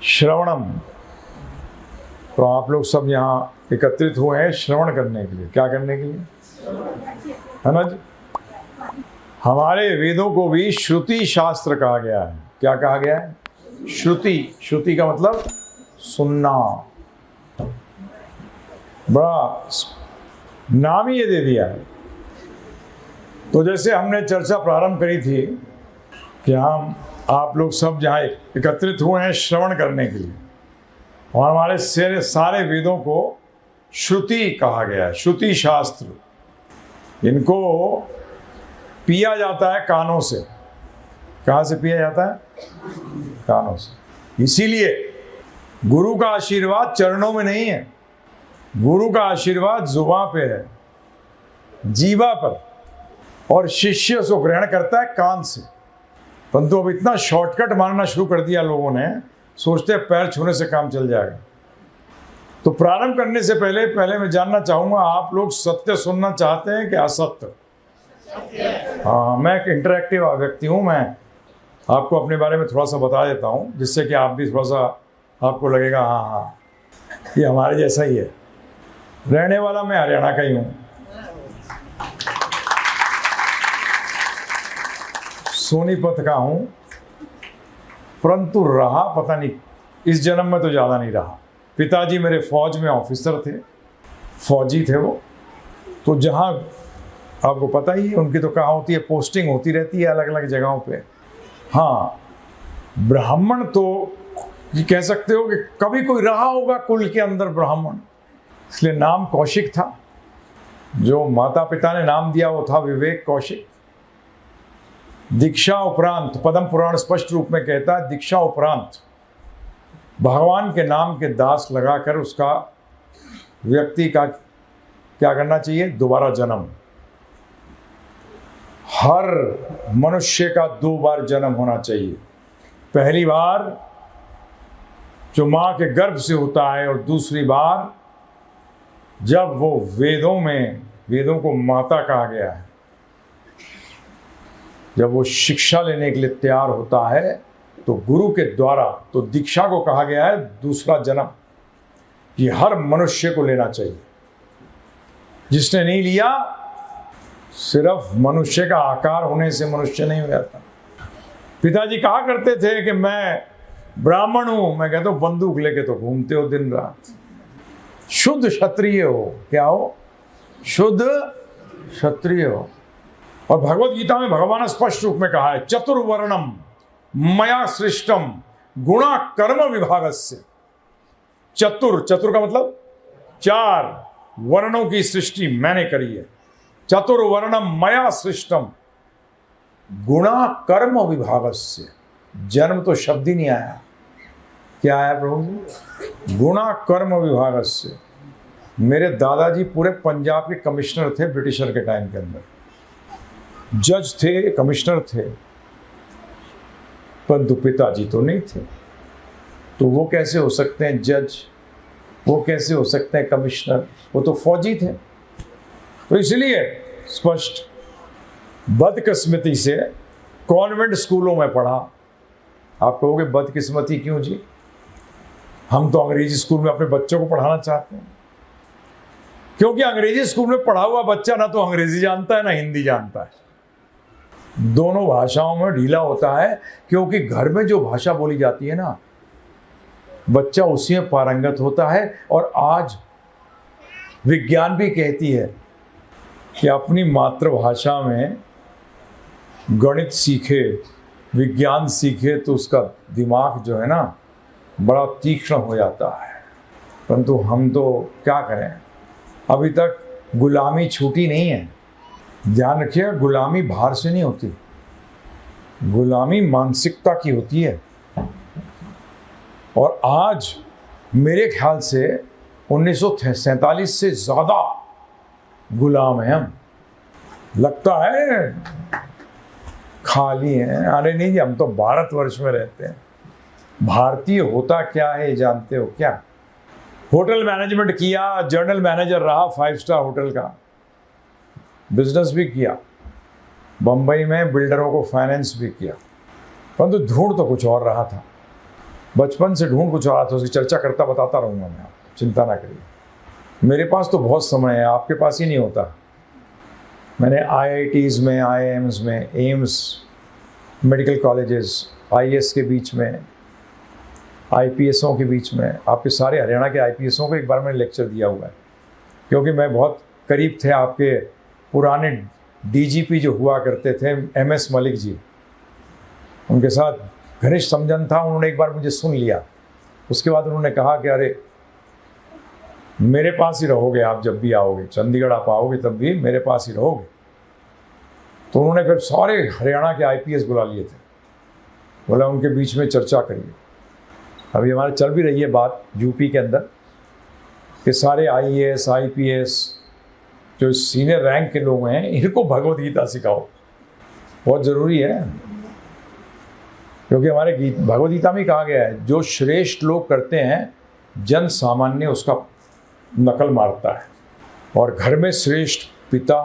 श्रवणम। तो आप लोग सब यहाँ एकत्रित हुए हैं श्रवण करने के लिए। क्या करने के लिए? है ना जी। हमारे वेदों को भी श्रुति शास्त्र कहा गया है। क्या कहा गया है? श्रुति। श्रुति का मतलब सुनना। बड़ा नाम ही ये दे दिया है। तो जैसे हमने चर्चा प्रारंभ करी थी कि हम आप लोग सब जहाँ एकत्रित हुए हैं श्रवण करने के लिए, और हमारे सारे वेदों को श्रुति कहा गया है, श्रुति शास्त्र। इनको पिया जाता है कानों से। कहाँ से पिया जाता है? कानों से। इसीलिए गुरु का आशीर्वाद चरणों में नहीं है, गुरु का आशीर्वाद जुबां पे है, जीवा पर, और शिष्य उसको ग्रहण करता है कान से। परंतु अब इतना शॉर्टकट मारना शुरू कर दिया लोगों ने, सोचते हैं पैर छूने से काम चल जाएगा। तो प्रारंभ करने से पहले मैं जानना चाहूंगा, आप लोग सत्य सुनना चाहते हैं कि असत्य? हाँ, मैं एक इंटरैक्टिव व्यक्ति हूँ। मैं आपको अपने बारे में थोड़ा सा बता देता हूँ, जिससे कि आप भी थोड़ा सा आपको लगेगा हाँ ये हमारे जैसा ही है। रहने वाला मैं हरियाणा का ही हूँ, सोनीपत का हूँ, परंतु रहा पता नहीं इस जन्म में तो ज़्यादा नहीं रहा। पिताजी मेरे फौज में ऑफिसर थे, फौजी थे वो। तो जहाँ आपको पता ही है उनकी तो कहाँ होती है, पोस्टिंग होती रहती है अलग अलग जगहों पे। हाँ, ब्राह्मण तो ये कह सकते हो कि कभी कोई रहा होगा कुल के अंदर ब्राह्मण, इसलिए नाम कौशिक था। जो माता पिता ने नाम दिया वो था विवेक कौशिक। दीक्षा उपरांत, पद्म पुराण स्पष्ट रूप में कहता है, दीक्षा उपरांत भगवान के नाम के दास लगाकर उसका व्यक्ति का क्या करना चाहिए? दोबारा जन्म। हर मनुष्य का 2 बार जन्म होना चाहिए। पहली बार जो मां के गर्भ से होता है, और दूसरी बार जब वो वेदों को माता कहा गया है, जब वो शिक्षा लेने के लिए तैयार होता है तो गुरु के द्वारा, तो दीक्षा को कहा गया है दूसरा जन्म। ये हर मनुष्य को लेना चाहिए। जिसने नहीं लिया, सिर्फ मनुष्य का आकार होने से मनुष्य नहीं हो जाता। पिताजी कहा करते थे कि मैं ब्राह्मण हूं। मैं कहता हूं बंदूक लेके तो घूमते हो दिन रात। शुद्ध क्षत्रिय हो। क्या हो? शुद्ध क्षत्रिय हो। और भगवत गीता में भगवान ने स्पष्ट रूप में कहा है, चतुर्वर्णम मया सृष्टम गुणा कर्म विभागस्य। चतुर का मतलब 4 वर्णों की सृष्टि मैंने करी है। चतुर्वर्णम मया सृष्टम गुणा कर्म विभागस्य। जन्म तो शब्द ही नहीं आया। क्या आया प्रभु जी? गुणा कर्म विभागस्य। मेरे दादाजी पूरे पंजाब के कमिश्नर थे ब्रिटिशर के टाइम के अंदर। जज थे, कमिश्नर थे, परंतु पिताजी तो नहीं थे। तो वो कैसे हो सकते हैं जज? वो कैसे हो सकते हैं कमिश्नर? वो तो फौजी थे। तो इसलिए स्पष्ट बदकिस्मती से कॉन्वेंट स्कूलों में पढ़ा। आप कहोगे बदकिस्मती क्यों जी? हम तो अंग्रेजी स्कूल में अपने बच्चों को पढ़ाना चाहते हैं, क्योंकि अंग्रेजी स्कूल में पढ़ा हुआ बच्चा ना तो अंग्रेजी जानता है ना हिंदी जानता है। दोनों भाषाओं में ढीला होता है, क्योंकि घर में जो भाषा बोली जाती है ना, बच्चा उसी में पारंगत होता है। और आज विज्ञान भी कहती है कि अपनी मातृभाषा में गणित सीखे, विज्ञान सीखे तो उसका दिमाग जो है ना बड़ा तीक्ष्ण हो जाता है। परंतु हम तो क्या करें, अभी तक गुलामी छूटी नहीं है। ध्यान रखिए, गुलामी बाहर से नहीं होती, गुलामी मानसिकता की होती है। और आज मेरे ख्याल से 1947 से ज़्यादा गुलाम हैं हम। लगता है खाली हैं। अरे नहीं जी, हम तो भारतवर्ष में रहते हैं। भारतीय होता क्या है जानते हो क्या? होटल मैनेजमेंट किया, जनरल मैनेजर रहा 5 स्टार होटल का, बिजनेस भी किया, बम्बई में बिल्डरों को फाइनेंस भी किया, परंतु ढूंढ तो कुछ और रहा था। बचपन से ढूंढ कुछ रहा था, उसकी चर्चा करता बताता रहूँगा मैं, आप चिंता ना करिए। मेरे पास तो बहुत समय है, आपके पास ही नहीं होता। मैंने IITs में, IIMs में, एम्स, मेडिकल कॉलेजेस, IAS के बीच में, IPSों के बीच में, आपके सारे हरियाणा के IPSों को एक बार मैंने लेक्चर दिया हुआ है, क्योंकि मैं बहुत करीब थे आपके पुराने DGP जो हुआ करते थे MS मलिक जी, उनके साथ घनिष्ठ समझन था। उन्होंने एक बार मुझे सुन लिया, उसके बाद उन्होंने कहा कि अरे मेरे पास ही रहोगे आप, जब भी आओगे चंडीगढ़ आप आओगे तब भी मेरे पास ही रहोगे। तो उन्होंने फिर सारे हरियाणा के IPS बुला लिए थे, बोला उनके बीच में चर्चा करिए। अभी हमारे चल भी रही है बात यूपी के अंदर कि सारे IAS IPS जो सीनियर रैंक के लोग हैं, इनको भगवद गीता सिखाओ, बहुत ज़रूरी है। क्योंकि हमारे भगवद गीता में कहा गया है, जो श्रेष्ठ लोग करते हैं जन सामान्य उसका नकल मारता है। और घर में श्रेष्ठ पिता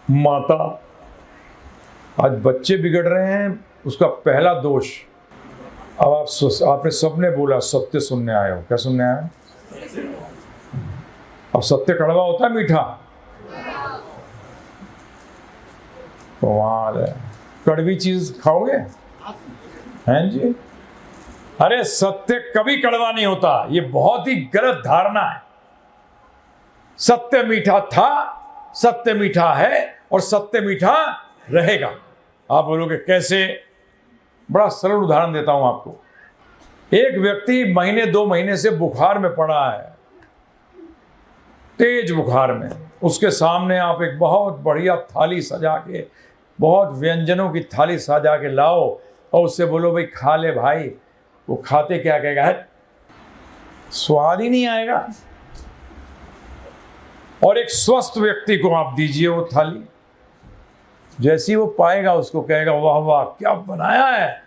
माता, आज बच्चे बिगड़ रहे हैं, उसका पहला दोष। अब आपने सबने बोला सत्य सुनने आए हो, क्या सुनने आए हो? अब सत्य कड़वा होता है मीठा? कमाल है, कड़वी चीज खाओगे? हैं जी? अरे सत्य कभी कड़वा नहीं होता, ये बहुत ही गलत धारणा है। सत्य मीठा था, सत्य मीठा है और सत्य मीठा रहेगा। आप बोलोगे कैसे? बड़ा सरल उदाहरण देता हूं आपको। एक व्यक्ति महीने 2 महीने से बुखार में पड़ा है, तेज बुखार में, उसके सामने आप एक बहुत बढ़िया थाली सजा के, बहुत व्यंजनों की थाली सजा के लाओ और उससे बोलो भाई खा ले भाई, वो खाते क्या कहेगा? स्वाद ही नहीं आएगा। और एक स्वस्थ व्यक्ति को आप दीजिए वो थाली, जैसी वो पाएगा उसको कहेगा वाह वाह क्या बनाया है।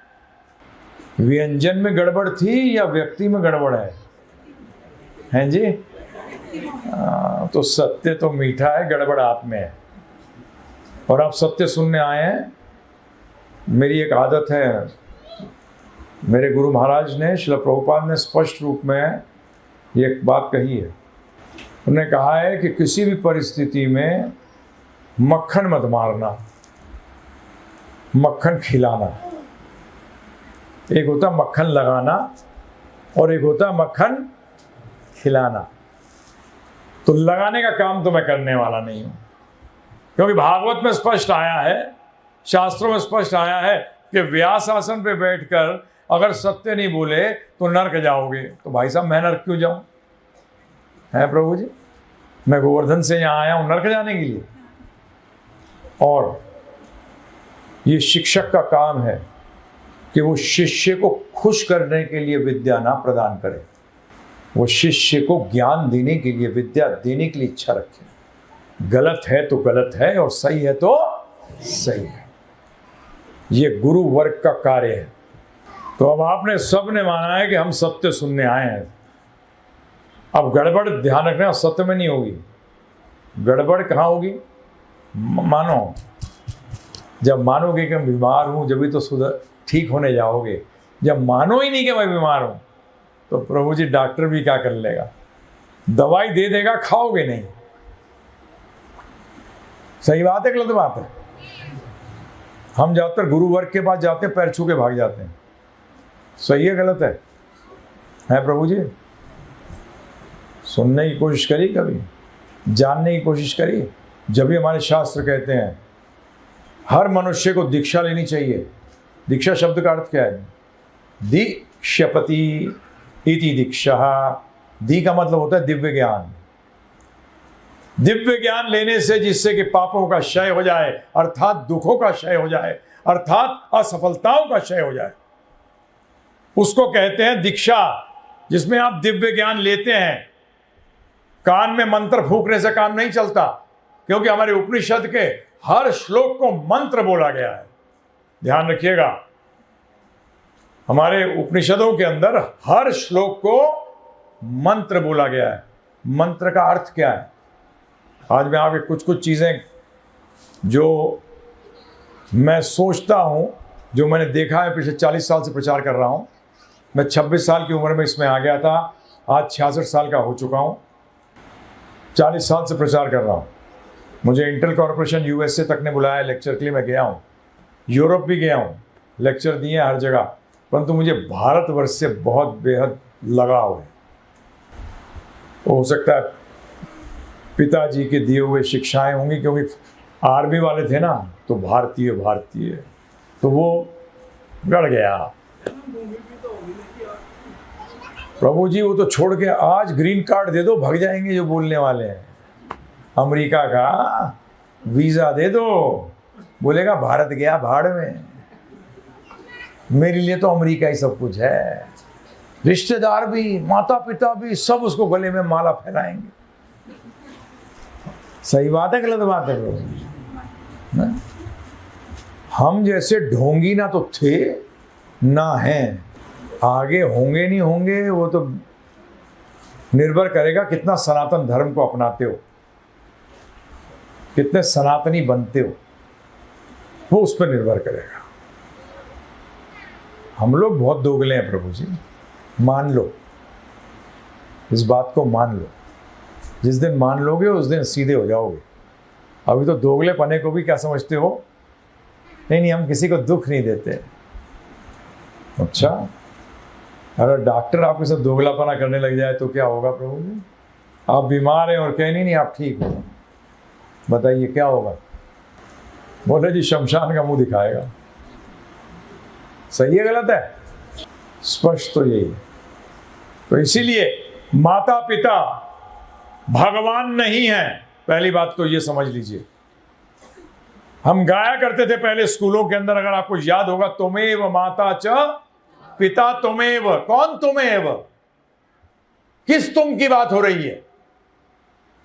व्यंजन में गड़बड़ थी या व्यक्ति में गड़बड़ है? हैं जी? तो सत्य तो मीठा है, गड़बड़ आप में है। और आप सत्य सुनने आए हैं। मेरी एक आदत है, मेरे गुरु महाराज ने, श्रील प्रभुपाद ने स्पष्ट रूप में ये बात कही है। उन्होंने कहा है कि किसी भी परिस्थिति में मक्खन मत मारना, मक्खन खिलाना। एक होता मक्खन लगाना और एक होता मक्खन खिलाना। तो लगाने का काम तो मैं करने वाला नहीं हूं, क्योंकि भागवत में स्पष्ट आया है, शास्त्रों में स्पष्ट आया है कि व्यास आसन पे बैठकर अगर सत्य नहीं बोले तो नरक जाओगे। तो भाई साहब मैं नरक क्यों जाऊं? है प्रभु जी, मैं गोवर्धन से यहाँ आया हूं नरक जाने के लिए। और ये शिक्षक का काम है कि वो शिष्य को खुश करने के लिए विद्या ना प्रदान करे, वो शिष्य को ज्ञान देने के लिए, विद्या देने के लिए इच्छा रखे। गलत है तो गलत है और सही है तो सही है। ये गुरु वर्ग का कार्य है। तो अब आपने सबने माना है कि हम सत्य सुनने आए हैं। अब गड़बड़ ध्यान रखना, सत्य में नहीं होगी, गड़बड़ कहाँ होगी? मानो, जब मानोगे कि मैं बीमार हूं जब भी तो सुधर ठीक होने जाओगे। जब मानो ही नहीं कि मैं बीमार हूं तो प्रभु जी डॉक्टर भी क्या कर लेगा? दवाई दे देगा, खाओगे नहीं। सही बात है गलत बात है? हम ज्यादातर गुरु वर्ग के पास जाते हैं, पैर छू के भाग जाते हैं। सही है गलत है? प्रभु जी सुनने की कोशिश करी, कभी जानने की कोशिश करी? जब भी हमारे शास्त्र कहते हैं हर मनुष्य को दीक्षा लेनी चाहिए। दीक्षा शब्द का अर्थ क्या है? दीक्षपति इति दीक्षा। दी का मतलब होता है दिव्य ज्ञान। दिव्य ज्ञान लेने से जिससे कि पापों का क्षय हो जाए, अर्थात दुखों का क्षय हो जाए, अर्थात असफलताओं का क्षय हो जाए, उसको कहते हैं दीक्षा। जिसमें आप दिव्य ज्ञान लेते हैं। कान में मंत्र फूकने से काम नहीं चलता, क्योंकि हमारे उपनिषद के हर श्लोक को मंत्र बोला गया है। ध्यान रखिएगा, हमारे उपनिषदों के अंदर हर श्लोक को मंत्र बोला गया है। मंत्र का अर्थ क्या है? आज मैं आपके कुछ चीजें जो मैं सोचता हूं, जो मैंने देखा है, पिछले 40 साल से प्रचार कर रहा हूं, मैं 26 साल की उम्र में इसमें आ गया था, आज 66 साल का हो चुका हूँ, 40 साल से प्रचार कर रहा हूँ। मुझे इंटेल कॉर्पोरेशन यूएसए तक ने बुलाया लेक्चर के लिए, मैं गया हूँ, यूरोप भी गया हूँ, लेक्चर दिए हर जगह, परंतु मुझे भारतवर्ष से बहुत बेहद लगाव है। हो सकता है पिताजी के दिए हुए शिक्षाएं होंगी, क्योंकि आर्मी वाले थे ना, तो भारतीय तो वो गड़ गया। प्रभु जी वो तो छोड़ के आज ग्रीन कार्ड दे दो, भग जाएंगे जो बोलने वाले हैं। अमेरिका का वीजा दे दो, बोलेगा भारत गया भाड़ में। मेरे लिए तो अमेरिका ही सब कुछ है। रिश्तेदार भी, माता पिता भी, सब उसको गले में माला फैलाएंगे। सही बात है गलत बात है प्रभु? हम जैसे ढोंगी ना तो थे ना हैं, आगे होंगे नहीं होंगे वो तो निर्भर करेगा कितना सनातन धर्म को अपनाते हो, कितने सनातनी बनते हो, वो उस पर निर्भर करेगा। हम लोग बहुत दोगले हैं प्रभु जी, मान लो, इस बात को मान लो। जिस दिन मान लोगे उस दिन सीधे हो जाओगे। अभी तो दोगले पने को भी क्या समझते हो? नहीं, हम किसी को दुख नहीं देते। अच्छा, अगर डॉक्टर आपके साथ दोगलापना करने लग जाए तो क्या होगा प्रभु जी? आप बीमार हैं और कह नहीं आप ठीक हो, बताइए क्या होगा? बोले जी शमशान का मुंह दिखाएगा। सही है गलत है? स्पष्ट तो यही है। तो इसीलिए माता पिता भगवान नहीं है, पहली बात तो ये समझ लीजिए। हम गाया करते थे पहले स्कूलों के अंदर, अगर आपको याद होगा, तुमेव माता च पिता तुमेव। कौन तुमेव? किस तुम की बात हो रही है?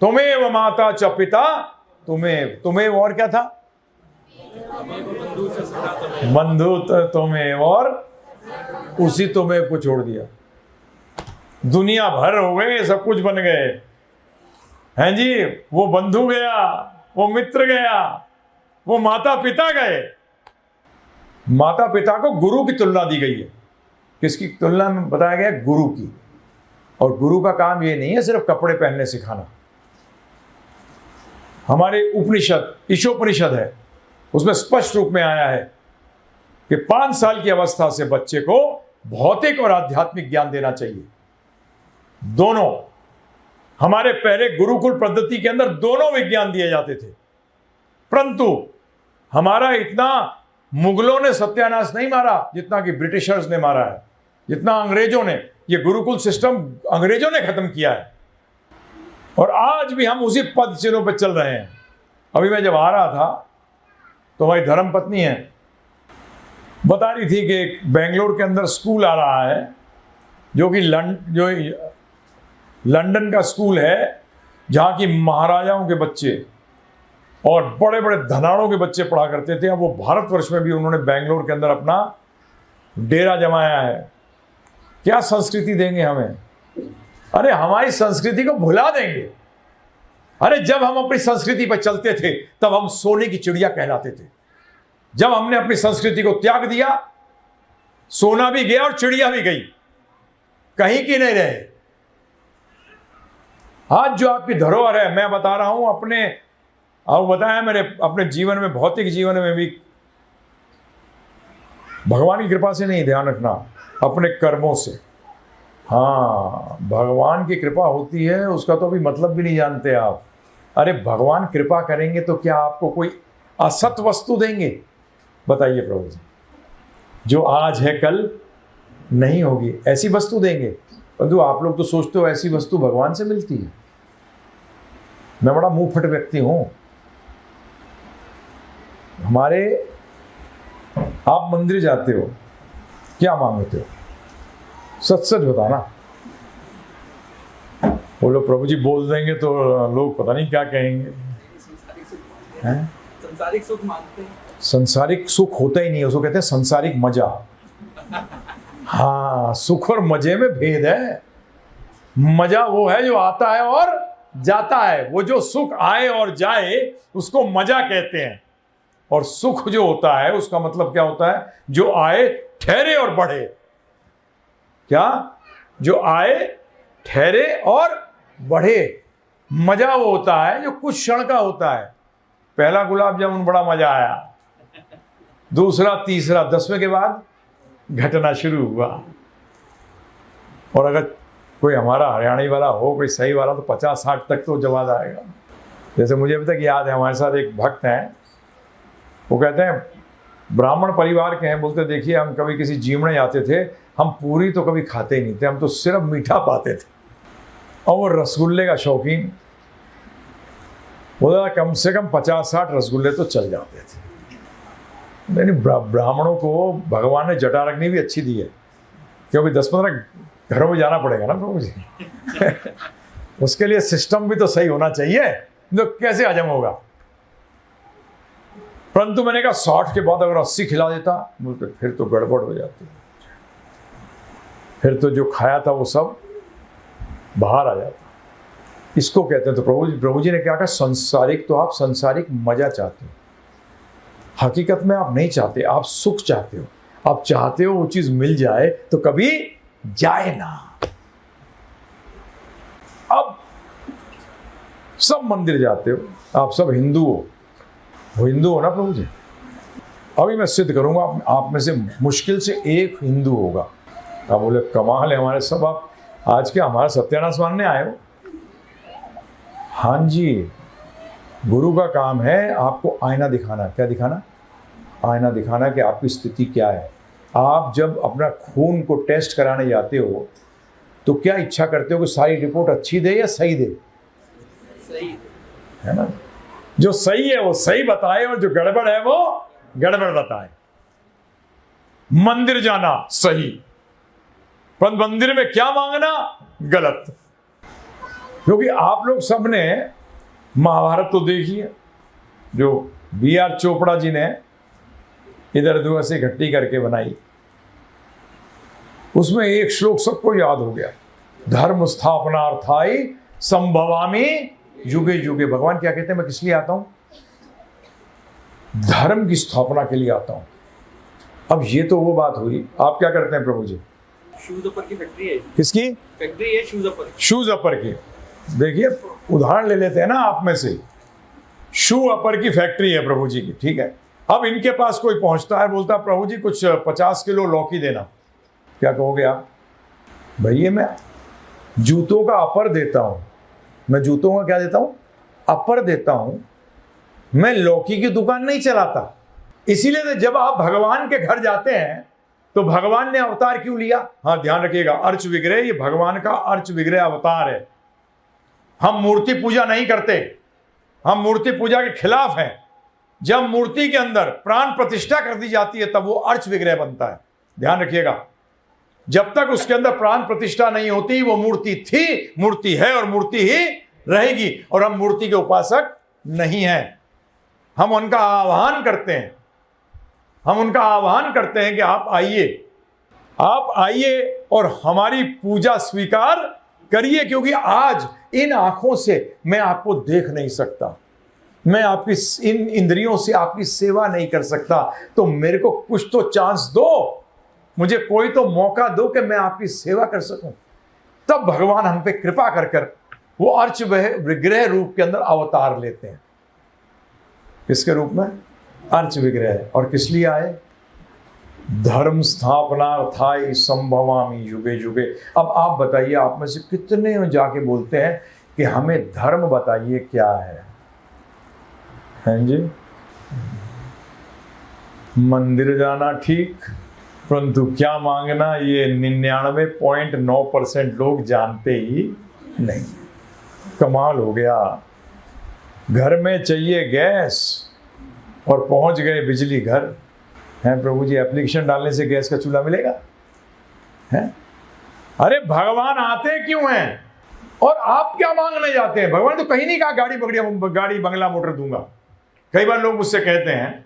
तुमेव माता च पिता तुमेव। तुमेव और क्या था? बंधु तुमेव, और उसी तुमेव को छोड़ दिया। दुनिया भर हो गए, सब कुछ बन गए हैं जी। वो बंधु गया, वो मित्र गया, वो माता पिता गए। माता पिता को गुरु की तुलना दी गई है। किसकी तुलना में बताया गया? गुरु की। और गुरु का काम ये नहीं है सिर्फ कपड़े पहनने सिखाना। हमारे उपनिषद, ईशोपनिषद है, उसमें स्पष्ट रूप में आया है कि 5 साल की अवस्था से बच्चे को भौतिक और आध्यात्मिक ज्ञान देना चाहिए, दोनों। हमारे पहले गुरुकुल पद्धति के अंदर दोनों विज्ञान दिए जाते थे, परंतु हमारा इतना मुगलों ने सत्यानाश नहीं मारा जितना कि ब्रिटिशर्स ने मारा है, जितना अंग्रेजों ने। ये गुरुकुल सिस्टम अंग्रेजों ने खत्म किया है, और आज भी हम उसी पद चिन्हों पर चल रहे हैं। अभी मैं जब आ रहा था तो हमारी धर्मपत्नी है, बता रही थी कि एक बेंगलोर के अंदर स्कूल आ रहा है, जो कि लंदन का स्कूल है, जहाँ की महाराजाओं के बच्चे और बड़े बड़े धनाड़ों के बच्चे पढ़ा करते थे। अब वो भारतवर्ष में भी उन्होंने बेंगलोर के अंदर अपना डेरा जमाया है। क्या संस्कृति देंगे हमें? अरे हमारी संस्कृति को भुला देंगे। अरे जब हम अपनी संस्कृति पर चलते थे तब हम सोने की चिड़िया कहलाते थे। जब हमने अपनी संस्कृति को त्याग दिया, सोना भी गया और चिड़िया भी गई, कहीं की नहीं रहे। आज जो आपकी धरोहर है, मैं बता रहा हूं अपने, आप बताया मेरे अपने जीवन में, भौतिक जीवन में भी भगवान की कृपा से नहीं, ध्यान रखना, अपने कर्मों से। हाँ, भगवान की कृपा होती है, उसका तो अभी मतलब भी नहीं जानते आप। अरे भगवान कृपा करेंगे तो क्या आपको कोई असत वस्तु देंगे? बताइए प्रभु जी। जो आज है कल नहीं होगी, ऐसी वस्तु देंगे। परंतु आप लोग तो सोचते हो ऐसी वस्तु भगवान से मिलती है। मैं बड़ा मुंह फट व्यक्ति हूं। हमारे, आप मंदिर जाते हो, क्या मांगते हो? सच सच बताना। वो लोग प्रभु जी बोल देंगे तो लोग पता नहीं क्या कहेंगे। संसारिक सुख मांगते हैं। संसारिक सुख होता ही नहीं है, उसको कहते हैं संसारिक मजा। हाँ, सुख और मजे में भेद है। मजा वो है जो आता है और जाता है। वो जो सुख आए और जाए उसको मजा कहते हैं, और सुख जो होता है उसका मतलब क्या होता है? जो आए, ठहरे और बढ़े। क्या? जो आए, ठहरे और बढ़े। मजा वो होता है जो कुछ क्षण का होता है। पहला गुलाब जामुन बड़ा मजा आया, दूसरा, तीसरा, 10वें के बाद घटना शुरू हुआ। और अगर कोई हमारा हरियाणी वाला हो, कोई सही वाला, तो 50-60 तक तो जवाब आएगा। जैसे मुझे अभी तक याद है, हमारे साथ एक भक्त हैं, वो कहते हैं ब्राह्मण परिवार के हैं, बोलते देखिए हम कभी किसी जीवने जाते थे, हम पूरी तो कभी खाते ही नहीं थे, हम तो सिर्फ मीठा पाते थे। और वो रसगुल्ले का शौकीन, बोला कम से कम 50-60 रसगुल्ले तो चल जाते थे। नहीं, ब्राह्मणों को भगवान ने जटा रखनी भी अच्छी दी है, क्योंकि 10-15 घरों में जाना पड़ेगा ना प्रभु जी। उसके लिए सिस्टम भी तो सही होना चाहिए, तो कैसे हजम होगा। परंतु मैंने कहा 60 के बाद अगर 80 खिला देता, बोलते फिर तो गड़बड़ हो जाती, फिर तो जो खाया था वो सब बाहर आ जाता। इसको कहते हैं, तो प्रभु जी ने क्या कहा, संसारिक, तो आप संसारिक मजा चाहते हो, हकीकत में आप नहीं चाहते, आप सुख चाहते हो। आप चाहते हो वो चीज मिल जाए तो कभी जाए ना। अब सब मंदिर जाते हो, आप सब हिंदू हो, वो हिंदू हो ना प्रभु जी। अभी मैं सिद्ध करूंगा आप में से मुश्किल से एक हिंदू होगा। आप बोले कमाल है, हमारे सब आप आज के हमारा सत्यानाश मानने आए हो। हाँ जी, गुरु का काम है आपको आईना दिखाना। क्या दिखाना? आईना दिखाना कि आपकी स्थिति क्या है। आप जब अपना खून को टेस्ट कराने जाते हो तो क्या इच्छा करते हो कि सारी रिपोर्ट अच्छी दे या सही दे? सही है ना। जो सही है वो सही बताए और जो गड़बड़ है वो गड़बड़ बताए। मंदिर जाना सही, पर मंदिर में क्या मांगना गलत। क्योंकि आप लोग सबने महाभारत तो देखी है, जो B.R. चोपड़ा जी ने इधर उधर से इकट्ठी करके बनाई। उसमें एक श्लोक सबको याद हो गया, धर्म स्थापनार्थाय संभवामि युगे युगे। भगवान क्या कहते हैं, मैं किस लिए आता हूं? धर्म की स्थापना के लिए आता हूं। अब ये तो वो बात हुई, आप क्या करते हैं प्रभु जी? शूज अपर की फैक्ट्री है। किसकी फैक्ट्री है? शूज अपर। शूज अपर की। देखिए उदाहरण ले लेते हैं ना आप में से, शू अपर की फैक्ट्री है प्रभु जी की, ठीक है। अब इनके पास कोई पहुंचता है, बोलता है प्रभु जी कुछ 50 किलो लौकी देना। क्या कहोगे आप? भैया मैं जूतों का अपर देता हूं, मैं जूतों का क्या देता हूं? अपर देता हूं, मैं लौकी की दुकान नहीं चलाता। इसीलिए तो जब आप भगवान के घर जाते हैं तो भगवान ने अवतार क्यों लिया? हाँ ध्यान रखिएगा, अर्च विग्रह, ये भगवान का अर्च विग्रह अवतार है। हम मूर्ति पूजा नहीं करते, हम मूर्ति पूजा के खिलाफ हैं। जब मूर्ति के अंदर प्राण प्रतिष्ठा कर दी जाती है तब वो अर्च विग्रह बनता है। ध्यान रखिएगा, जब तक उसके अंदर प्राण प्रतिष्ठा नहीं होती वो मूर्ति थी, मूर्ति है और मूर्ति ही रहेगी। और हम मूर्ति के उपासक नहीं हैं, हम उनका आह्वान करते हैं। हम उनका आह्वान करते हैं कि आप आइए और हमारी पूजा स्वीकार करिए। क्योंकि आज इन आंखों से मैं आपको देख नहीं सकता, मैं आपकी इन इंद्रियों से आपकी सेवा नहीं कर सकता, तो मेरे को कुछ तो चांस दो, मुझे कोई तो मौका दो कि मैं आपकी सेवा कर सकूं। तब भगवान हम पे कृपा कर कर वो अर्च विग्रह रूप के अंदर अवतार लेते हैं। किसके रूप में? अर्च विग्रह। और किस लिए आए? धर्म स्थापनार्थाय संभवामि युगे युगे। अब आप बताइए, आप में से कितने जाके बोलते हैं कि हमें धर्म बताइए क्या है? हैं जी? मंदिर जाना ठीक, परंतु क्या मांगना ये 99.9% लोग जानते ही नहीं। कमाल हो गया, घर में चाहिए गैस और पहुंच गए बिजली घर। हैं प्रभु जी, एप्लीकेशन डालने से गैस का चूल्हा मिलेगा? हैं? अरे भगवान आते क्यों हैं और आप क्या मांगने जाते हैं? भगवान तो कहीं नहीं कहा गाड़ी बंगला मोटर दूंगा। कई बार लोग मुझसे कहते हैं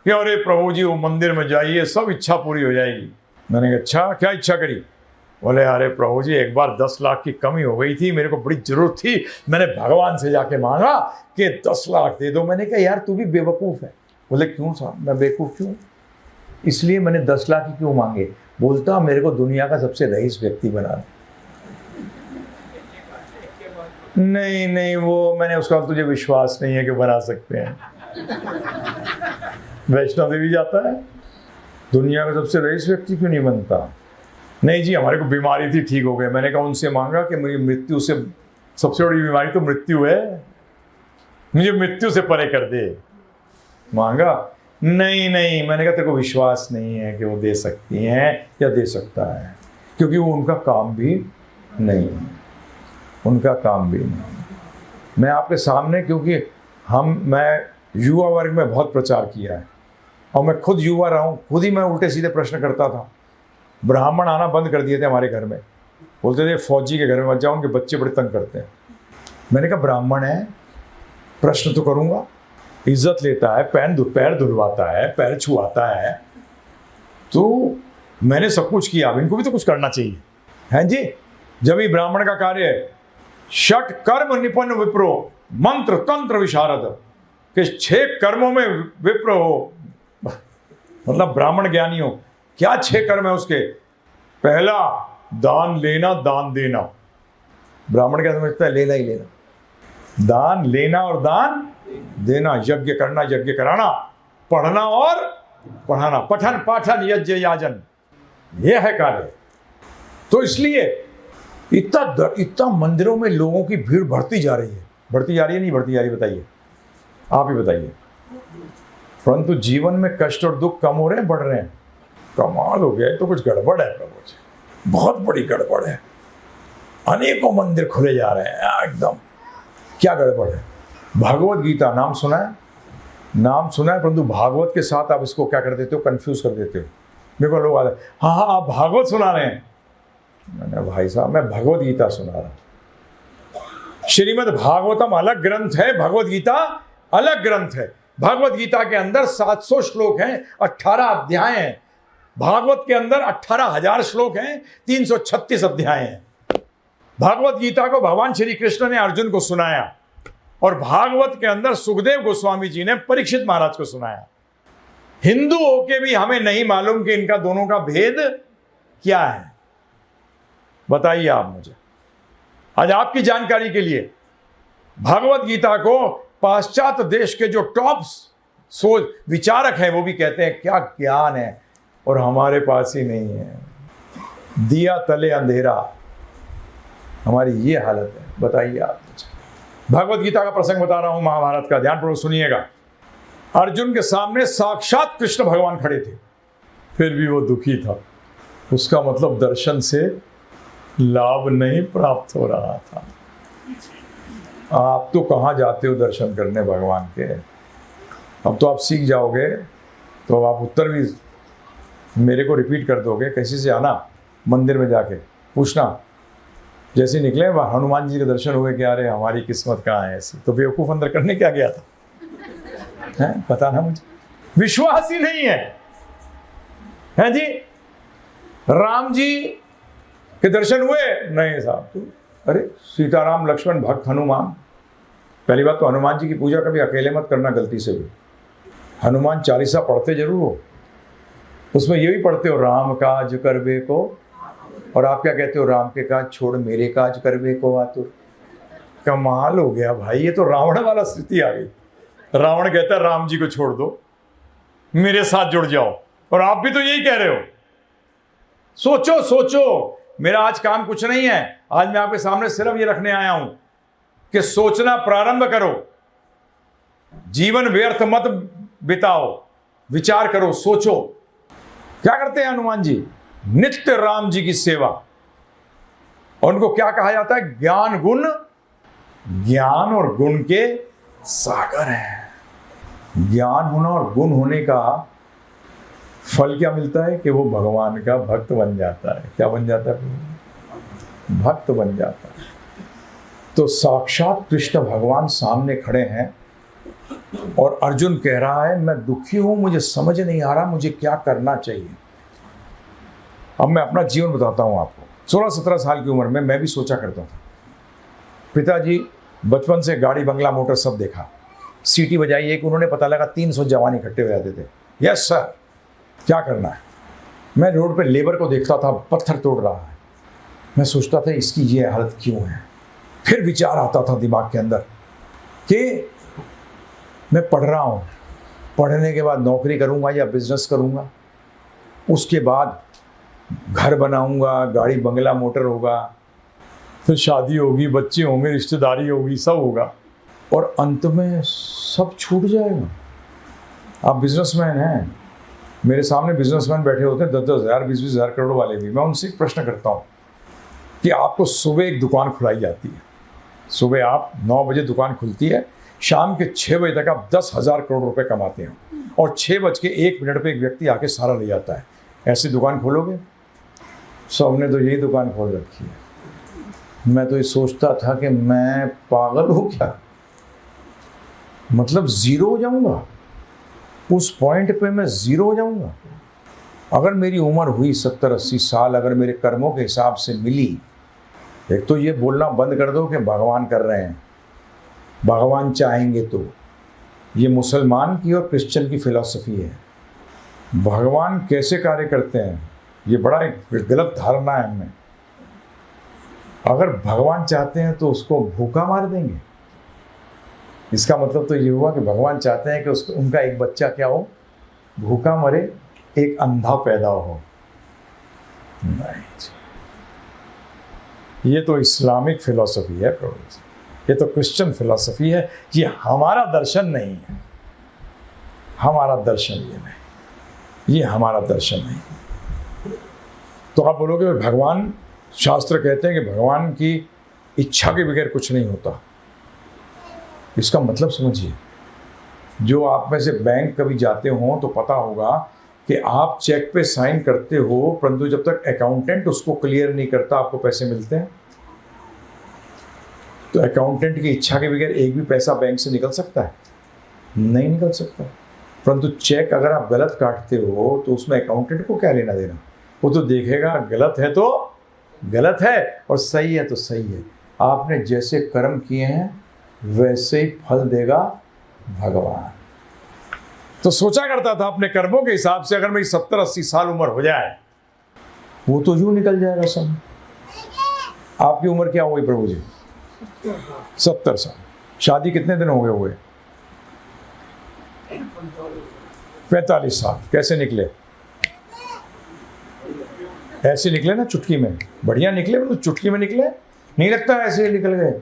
कि अरे प्रभु जी वो मंदिर में जाइए सब इच्छा पूरी हो जाएगी। मैंने कहा अच्छा क्या इच्छा करी? बोले अरे प्रभु जी एक बार 10 लाख की कमी हो गई थी, मेरे को बड़ी जरूरत थी, मैंने भगवान से जाके मांगा कि 10 लाख दे दो। मैंने कहा यार तू भी बेवकूफ़ है। बोले क्यों साहब, मैं बेवकूफ़ क्यों? इसलिए मैंने 10 लाख ही क्यों मांगे? बोलता मेरे को दुनिया का सबसे रईस व्यक्ति बना दे। नहीं नहीं, वो मैंने उसका तुझे विश्वास नहीं है कि बना सकते हैं। वैष्णव देवी जाता है, दुनिया का सबसे रईस व्यक्ति क्यों नहीं बनता? नहीं जी, हमारे को बीमारी थी, ठीक हो गए। मैंने कहा उनसे मांगा कि मेरी मृत्यु से, सबसे बड़ी बीमारी तो मृत्यु है, मुझे मृत्यु से परे कर दे। मांगा, नहीं नहीं, मैंने कहा तेरे को विश्वास नहीं है कि वो दे सकती हैं या दे सकता है, क्योंकि वो उनका काम भी नहीं, उनका काम भी नहीं। मैं आपके सामने, क्योंकि मैं युवा वर्ग में बहुत प्रचार किया है और मैं खुद युवा रहा हूँ, खुद ही मैं उल्टे सीधे प्रश्न करता था। ब्राह्मण आना बंद कर दिए थे हमारे घर में, बोलते थे फौजी के घर में मत जाओ, उनके बच्चे बड़े तंग करते हैं। मैंने कहा ब्राह्मण है, प्रश्न तो करूँगा। इज्जत लेता है, पैर धुलवाता है, पैर छुआता है, तो मैंने सब कुछ किया, अब इनको भी तो कुछ करना चाहिए, हैं जी। जब ही ब्राह्मण का कार्य है, षट कर्म निपुण विप्रो मंत्र तंत्र विशारद, कि 6 कर्मों में विप्र हो, मतलब ब्राह्मण ज्ञानी हो। क्या 6 कर्म है उसके? पहला, दान लेना, दान देना। ब्राह्मण क्या समझता है? लेना ही लेना, दान लेना और दान देना, यज्ञ करना, यज्ञ कराना, पढ़ना और पढ़ाना, पठन पाठन यज्ञ याजन, यह है कार्य। तो इसलिए इतना मंदिरों में लोगों की भीड़ बढ़ती जा रही है, बढ़ती जा रही है, नहीं बढ़ती जा रही, बताइए, आप ही बताइए। परंतु जीवन में कष्ट और दुख कम हो रहे हैं, बढ़ रहे हैं? कमाल हो गया, तो कुछ गड़बड़ है प्रभु जी, बहुत बड़ी गड़बड़ है। अनेकों मंदिर खुले जा रहे हैं एकदम, क्या गड़बड़ है? भागवत गीता नाम सुना है? नाम सुना है, परंतु भागवत के साथ आप इसको क्या कर देते हो? कंफ्यूज कर देते हो। मेरे को लोग आते, हाँ हाँ आप भागवत सुना रहे हैं। मैंने, भाई साहब मैं भगवत गीता सुना रहा हूं। श्रीमद् भागवतम अलग ग्रंथ है, भगवत गीता अलग ग्रंथ है। भगवत गीता के अंदर 700 श्लोक हैं, 18 अध्याय हैं। भागवत के अंदर 18,000 श्लोक हैं, 336 अध्याय हैं। भागवत गीता को भगवान श्री कृष्ण ने अर्जुन को सुनाया और भागवत के अंदर सुखदेव गोस्वामी जी ने परीक्षित महाराज को सुनाया। हिंदू होके भी हमें नहीं मालूम कि इनका दोनों का भेद क्या है। बताइए आप मुझे, आज आपकी जानकारी के लिए, भगवत गीता को पाश्चात्य देश के जो टॉप सोच विचारक हैं वो भी कहते हैं क्या ज्ञान है, और हमारे पास ही नहीं है। दिया तले अंधेरा, हमारी ये हालत है। बताइए आप मुझे। भगवत गीता का प्रसंग बता रहा हूं, महाभारत का, ध्यानपूर्वक सुनिएगा। अर्जुन के सामने साक्षात कृष्ण भगवान खड़े थे, फिर भी वो दुखी था। उसका मतलब दर्शन से लाभ नहीं प्राप्त हो रहा था। आप तो कहाँ जाते हो दर्शन करने भगवान के? अब तो आप सीख जाओगे, तो अब आप उत्तर भी मेरे को रिपीट कर दोगे। कैसे से आना, मंदिर में जाके पूछना, जैसे निकले हनुमान जी के दर्शन हुए, क्या अरे हमारी किस्मत कहाँ है ऐसी, तो बेवकूफ़ अंदर करने क्या गया था? हैं, पता ना मुझे, विश्वास ही नहीं है जी। राम जी के दर्शन हुए? नहीं साहब। तो अरे सीताराम लक्ष्मण भक्त हनुमान, पहली बात तो हनुमान जी की पूजा कभी अकेले मत करना गलती से भी। हनुमान चालीसा पढ़ते जरूर हो, उसमें ये भी पढ़ते हो राम काज करबे को, और आप क्या कहते हो? राम के काज छोड़ मेरे काज करबे को आतुर। कमाल हो गया भाई, ये तो रावण वाला स्थिति आ गई। रावण कहता है राम जी को छोड़ दो, मेरे साथ जुड़ जाओ, और आप भी तो यही कह रहे हो। सोचो सोचो, मेरा आज काम कुछ नहीं है, आज मैं आपके सामने सिर्फ ये रखने आया हूं कि सोचना प्रारंभ करो, जीवन व्यर्थ मत बिताओ, विचार करो, सोचो। क्या करते हैं हनुमान जी? नित्य राम जी की सेवा। और उनको क्या कहा जाता है? ज्ञान गुण, ज्ञान और गुण के सागर है। ज्ञान होना और गुण होने का फल क्या मिलता है? कि वो भगवान का भक्त बन जाता है। क्या बन जाता है? भक्त बन जाता है। तो साक्षात कृष्ण भगवान सामने खड़े हैं और अर्जुन कह रहा है मैं दुखी हूं, मुझे समझ नहीं आ रहा मुझे क्या करना चाहिए। अब मैं अपना जीवन बताता हूं आपको। 16-17 साल की उम्र में मैं भी सोचा करता था। पिताजी बचपन से गाड़ी बंगला मोटर सब देखा, सीटी बजाई, एक उन्होंने पता लगा 300 जवान इकट्ठे हो जाते थे। यस सर, क्या करना है? मैं रोड पे लेबर को देखता था पत्थर तोड़ रहा है, मैं सोचता था इसकी ये हालत क्यों है। फिर विचार आता था दिमाग के अंदर कि मैं पढ़ रहा हूँ, पढ़ने के बाद नौकरी करूँगा या बिजनेस करूँगा, उसके बाद घर बनाऊँगा, गाड़ी बंगला मोटर होगा, फिर शादी होगी, बच्चे होंगे, रिश्तेदारी होगी, सब होगा और अंत में सब छूट जाएगा। आप बिजनेसमैन हैं, मेरे सामने बिजनेसमैन बैठे होते हैं 10-10 हज़ार 20-20 हज़ार करोड़ वाले भी। मैं उनसे एक प्रश्न करता हूँ कि आपको सुबह एक दुकान खुलाई जाती है, सुबह आप 9 बजे दुकान खुलती है, शाम के 6 बजे तक आप 10,000 करोड़ रुपए कमाते हो और 6:01 पे एक व्यक्ति आके सारा ले जाता है। ऐसी दुकान खोलोगे? सबने तो यही दुकान खोल रखी है। मैं तो ये सोचता था कि मैं पागल हूँ क्या, मतलब ज़ीरो हो जाऊँगा, उस पॉइंट पे मैं ज़ीरो हो जाऊँगा। अगर मेरी उम्र हुई 70-80 साल, अगर मेरे कर्मों के हिसाब से मिली, एक तो ये बोलना बंद कर दो कि भगवान कर रहे हैं, भगवान चाहेंगे तो। ये मुसलमान की और क्रिश्चियन की फिलॉसफी है। भगवान कैसे कार्य करते हैं, ये बड़ा एक गलत धारणा है हमें। अगर भगवान चाहते हैं तो उसको भूखा मार देंगे, इसका मतलब तो ये हुआ कि भगवान चाहते हैं कि उसको उनका एक बच्चा क्या हो, भूखा मरे, एक अंधा पैदा हो। नहीं, ये तो इस्लामिक फिलॉसफी है प्रभु जी, ये तो क्रिश्चियन फिलॉसफी है, ये हमारा दर्शन नहीं है। हमारा दर्शन ये नहीं, ये हमारा दर्शन नहीं। तो आप बोलोगे भगवान, शास्त्र कहते हैं कि भगवान की इच्छा के बगैर कुछ नहीं होता। इसका मतलब समझिए, जो आप में से बैंक कभी जाते हो तो पता होगा कि आप चेक पे साइन करते हो, परंतु जब तक अकाउंटेंट उसको क्लियर नहीं करता आपको पैसे मिलते हैं। तो अकाउंटेंट की इच्छा के बगैर एक भी पैसा बैंक से निकल सकता है? नहीं निकल सकता। परंतु चेक अगर आप गलत काटते हो तो उसमें अकाउंटेंट को क्या लेना देना, वो तो देखेगा गलत है तो गलत है और सही है तो सही है। आपने जैसे कर्म किए हैं वैसे ही फल देगा भगवान। तो सोचा करता था अपने कर्मों के हिसाब से, अगर मेरी 70-80 साल उम्र हो जाए, वो तो यूं निकल जाएगा समय। आपकी उम्र क्या हुई प्रभु जी? 70 साल। शादी कितने दिन हो गए हुए? 45 साल। कैसे निकले? ऐसे निकले ना, चुटकी में। बढ़िया निकले, तो चुटकी में निकले, नहीं लगता ऐसे ही निकल गए।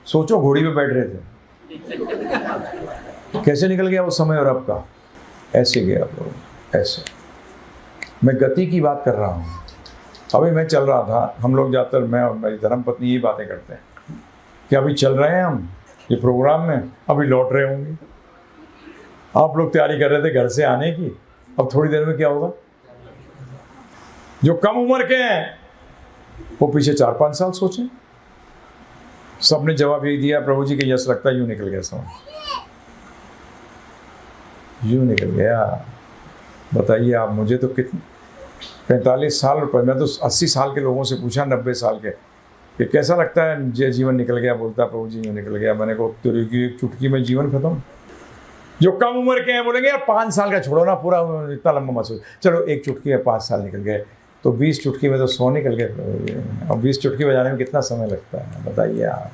सोचो घोड़ी पे बैठ रहे थे, कैसे निकल गया वो समय और अब का? ऐसे गया प्रभु, ऐसे। मैं गति की बात कर रहा हूँ। अभी मैं चल रहा था, हम लोग ज़्यादातर, मैं और मेरी धर्मपत्नी ये बातें करते हैं कि अभी चल रहे हैं हम ये प्रोग्राम में, अभी लौट रहे होंगे। आप लोग तैयारी कर रहे थे घर से आने की, अब थोड़ी देर में क्या होगा? जो कम उम्र के हैं वो पीछे 4-5 साल सोचें। सबने जवाब यही दिया प्रभु जी कि यस, लगता है यूँ निकल गया समय, यूँ निकल गया। बताइए आप मुझे तो कितने 45 साल पर, मैं तो 80 साल के लोगों से पूछा, 90 साल के, कि कैसा लगता है ये जीवन निकल गया? बोलता प्रभु जी यूँ निकल गया। मैंने कहा तेरी की एक चुटकी में जीवन खत्म। जो कम उम्र के हैं बोलेंगे यार 5 साल का छोड़ो ना, पूरा इतना लंबा मत सोचो, चलो एक चुटकी में 5 साल निकल गए, तो 20 चुटकी में तो 100 निकल गए। और 20 चुटकी बजाने में कितना समय लगता है बताइए आप?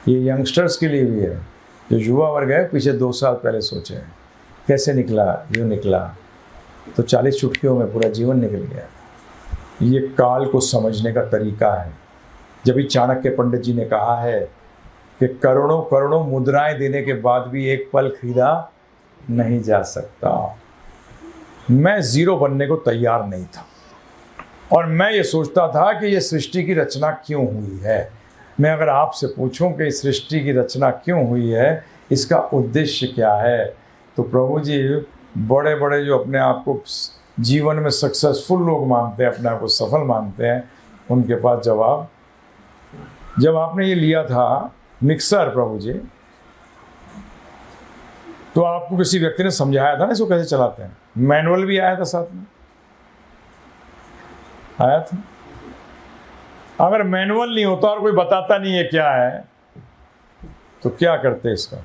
ये यंगस्टर्स के लिए भी है, जो युवा वर्ग है, पीछे 2 साल पहले सोचे कैसे निकला, यूँ निकला, तो 40 चुटकियों में पूरा जीवन निकल गया। ये काल को समझने का तरीका है। जब भी चाणक्य पंडित जी ने कहा है कि करोड़ों करोड़ों मुद्राएं देने के बाद भी एक पल खरीदा नहीं जा सकता। मैं ज़ीरो बनने को तैयार नहीं था और मैं ये सोचता था कि ये सृष्टि की रचना क्यों हुई है। मैं अगर आपसे पूछूं कि सृष्टि की रचना क्यों हुई है, इसका उद्देश्य क्या है, तो प्रभु जी बड़े बड़े जो अपने आप को जीवन में सक्सेसफुल लोग मानते हैं, अपने आप को सफल मानते हैं, उनके पास जवाब। जब आपने ये लिया था मिक्सर प्रभु जी, तो आपको किसी व्यक्ति ने समझाया था ना इसको कैसे चलाते हैं? मैनुअल भी आया था साथ में, आया था। अगर मैनुअल नहीं होता और कोई बताता नहीं है क्या है, तो क्या करते इसका?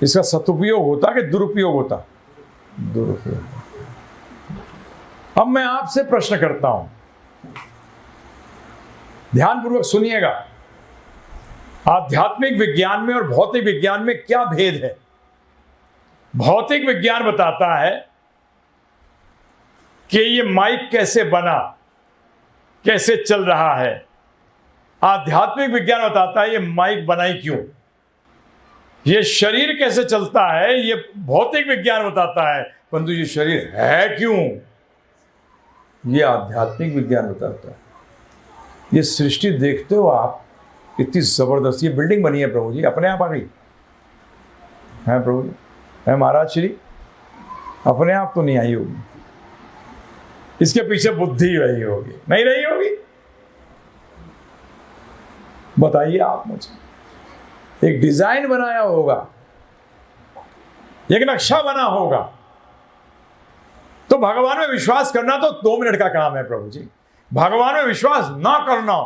इसका सदुपयोग होता कि दुरुपयोग होता? दुरुपयोग। अब मैं आपसे प्रश्न करता हूं, ध्यानपूर्वक सुनिएगा। आध्यात्मिक विज्ञान में और भौतिक विज्ञान में क्या भेद है? भौतिक विज्ञान बताता है कि ये माइक कैसे बना, कैसे चल रहा है। आध्यात्मिक विज्ञान बताता है ये माइक बनाई क्यों, ये शरीर कैसे चलता है, ये भौतिक विज्ञान बताता है, परंतु ये शरीर है क्यों, ये आध्यात्मिक विज्ञान बताता है। ये सृष्टि देखते हो आप, इतनी जबरदस्त ये बिल्डिंग बनी है प्रभु जी, अपने आप आ गई है प्रभु जी, है महाराज श्री, अपने आप तो नहीं आई होगी, इसके पीछे बुद्धि रही होगी, नहीं रही होगी? बताइए आप मुझे। एक डिजाइन बनाया होगा, एक नक्शा बना होगा। तो भगवान में विश्वास करना तो 2 मिनट का काम है प्रभु जी। भगवान में विश्वास ना करना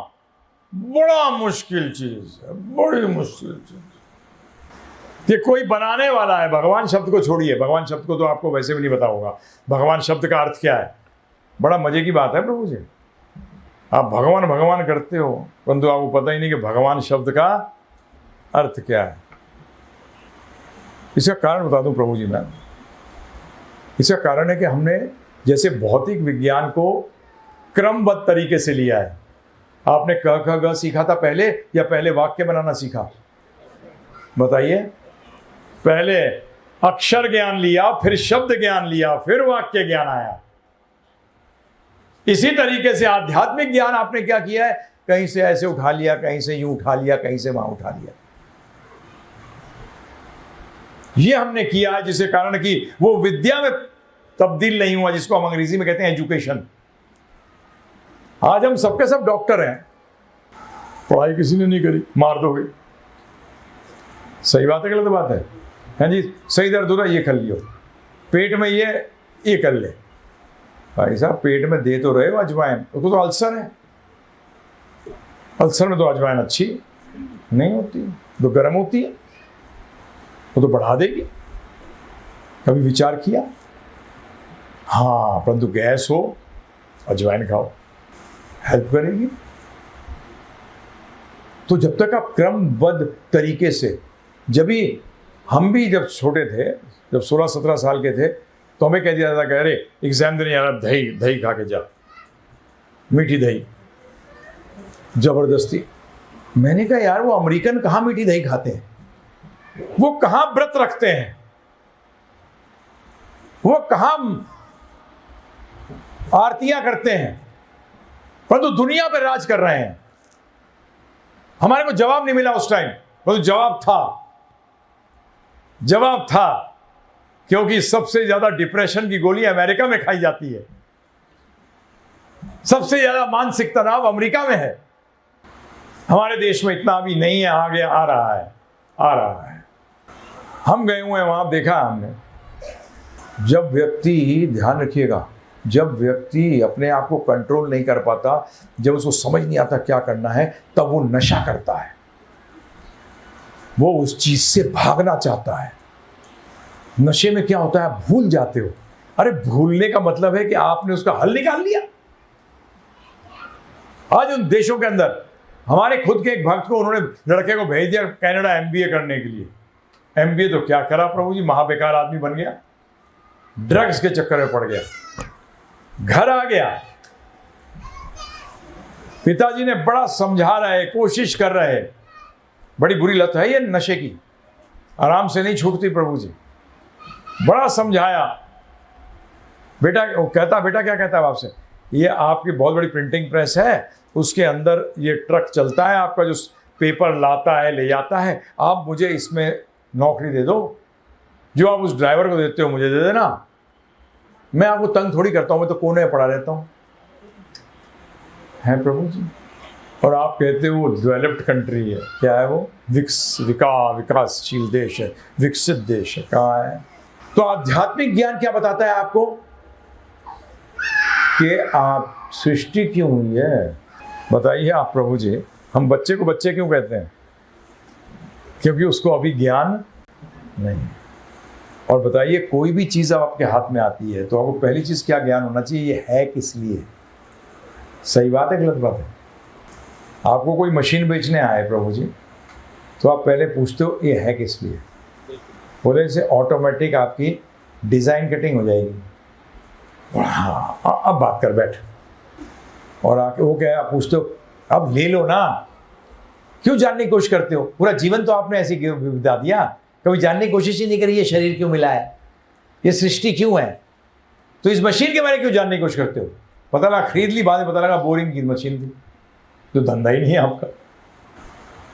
बड़ा मुश्किल चीज है, बड़ी मुश्किल चीज। ये कोई बनाने वाला है। भगवान शब्द को छोड़िए, भगवान शब्द को तो आपको वैसे भी नहीं पता होगा भगवान शब्द का अर्थ क्या है। बड़ा मजे की बात है प्रभु जी, आप भगवान भगवान करते हो, परंतु आपको पता ही नहीं कि भगवान शब्द का अर्थ क्या है। इसका कारण बता दूं प्रभु जी मैं, इसका कारण है कि हमने जैसे भौतिक विज्ञान को क्रमबद्ध तरीके से लिया है। आपने क ख ग सीखा था पहले, या पहले वाक्य बनाना सीखा? बताइए। पहले अक्षर ज्ञान लिया, फिर शब्द ज्ञान लिया, फिर वाक्य ज्ञान आया। इसी तरीके से आध्यात्मिक ज्ञान आपने क्या किया है, कहीं से ऐसे उठा लिया, कहीं से यूं उठा लिया, कहीं से वहां उठा लिया। ये हमने किया है, जिसके कारण कि वो विद्या में तब्दील नहीं हुआ, जिसको हम अंग्रेजी में कहते हैं एजुकेशन। आज हम सबके सब डॉक्टर हैं, पढ़ाई किसी ने नहीं करी, मार दोगे। सही बात है गलत बात है? हैं जी, सही दर्द हो रहा है ये खा लियो, पेट में ये कर ले। भाई साहब पेट में दे तो रहे हो अजवाइन, तो अल्सर है, अल्सर में तो अजवाइन अच्छी नहीं होती, तो गर्म होती है, वो तो बढ़ा देगी। कभी विचार किया? हाँ, परंतु गैस हो अजवाइन खाओ, हेल्प करेगी। तो जब तक आप क्रमबद्ध तरीके से, हम भी जब छोटे थे, जब 16-17 साल के थे, तो हमें कह दिया था कि अरे एग्जाम देने यार दही खा के जा, मीठी दही, जबरदस्ती। मैंने कहा यार वो अमेरिकन कहाँ मीठी दही खाते हैं, वो कहाँ व्रत रखते हैं, वो कहाँ आरतियां करते हैं, परंतु दुनिया पर राज कर रहे हैं। हमारे को जवाब नहीं मिला उस टाइम, परंतु जवाब था, क्योंकि सबसे ज्यादा डिप्रेशन की गोली अमेरिका में खाई जाती है, सबसे ज्यादा मानसिक तनाव अमेरिका में है। हमारे देश में इतना अभी नहीं है, आगे आ रहा है। हम गए हुए हैं वहां, देखा हमने, जब व्यक्ति, ध्यान रखिएगा, जब व्यक्ति अपने आप को कंट्रोल नहीं कर पाता, जब उसको समझ नहीं आता क्या करना है, तब वो नशा करता है, वो उस चीज से भागना चाहता है। नशे में क्या होता है, भूल जाते हो। अरे भूलने का मतलब है कि आपने उसका हल निकाल लिया। आज उन देशों के अंदर, हमारे खुद के एक भक्त को उन्होंने लड़के को भेज दिया कनाडा MBA करने के लिए। MBA तो क्या करा प्रभु जी, महाबेकार आदमी बन गया, ड्रग्स के चक्कर में पड़ गया, घर आ गया। पिताजी ने बड़ा समझा रहे, कोशिश कर रहे, बड़ी बुरी लत है ये नशे की, आराम से नहीं छूटती प्रभु जी। बड़ा समझाया, बेटा, वो कहता, बेटा क्या कहता है आपसे, ये आपकी बहुत बड़ी प्रिंटिंग प्रेस है, उसके अंदर ये ट्रक चलता है, आपका जो पेपर लाता है ले जाता है, आप मुझे इसमें नौकरी दे दो, जो आप उस ड्राइवर को देते हो मुझे दे देना, मैं आपको तंग थोड़ी करता हूं, मैं तो कोने में पड़ा रहता हूं, है प्रभु जी। और आप कहते हो वो डेवलप्ड कंट्री है, क्या है वो, विकासशील देश है, विकसित देश है, कहाँ है? तो आध्यात्मिक ज्ञान क्या बताता है आपको, कि आप सृष्टि क्यों हुई है? बताइए आप प्रभु जी। हम बच्चे को बच्चे क्यों कहते हैं? क्योंकि उसको अभी ज्ञान नहीं। और बताइए, कोई भी चीज़ अब आपके हाथ में आती है तो आपको पहली चीज़ क्या ज्ञान होना चाहिए, ये है किस लिए। सही बात है, गलत बात है? आपको कोई मशीन बेचने आए प्रभु जी, तो आप पहले पूछते हो ये है किस लिए। बोले इसे ऑटोमेटिक आपकी डिज़ाइन कटिंग हो जाएगी। हाँ, अब बात कर बैठ। और आके वो क्या है, आप पूछते हो अब ले लो ना, क्यों जानने की कोशिश करते हो? पूरा जीवन तो आपने ऐसे बिता दिया, कभी जानने की कोशिश ही नहीं करी ये शरीर क्यों मिला है, ये सृष्टि क्यों है। तो इस मशीन के बारे में क्यों जानने की कोशिश करते हो? पता लगा खरीद ली, बाद में पता लगा बोरिंग की मशीन थी, तो धंधा ही नहीं है आपका।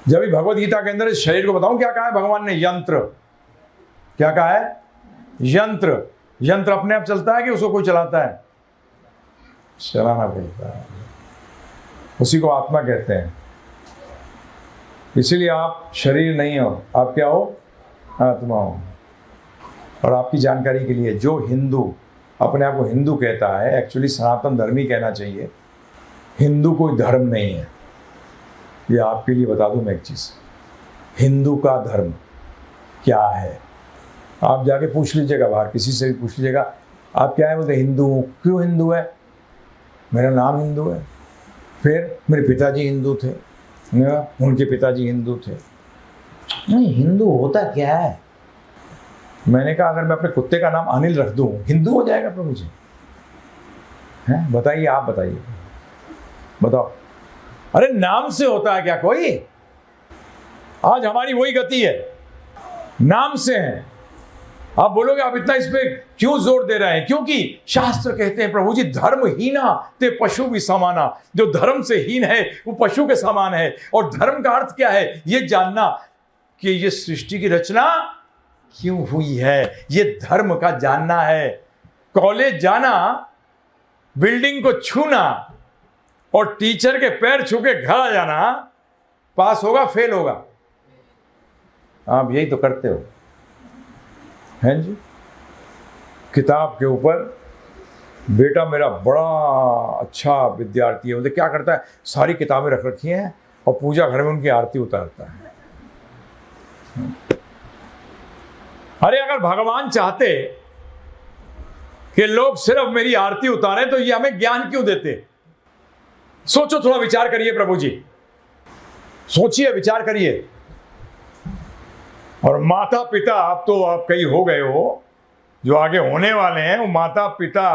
जब भी भगवद गीता के अंदर इस शरीर को बताऊं क्या कहा है भगवान ने, यंत्र। क्या कहा है? यंत्र। यंत्र अपने आप चलता है कि उसको कोई चलाता है? चलाना पड़ता है। उसी को आत्मा कहते हैं। इसीलिए आप शरीर नहीं हो, आप क्या हो? आत्मा हो। और आपकी जानकारी के लिए, जो हिंदू अपने आप को हिंदू कहता है, एक्चुअली सनातन धर्मी कहना चाहिए। हिंदू कोई धर्म नहीं है, ये आपके लिए बता दूं मैं एक चीज़। हिंदू का धर्म क्या है? आप जाके पूछ लीजिएगा, बाहर किसी से भी पूछ लीजिएगा, आप क्या है? बोलते हिंदू हूँ। क्यों हिंदू है? मेरा नाम हिंदू है, फिर मेरे पिताजी हिंदू थे, उनके पिताजी हिंदू थे। नहीं, हिंदू होता क्या है? मैंने कहा अगर मैं अपने कुत्ते का नाम अनिल रख दूं, हिंदू हो जाएगा प्रभु जी? हैं? बताइए, आप बताइए, बताओ। अरे नाम से होता है क्या कोई? आज हमारी वही गति है, नाम से है। आप बोलोगे आप इतना इस पे क्यों जोर दे रहे हैं? क्योंकि शास्त्र कहते हैं प्रभु जी, धर्म हीना ते पशु भी समाना। जो धर्म से हीन है वो पशु के समान है। और धर्म का अर्थ क्या है? ये जानना कि ये सृष्टि की रचना क्यों हुई है, ये धर्म का जानना है। कॉलेज जाना, बिल्डिंग को छूना और टीचर के पैर छू के घर आ जाना, पास होगा फेल होगा? आप यही तो करते हो, हैं जी। किताब के ऊपर, बेटा मेरा बड़ा अच्छा विद्यार्थी है, बोलते क्या करता है? सारी किताबें रख रखी हैं और पूजा घर में उनकी आरती उतारता है। अरे अगर भगवान चाहते कि लोग सिर्फ मेरी आरती उतारें तो ये हमें ज्ञान क्यों देते? सोचो, थोड़ा विचार करिए प्रभु जी, सोचिए, विचार करिए। और माता पिता, अब तो आप कई हो गए हो, जो आगे होने वाले हैं वो माता पिता।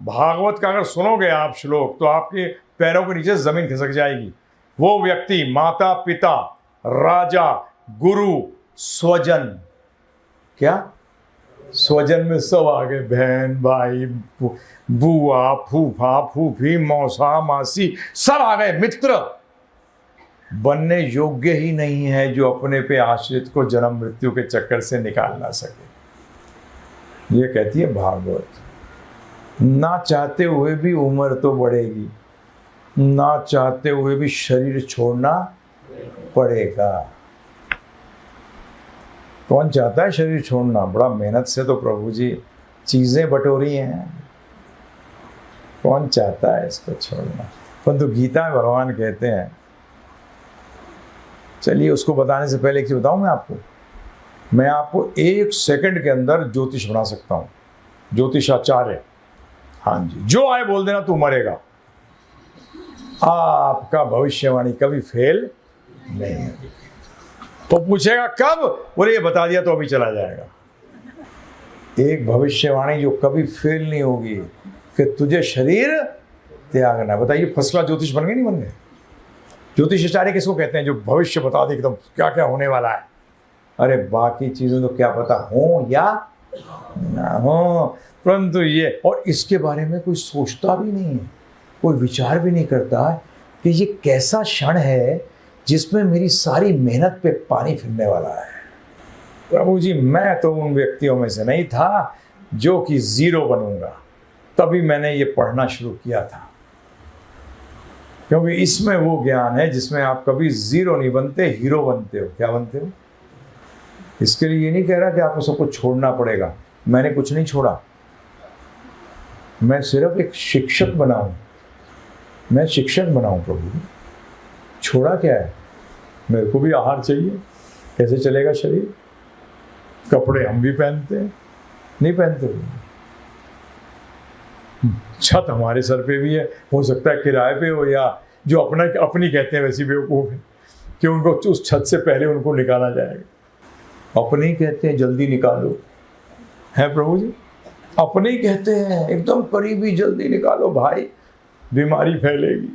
भागवत का अगर सुनोगे आप श्लोक तो आपके पैरों के नीचे जमीन खिसक जाएगी। वो व्यक्ति, माता पिता, राजा, गुरु, स्वजन। क्या? स्वजन में सब आ गए, बहन भाई, बुआ, फूफा, फूफी, मौसा, मासी, सब आ गए। मित्र बनने योग्य ही नहीं है जो अपने पे आश्रित को जन्म मृत्यु के चक्कर से निकाल ना सके। ये कहती है भागवत। ना चाहते हुए भी उम्र तो बढ़ेगी, ना चाहते हुए भी शरीर छोड़ना पड़ेगा। कौन चाहता है शरीर छोड़ना? बड़ा मेहनत से तो प्रभु जी चीजें बटोरी हैं, कौन चाहता है इसको छोड़ना? परंतु गीता में भगवान कहते हैं, चलिए उसको बताने से पहले एक चीज बताऊं मैं आपको 1 सेकंड के अंदर ज्योतिष बना सकता हूं, ज्योतिषाचार्य। हाँ जी, जो आए बोल देना तू मरेगा, आपका भविष्यवाणी कभी फेल नहीं। तो पूछेगा कब? बोले ये बता दिया तो अभी चला जाएगा। एक भविष्यवाणी जो कभी फेल नहीं होगी कि तुझे शरीर त्यागना। बताइए, फसला ज्योतिष बन गए नहीं बन गए? ज्योतिषाचार्य किसको कहते हैं? जो भविष्य बता दे एकदम क्या क्या होने वाला है। अरे बाकी चीज़ों तो क्या पता हो या ना हो, परंतु ये, और इसके बारे में कोई सोचता भी नहीं है, कोई विचार भी नहीं करता कि ये कैसा क्षण है जिसमें मेरी सारी मेहनत पे पानी फिरने वाला है। प्रभु जी, मैं तो उन व्यक्तियों में से नहीं था जो कि जीरो बनूंगा, तभी मैंने ये पढ़ना शुरू किया था। क्योंकि इसमें वो ज्ञान है जिसमें आप कभी जीरो नहीं बनते, हीरो बनते हो। क्या बनते हो? इसके लिए ये नहीं कह रहा कि आपको सब कुछ छोड़ना पड़ेगा। मैंने कुछ नहीं छोड़ा, मैं सिर्फ एक शिक्षक बनाऊं। मैं शिक्षक बनाऊं प्रभु। छोड़ा क्या है? मेरे को भी आहार चाहिए, कैसे चलेगा शरीर? कपड़े हम भी पहनते हैं, नहीं पहनते हो। छत हमारे सर पे भी है, हो सकता है किराए पे हो या जो अपनी कहते हैं वैसी बेवकूफ़ है कि उनको उस छत से पहले उनको निकाला जाएगा। अपने ही कहते हैं जल्दी निकालो, है प्रभु जी, अपने ही कहते हैं एकदम करीबी, जल्दी निकालो भाई, बीमारी फैलेगी,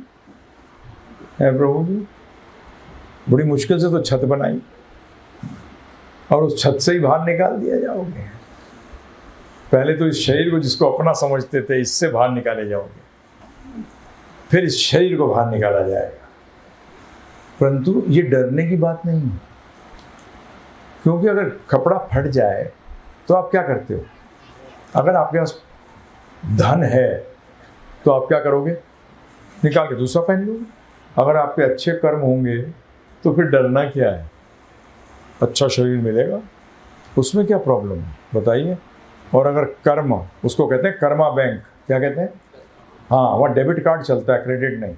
है प्रभु जी। बड़ी मुश्किल से तो छत बनाई और उस छत से ही बाहर निकाल दिया जाओगे। पहले तो इस शरीर को जिसको अपना समझते थे, इससे बाहर निकाले जाओगे, फिर इस शरीर को बाहर निकाला जाएगा। परंतु ये डरने की बात नहीं है, क्योंकि अगर कपड़ा फट जाए तो आप क्या करते हो? अगर आपके पास धन है तो आप क्या करोगे? निकाल के दूसरा पहन लोगे। अगर आपके अच्छे कर्म होंगे तो फिर डरना क्या है? अच्छा शरीर मिलेगा, उसमें क्या प्रॉब्लम है बताइए। और अगर कर्म, उसको कहते हैं कर्मा बैंक, क्या कहते हैं? हाँ, वहाँ डेबिट कार्ड चलता है, क्रेडिट नहीं।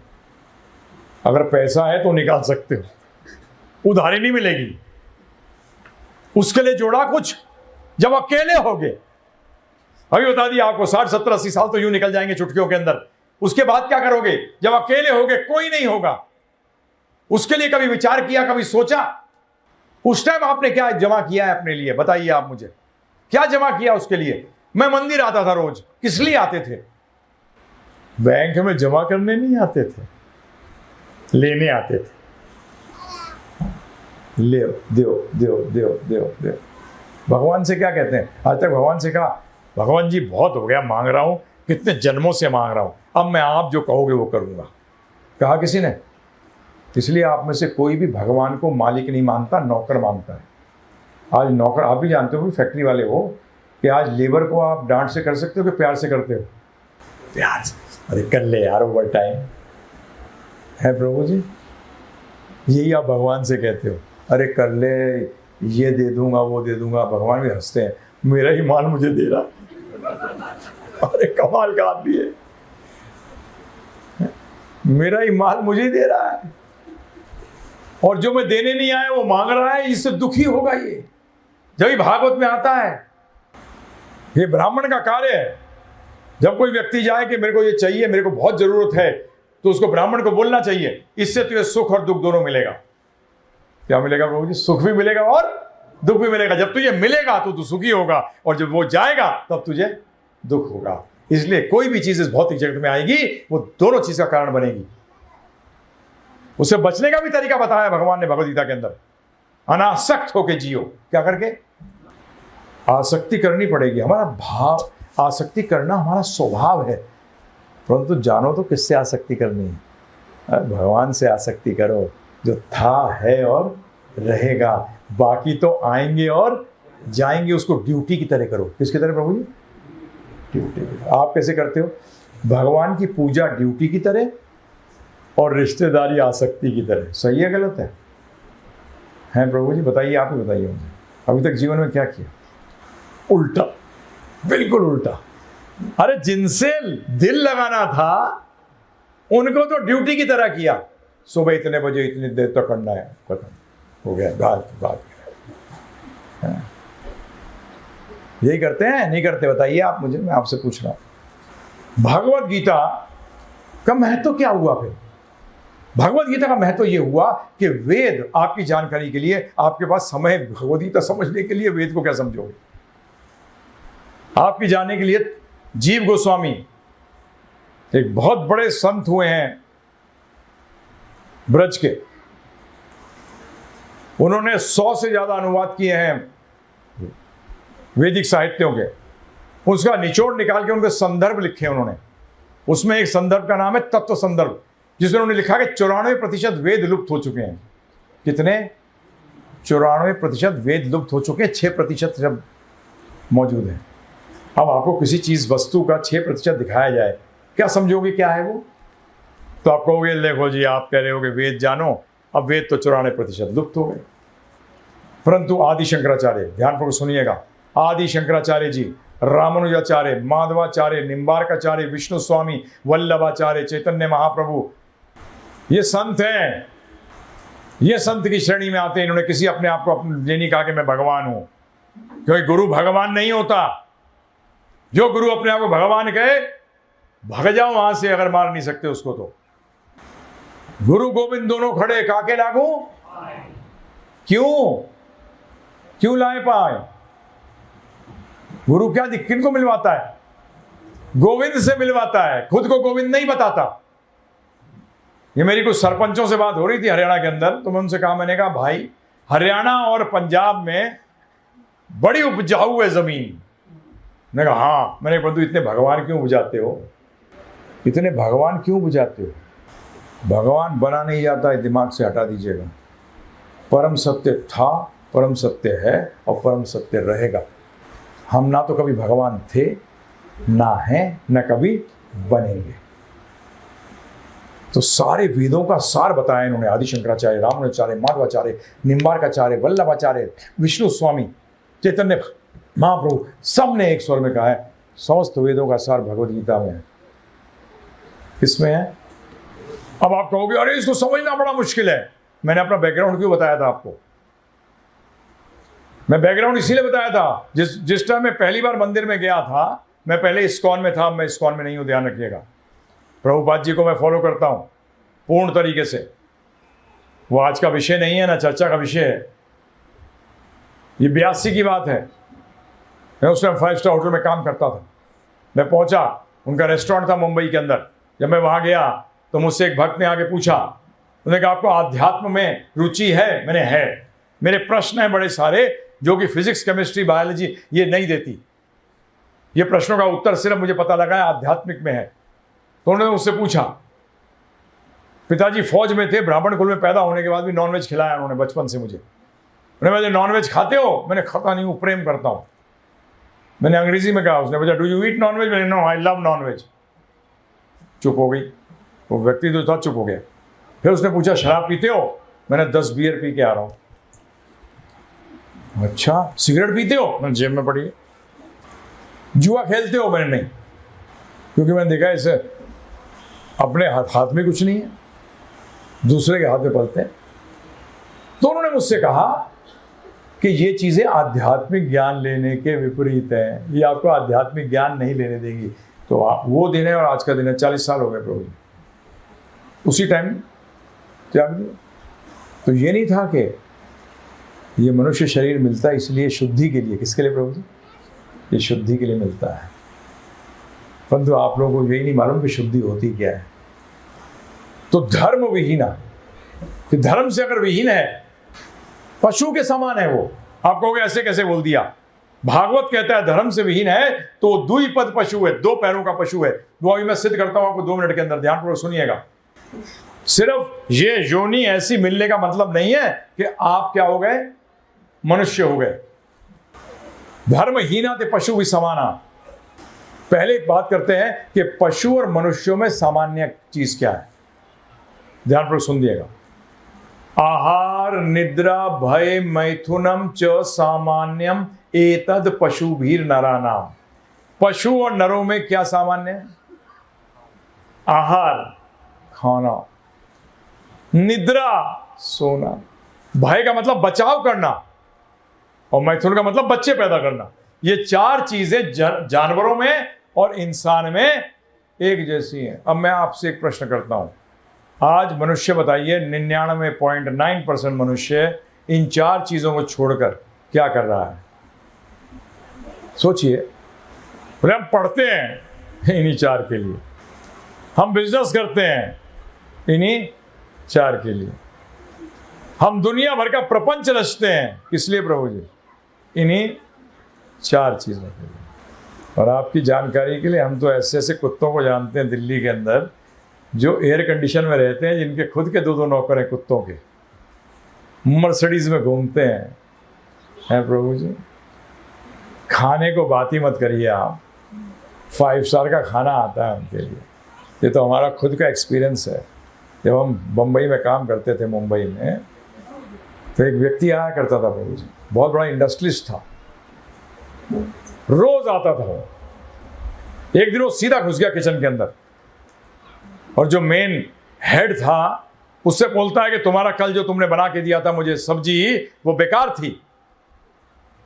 अगर पैसा है तो निकाल सकते हो, उधारी नहीं मिलेगी। उसके लिए जोड़ा कुछ जब अकेले होगे। अभी बता दिया आपको 60, 70, 80 साल तो यूं निकल जाएंगे चुटकियों के अंदर। उसके बाद क्या करोगे? जब अकेले होगे, कोई नहीं होगा, उसके लिए कभी विचार किया, कभी सोचा? उस टाइम आपने क्या जमा किया है अपने लिए? बताइए आप मुझे, क्या जमा किया उसके लिए? मैं मंदिर आता था रोज, किस लिए आते थे? बैंक में जमा करने नहीं आते थे, लेने आते थे। ले दो दो दो दो दो। भगवान से क्या कहते हैं? आज तक भगवान से कहा, भगवान जी बहुत हो गया मांग रहा हूं, कितने जन्मों से मांग रहा हूं, अब मैं आप जो कहोगे वो करूंगा? कहा किसी ने? इसलिए आप में से कोई भी भगवान को मालिक नहीं मानता, नौकर मानता है। आज नौकर, आप भी जानते हो, फैक्ट्री वाले हो, कि आज लेबर को आप डांट से कर सकते हो कि प्यार से करते हो? प्यार से। अरे कर ले यार ओवर टाइम, है प्रभु जी। यही आप भगवान से कहते हो, अरे कर ले, ये दे दूंगा वो दे दूंगा। भगवान भी हंसते हैं, मेरा ही माल मुझे दे रहा। अरे कमाल का आदमी है, मेरा ही माल मुझे दे रहा है, और जो मैं देने नहीं आया वो मांग रहा है, इससे दुखी होगा ये। जब भागवत में आता है, ये ब्राह्मण का कार्य है। जब कोई व्यक्ति जाए कि मेरे को ये चाहिए, मेरे को बहुत जरूरत है, तो उसको ब्राह्मण को बोलना चाहिए, इससे तुझे सुख और दुख दोनों मिलेगा। क्या मिलेगा प्रभु जी? सुख भी मिलेगा और दुख भी मिलेगा। जब तुझे मिलेगा तो तू सुखी होगा, और जब वो जाएगा तब तुझे दुख होगा। इसलिए कोई भी चीज इस भौतिक जगत में आएगी, वो दोनों चीज का कारण बनेगी। उसे बचने का भी तरीका बताया भगवान ने भगवद गीता के अंदर, अनासक्त होके जियो। क्या करके? आसक्ति करनी पड़ेगी। हमारा भाव, आसक्ति करना हमारा स्वभाव है, परंतु जानो तो किससे आसक्ति करनी है? भगवान से आसक्ति करो, जो था है और रहेगा। बाकी तो आएंगे और जाएंगे, उसको ड्यूटी की तरह करो। किसकी तरह प्रभु जी? ड्यूटी की तरह। आप कैसे करते हो? भगवान की पूजा ड्यूटी की तरह और रिश्तेदारी आसक्ति की तरह। सही है गलत है? हैं प्रभु जी? बताइए, आप ही बताइए मुझे, अभी तक जीवन में क्या किया? उल्टा, बिल्कुल उल्टा। अरे जिनसे दिल लगाना था उनको तो ड्यूटी की तरह किया। सुबह इतने बजे इतनी देर तक करना है, खत्म हो गया, बात। यही करते हैं? नहीं करते? बताइए आप मुझे, मैं आपसे पूछ रहा हूं। भगवद गीता का महत्व क्या हुआ फिर? भगवद गीता का महत्व यह हुआ कि वेद आपकी जानकारी के लिए, आपके पास समय भगवद गीता समझने के लिए वेद को क्या समझोगे? आपकी जानने के लिए जीव गोस्वामी एक बहुत बड़े संत हुए हैं ब्रज के। उन्होंने 100 से ज्यादा अनुवाद किए हैं वैदिक साहित्यों के। उसका निचोड़ निकाल के उनके संदर्भ लिखे उन्होंने। उसमें एक संदर्भ का नाम है तत्व संदर्भ, जिसमें उन्होंने लिखा कि 94% वेद लुप्त हो चुके हैं। कितने? 94% वेद लुप्त हो चुके हैं, 6% जब मौजूद है। अब आपको किसी चीज वस्तु का 6% दिखाया जाए, क्या समझोगे क्या है वो? तो आप कहोगे देखो जी, आप कह रहे हो कि वेद जानो, अब वेद तो 94% लुप्त हो गए। परंतु आदि शंकराचार्य, ध्यानपूर्वक सुनिएगा, आदि शंकराचार्य जी, रामानुजाचार्य, माधवाचार्य, निम्बार्काचार्य, विष्णु स्वामी, वल्लभाचार्य, चैतन्य महाप्रभु, ये संत हैं। ये संत की श्रेणी में आते हैं। इन्होंने किसी अपने आप को ये नहीं कहा कि मैं भगवान हूं, क्योंकि गुरु भगवान नहीं होता। जो गुरु अपने आप को भगवान कहे, भाग जाओ वहां से, अगर मार नहीं सकते उसको तो। गुरु गोविंद दोनों खड़े, काके लागू क्यों लाए पाए? गुरु क्या किन को मिलवाता है? गोविंद से मिलवाता है, खुद को गोविंद नहीं बताता। ये मेरी कुछ सरपंचों से बात हो रही थी हरियाणा के अंदर, तो मैं उनसे कहा, मैंने कहा भाई हरियाणा और पंजाब में बड़ी उपजाऊ है जमीन। मैंने कहा हाँ। मैंने कहा इतने भगवान क्यों बुझाते हो? इतने भगवान क्यों बुझाते हो? भगवान बना नहीं जाता है, दिमाग से हटा दीजिएगा। परम सत्य था, परम सत्य है और परम सत्य रहेगा। हम ना तो कभी भगवान थे, ना हैं, ना कभी बनेंगे। तो सारे वेदों का सार बताया इन्होंने। आदि शंकराचार्य, रामानुजाचार्य, माधवाचार्य, निम्बार्काचार्य, वल्लभाचार्य, विष्णु स्वामी, चैतन्य महाप्रभु, सब ने एक स्वर में कहा है समस्त वेदों का सार भगवद गीता में है। किसमें है? अब आप कहोगे अरे इसको समझना बड़ा मुश्किल है। मैंने अपना बैकग्राउंड क्यों बताया था आपको? मैं बैकग्राउंड इसीलिए बताया था, जिस टाइम मैं पहली बार मंदिर में गया था, मैं पहले इस्कॉन में था, मैं इस्कॉन में नहीं हूं, ध्यान रखिएगा। प्रभुपाद जी को मैं फॉलो करता हूं पूर्ण तरीके से। वो आज का विषय नहीं है, ना चर्चा का विषय है। ये 82 की बात है। मैं उस टाइम 5 स्टार होटल में काम करता था। मैं पहुंचा, उनका रेस्टोरेंट था मुंबई के अंदर। जब मैं वहां गया तो मुझसे एक भक्त ने आके पूछा, उन्होंने कहा आपको आध्यात्म में रुचि है? मैंने है। मेरे प्रश्न हैं बड़े सारे जो कि फिजिक्स, केमिस्ट्री, बायोलॉजी ये नहीं देती। ये प्रश्नों का उत्तर सिर्फ मुझे पता लगा है आध्यात्मिक में है। तो उन्होंने उससे पूछा, पिताजी फौज में थे, ब्राह्मण कुल में पैदा होने के बाद भी नॉनवेज खिलाया उन्होंने बचपन से मुझे। उन्होंने नॉनवेज खाते हो? मैंने खाता नहीं हूँ, प्रेम करता हूँ। मैंने अंग्रेजी में कहा, उसने पूछा डू यू ईट नॉनवेज? मैंने नो आई लव नॉनवेज। चुप हो गई वो व्यक्ति, जो था चुप हो गया। फिर उसने पूछा शराब पीते हो? मैंने 10 बियर पी के आ रहा हूँ। अच्छा, सिगरेट पीते हो? मैंने जेब में पड़ी है। जुआ खेलते हो? मैंने नहीं, क्योंकि मैंने देखा इसे अपने हाथ में कुछ नहीं है, दूसरे के हाथ में पलते हैं। तो उन्होंने मुझसे कहा कि ये चीजें आध्यात्मिक ज्ञान लेने के विपरीत हैं, ये आपको आध्यात्मिक ज्ञान नहीं लेने देंगी। तो वो दिन है और आज का दिन है, 40 साल हो गए प्रभु जी। उसी टाइम त्याग दिया। तो ये नहीं था कि ये मनुष्य शरीर मिलता है इसलिए शुद्धि के लिए। किसके लिए प्रभु जी? ये शुद्धि के लिए मिलता है। परंतु आप लोगों को यही नहीं मालूम कि शुद्धि होती क्या है। तो धर्म विहीना, कि धर्म से अगर विहीन है, पशु के समान है वो। आप कहोगे ऐसे कैसे बोल दिया? भागवत कहता है धर्म से विहीन है तो द्विपद पशु है, 2 पैरों का पशु है। वो अभी मैं सिद्ध करता हूं आपको 2 मिनट के अंदर, ध्यानपूर्वक सुनिएगा। सिर्फ ये योनि ऐसी मिलने का मतलब नहीं है कि आप क्या हो गए? मनुष्य हो गए। धर्महीना ते पशु भी समाना। पहले एक बात करते हैं कि पशु और मनुष्यों में सामान्य चीज क्या है। ध्यानपूर्वक सुनिएगा। आहार, निद्रा, भय, मैथुनम च सामान्यम एतद पशुभीर नरानाम। पशु और नरों में क्या सामान्य है? आहार, खाना, निद्रा, सोना, भय का मतलब बचाव करना, और मैथुन का मतलब बच्चे पैदा करना। ये 4 चीजें जानवरों में और इंसान में एक जैसी हैं। अब मैं आपसे एक प्रश्न करता हूं, आज मनुष्य बताइए 99.9% मनुष्य इन 4 चीजों को छोड़कर क्या कर रहा है? सोचिए। बोले हम पढ़ते हैं इन्हीं 4 के लिए, हम बिजनेस करते हैं इन्हीं 4 के लिए, हम दुनिया भर का प्रपंच रचते हैं किस लिए प्रभु जी? इन्हीं 4 चीजों के लिए। और आपकी जानकारी के लिए, हम तो ऐसे ऐसे कुत्तों को जानते हैं दिल्ली के अंदर जो एयर कंडीशन में रहते हैं, जिनके खुद के 2-2 नौकर हैं कुत्तों के, मर्सिडीज में घूमते हैं प्रभु जी। खाने को बात ही मत करिए आप, 5 स्टार का खाना आता है उनके लिए। ये तो हमारा खुद का एक्सपीरियंस है। जब हम बम्बई में काम करते थे, मुंबई में, तो एक व्यक्ति आया करता था प्रभु जी, बहुत बड़ा इंडस्ट्रियलिस्ट था, रोज आता था वो। एक दिन वो सीधा घुस गया किचन के अंदर, और जो मेन हेड था उससे बोलता है कि तुम्हारा कल जो तुमने बना के दिया था मुझे सब्जी, वो बेकार थी।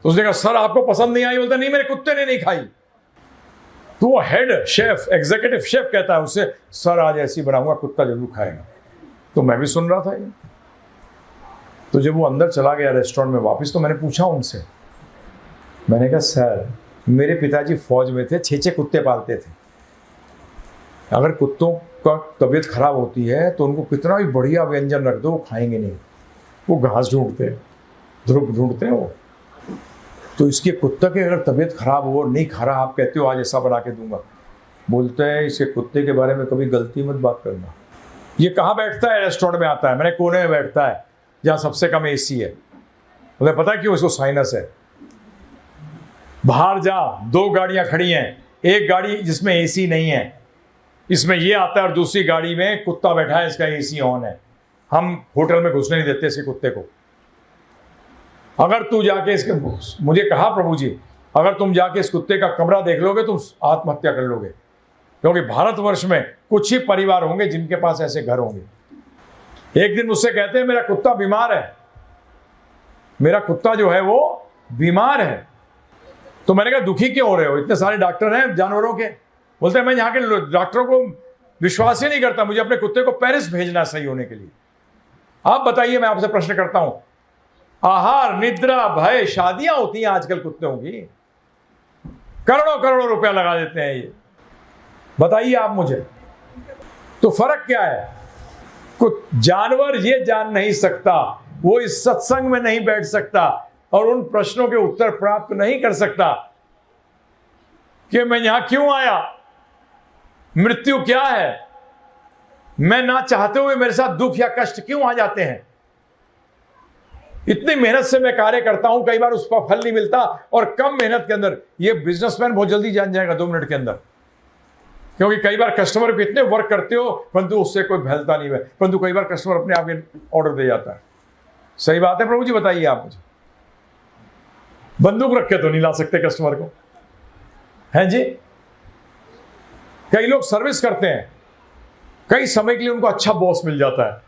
तो उसने कहा सर आपको पसंद नहीं आई? बोलता नहीं, मेरे कुत्ते ने नहीं खाई। तो वो हेड शेफ, एग्जीक्यूटिव शेफ कहता है उससे, सर आज ऐसी बनाऊंगा, कुत्ता जरूर खाएगा। तो मैं भी सुन रहा था ये। तो जब वो अंदर चला गया रेस्टोरेंट में वापस, तो मैंने पूछा उनसे, मैंने कहा सर मेरे पिताजी फौज में थे, 6 कुत्ते पालते थे। अगर कुत्तों का तबीयत खराब होती है तो उनको कितना भी बढ़िया व्यंजन रख दो, वो खाएंगे नहीं, वो घास ढूंढते हैं, ध्रुव ढूंढते हैं वो। तो इसके कुत्ते की अगर तबीयत खराब हो, नहीं खा रहा, आप कहते हो आज ऐसा बना के दूंगा, बोलते हैं इसके कुत्ते के बारे में कभी गलती मत बात करना। ये कहाँ बैठता है? रेस्टोरेंट में आता है, मैंने कोने में बैठता है जहाँ सबसे कम एसी है। मुझे पता है क्यों? इसको साइनस है। बाहर जा, 2 गाड़ियां खड़ी हैं, एक गाड़ी जिसमें एसी नहीं है, इसमें ये आता है, और दूसरी गाड़ी में कुत्ता बैठा है, इसका एसी ऑन है। हम होटल में घुसने नहीं देते इसके कुत्ते को। अगर तू जाके इसके, मुझे कहा प्रभु जी, अगर तुम जाके इस कुत्ते का कमरा देख लोगे तुम आत्महत्या कर लोगे, क्योंकि भारतवर्ष में कुछ ही परिवार होंगे जिनके पास ऐसे घर होंगे। एक दिन मुझसे कहते हैं मेरा कुत्ता बीमार है, मेरा कुत्ता जो है वो बीमार है। तो मैंने कहा दुखी क्यों हो रहे हो, इतने सारे डॉक्टर हैं जानवरों के। बोलते हैं मैं यहाँ के डॉक्टरों को विश्वास ही नहीं करता, मुझे अपने कुत्ते को पेरिस भेजना सही होने के लिए। आप बताइए, मैं आपसे प्रश्न करता हूं, आहार, निद्रा, भय, शादियां होती हैं आजकल कुत्तों की, करोड़ों करोड़ों रुपया लगा देते हैं ये। बताइए आप मुझे, तो फर्क क्या है? कुछ जानवर ये जान नहीं सकता, वो इस सत्संग में नहीं बैठ सकता और उन प्रश्नों के उत्तर प्राप्त नहीं कर सकता कि मैं यहां क्यों आया, मृत्यु क्या है, मैं ना चाहते हुए मेरे साथ दुख या कष्ट क्यों आ जाते हैं। इतनी मेहनत से मैं कार्य करता हूं, कई बार उसका फल नहीं मिलता, और कम मेहनत के अंदर ये बिजनेसमैन बहुत जल्दी जान जाएगा 2 मिनट के अंदर, क्योंकि कई बार कस्टमर पे इतने वर्क करते हो परंतु उससे कोई फैलता नहीं है, परंतु कई बार कस्टमर अपने आप के ऑर्डर दे जाता है। सही बात है प्रभु जी, बताइए आप मुझे। बंदूक रख के तो नहीं ला सकते कस्टमर को, हैं जी। कई लोग सर्विस करते हैं, कई समय के लिए उनको अच्छा बॉस मिल जाता है,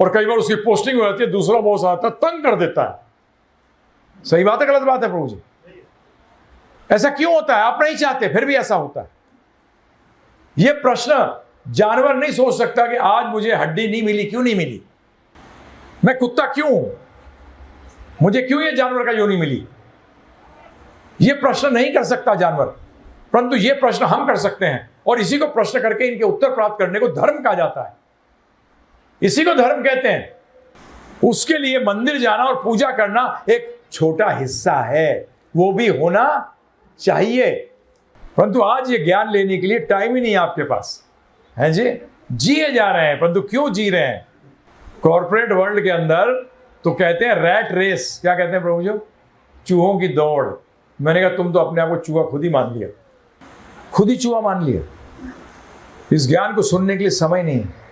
और कई बार उसकी पोस्टिंग हो जाती है, दूसरा बॉस आता है, तंग कर देता है। सही बात है गलत बात है प्रभु जी? ऐसा क्यों होता है? आप नहीं चाहते फिर भी ऐसा होता है। यह प्रश्न जानवर नहीं सोच सकता कि आज मुझे हड्डी नहीं मिली, क्यों नहीं मिली, मैं कुत्ता क्यों हूं, मुझे क्यों ये जानवर का योनि मिली। यह प्रश्न नहीं कर सकता जानवर, परंतु यह प्रश्न हम कर सकते हैं, और इसी को प्रश्न करके इनके उत्तर प्राप्त करने को धर्म कहा जाता है। इसी को धर्म कहते हैं। उसके लिए मंदिर जाना और पूजा करना एक छोटा हिस्सा है, वो भी होना चाहिए, परंतु आज ये ज्ञान लेने के लिए टाइम ही नहीं है आपके पास, है जी। जिए जा रहे हैं, परंतु क्यों जी रहे हैं? कॉर्पोरेट वर्ल्ड के अंदर तो कहते हैं रैट रेस, क्या कहते हैं प्रभु जी? चूहों की दौड़। मैंने कहा तुम तो अपने आप को चूहा खुद ही मान लिया, खुद ही चूहा मान लिया। इस ज्ञान को सुनने के लिए समय नहीं है।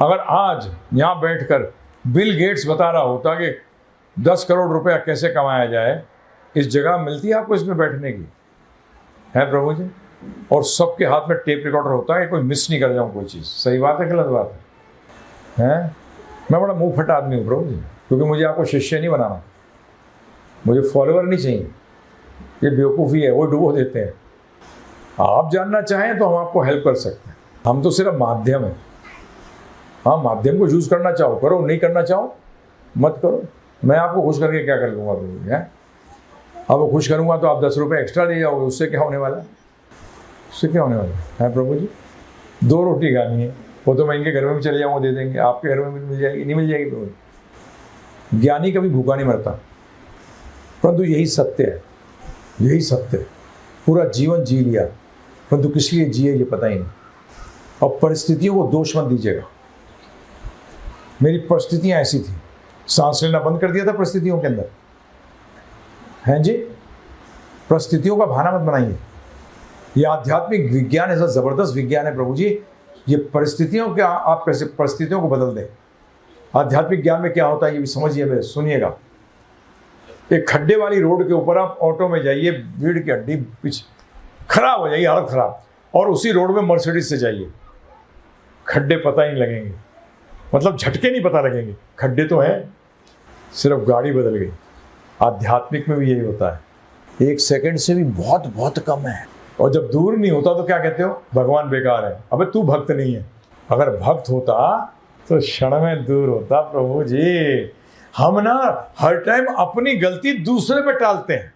अगर आज यहां बैठकर बिल गेट्स बता रहा होता कि 10 करोड़ रुपया कैसे कमाया जाए, इस जगह मिलती है आपको इसमें बैठने की, है प्रभु जी? और सबके हाथ में टेप रिकॉर्डर होता है, कोई मिस नहीं कर जाऊं कोई चीज़। सही बात है गलत बात है? मैं बड़ा मुंह फटा आदमी हूँ प्रभु जी, क्योंकि मुझे आपको शिष्य नहीं बनाना, मुझे फॉलोअर नहीं चाहिए। ये बेवकूफ़ी है, वो डुबो देते हैं। आप जानना चाहें तो हम आपको हेल्प कर सकते हैं, हम तो सिर्फ माध्यम है। हाँ, माध्यम को यूज़ करना चाहो करो, नहीं करना चाहो मत करो। मैं आपको खुश करके क्या कर लूँगा प्रभु जी? आपको खुश करूँगा तो आप 10 रुपये एक्स्ट्रा दे जाओगे, उससे क्या होने वाला है? उससे क्या होने वाला है प्रभु जी? 2 रोटी खानी है, वो तो मैं इनके घर में भी चले जाऊँगा, दे देंगे, आपके घर में भी मिल जाएगी, नहीं मिल जाएगी प्रभु जी? ज्ञानी कभी भूखा नहीं मरता, परंतु यही सत्य है, यही सत्य है। पूरा जीवन जी लिया, परंतु किस लिए जिए ये पता ही नहीं। अब परिस्थितियों को दोष मत दीजिएगा। मेरी परिस्थितियां ऐसी थी, सांस लेना बंद कर दिया था परिस्थितियों के अंदर, हैं जी। परिस्थितियों का बहाना मत बनाइए। ये आध्यात्मिक विज्ञान ऐसा जबरदस्त विज्ञान है प्रभु जी, ये परिस्थितियों के आप कैसे परिस्थितियों को बदल दें। आध्यात्मिक ज्ञान में क्या होता है ये भी समझिए, मेरे सुनिएगा। एक खड्डे वाली रोड के ऊपर आप ऑटो में जाइए, भीड़ की हड्डी पीछे खराब हो जाएगी, हालत खराब, और उसी रोड में मर्सिडीज से जाइए, खड्डे पता ही नहीं लगेंगे, मतलब झटके नहीं पता लगेंगे, खड्डे तो हैं, सिर्फ गाड़ी बदल गई। आध्यात्मिक में भी यही होता है, 1 सेकंड से भी बहुत बहुत कम है। और जब दूर नहीं होता तो क्या कहते हो? भगवान बेकार है। अबे तू भक्त नहीं है। अगर भक्त होता तो क्षण में दूर होता प्रभु जी। हम ना हर टाइम अपनी गलती दूसरे पे टालते हैं।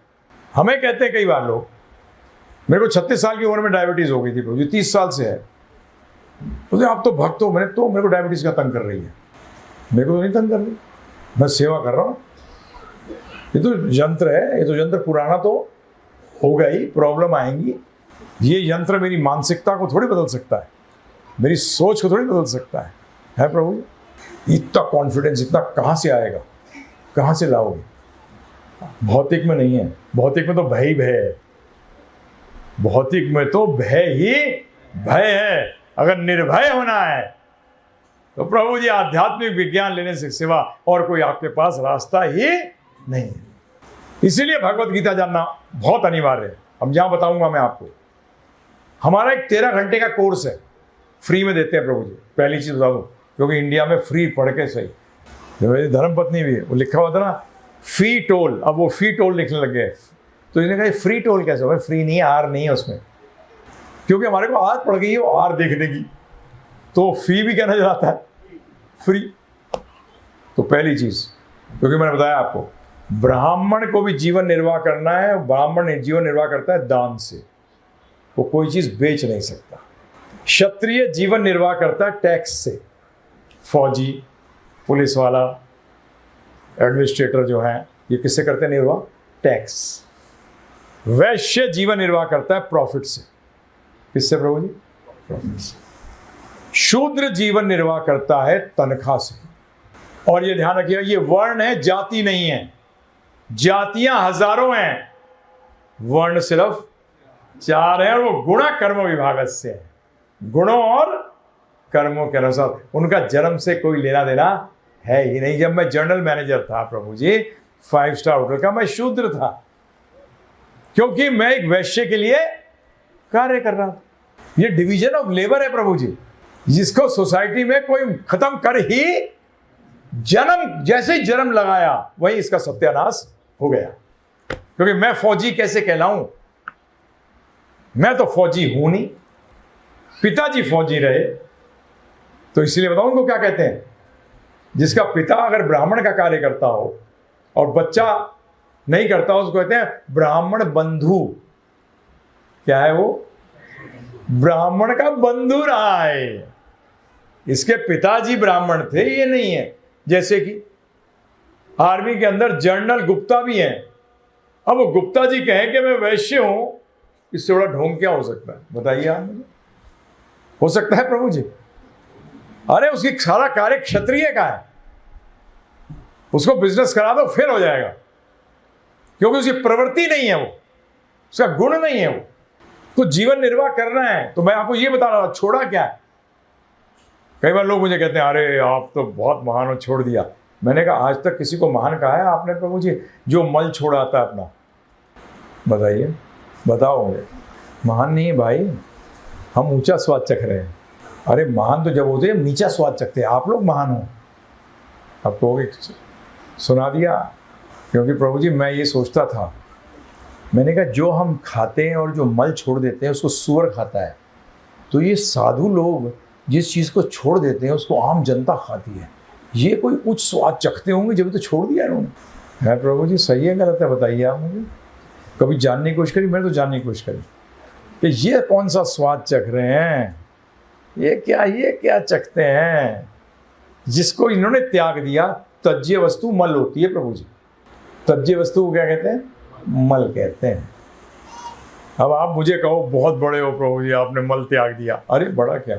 हमें कहते हैं कई बार लोग, मेरे को 36 साल की उम्र में डायबिटीज हो गई थी प्रभु जी, 30 साल से है। बोलते आप तो भक्त हो। मैंने तो मेरे को डायबिटीज का तंग कर रही है। मेरे को तो नहीं तंग कर रही, मैं सेवा कर रहा हूँ। ये तो यंत्र है, ये तो यंत्र पुराना तो होगा ही, प्रॉब्लम आएंगी। ये यंत्र मेरी मानसिकता को थोड़ी बदल सकता है, मेरी सोच को थोड़ी बदल सकता है प्रभु जी। इतना कॉन्फिडेंस इतना कहाँ से आएगा, कहाँ से लाओगे? भौतिक में नहीं है। भौतिक में तो भय ही भय है। भौतिक में तो भय ही भय है। अगर निर्भय होना है तो प्रभु जी आध्यात्मिक विज्ञान लेने से सिवा और कोई आपके पास रास्ता ही नहीं है। इसीलिए भगवत गीता जानना बहुत अनिवार्य है। अब जहां बताऊंगा मैं आपको, हमारा एक 13 घंटे का कोर्स है, फ्री में देते हैं प्रभु जी। पहली चीज बता दूं, क्योंकि इंडिया में फ्री पढ़ के सही। मेरी धर्मपत्नी भी है, वो लिखा हुआ था ना फी टोल, अब वो फी टोल लिखने लग गए। तो इन्होंने कहा फ्री टोल कैसे होगा? फ्री नहीं है, आर नहीं है उसमें, क्योंकि हमारे को आदत पड़ गई है वो आर देखने की, तो फी भी क्या नजर आता है? फ्री। तो पहली चीज, क्योंकि मैंने बताया आपको, ब्राह्मण को भी जीवन निर्वाह करना है। ब्राह्मण जीवन निर्वाह करता है दान से, वो कोई चीज बेच नहीं सकता। क्षत्रिय जीवन निर्वाह करता है टैक्स से। फौजी, पुलिस वाला, एडमिनिस्ट्रेटर जो है, ये किससे करते हैं निर्वाह? टैक्स। वैश्य जीवन निर्वाह करता है प्रॉफिट से। किससे प्रभु जी? प्रॉफिट से। शूद्र जीवन निर्वाह करता है तनख्वाह से। और ये ध्यान रखिए, ये वर्ण है, जाति नहीं है। जातियां हजारों हैं, वर्ण सिर्फ 4 है, और वो गुण कर्म विभाग से है। गुणों और कर्मों के अनुसार उनका जन्म से कोई लेना देना है ही नहीं। जब मैं जनरल मैनेजर था प्रभु जी 5 स्टार होटल का, मैं शूद्र था, क्योंकि मैं एक वैश्य के लिए कार्य कर रहा था। ये डिवीजन ऑफ लेबर है प्रभु जी, जिसको सोसाइटी में कोई खत्म कर ही जन्म, जैसे ही जन्म लगाया वही इसका सत्यानाश हो गया। क्योंकि मैं फौजी कैसे कहलाऊं? मैं तो फौजी हूं नहीं, पिताजी फौजी रहे। तो इसलिए बताऊं उनको क्या कहते हैं? जिसका पिता अगर ब्राह्मण का कार्य करता हो और बच्चा नहीं करता हो, उसको कहते हैं ब्राह्मण बंधु। क्या है वो? ब्राह्मण का बंधु रहा है। इसके पिताजी ब्राह्मण थे, ये नहीं है। जैसे कि आर्मी के अंदर जनरल गुप्ता भी हैं। अब वो गुप्ता जी कहें कि मैं वैश्य हूं, इससे बड़ा ढोंग क्या हो सकता है? बताइए आप मुझे। हो सकता है प्रभु जी? अरे उसकी सारा कार्य क्षत्रिय का है, उसको बिजनेस करा दो फिर हो जाएगा, क्योंकि उसकी प्रवृत्ति नहीं है, वो उसका गुण नहीं है। वो तो जीवन निर्वाह करना है। तो मैं आपको ये बता रहा हूं, छोड़ा क्या है? कई बार लोग मुझे कहते हैं अरे आप तो बहुत महान हो, छोड़ दिया। मैंने कहा आज तक किसी को महान कहा है आपने प्रभु जी? जो मल छोड़ाता है अपना, बताइए, बताओ मुझे। महान नहीं है भाई, हम ऊंचा स्वाद चख रहे हैं। अरे महान तो जब होते हैं नीचा स्वाद चखते हैं। आप लोग महान हो, अब तो सुना दिया। क्योंकि प्रभु जी मैं ये सोचता था, मैंने कहा जो हम खाते हैं और जो मल छोड़ देते हैं उसको सूअर खाता है, तो ये साधु लोग जिस चीज़ को छोड़ देते हैं उसको आम जनता खाती है। ये कोई उच्च स्वाद चखते होंगे जब तो छोड़ दिया इन्होंने। है प्रभु जी सही है गलत है? बताइए आप मुझे। कभी जानने की कोशिश करी? मैंने तो जानने की कोशिश करी कि ये कौन सा स्वाद चख रहे हैं, ये क्या चखते हैं, जिसको इन्होंने त्याग दिया। तज्य वस्तु मल होती है प्रभु जी। तज्य वस्तु को क्या कहते हैं? मल कहते हैं। अब आप मुझे कहो बहुत बड़े हो प्रभु जी, आपने मल त्याग दिया। अरे बड़ा क्या,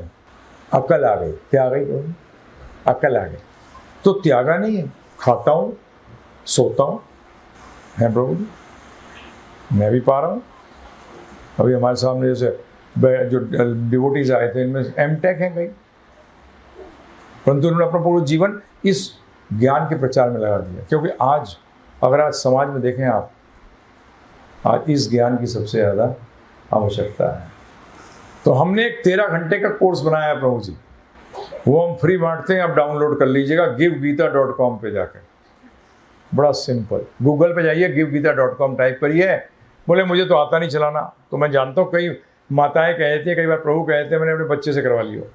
अकल आ गई, त्याग गई प्रभु, अकल आ गई। तो त्यागा नहीं है, खाता हूँ, सोता हूँ, है प्रभु जी, मैं भी पा रहा हूँ। अभी हमारे सामने जैसे जो डिवोटीज आए थे, इनमें एमटेक हैं कई, परंतु उन्होंने अपना पूरा जीवन इस ज्ञान के प्रचार में लगा दिया। क्योंकि आज अगर आज समाज में देखें आप, आज इस ज्ञान की सबसे ज़्यादा आवश्यकता है। तो हमने एक 13 घंटे का कोर्स बनाया है प्रभु जी, वो हम फ्री बांटते हैं, आप डाउनलोड कर लीजिएगा givegita.com पे जाकर। बड़ा सिंपल, गूगल पे जाइए, givegita.com टाइप करिए, बोले मुझे तो आता नहीं चलाना। तो मैं जानता हूँ कई माताएं कहती हैं, कई बार प्रभु कहते हैं मैंने अपने बच्चे से करवा लियो।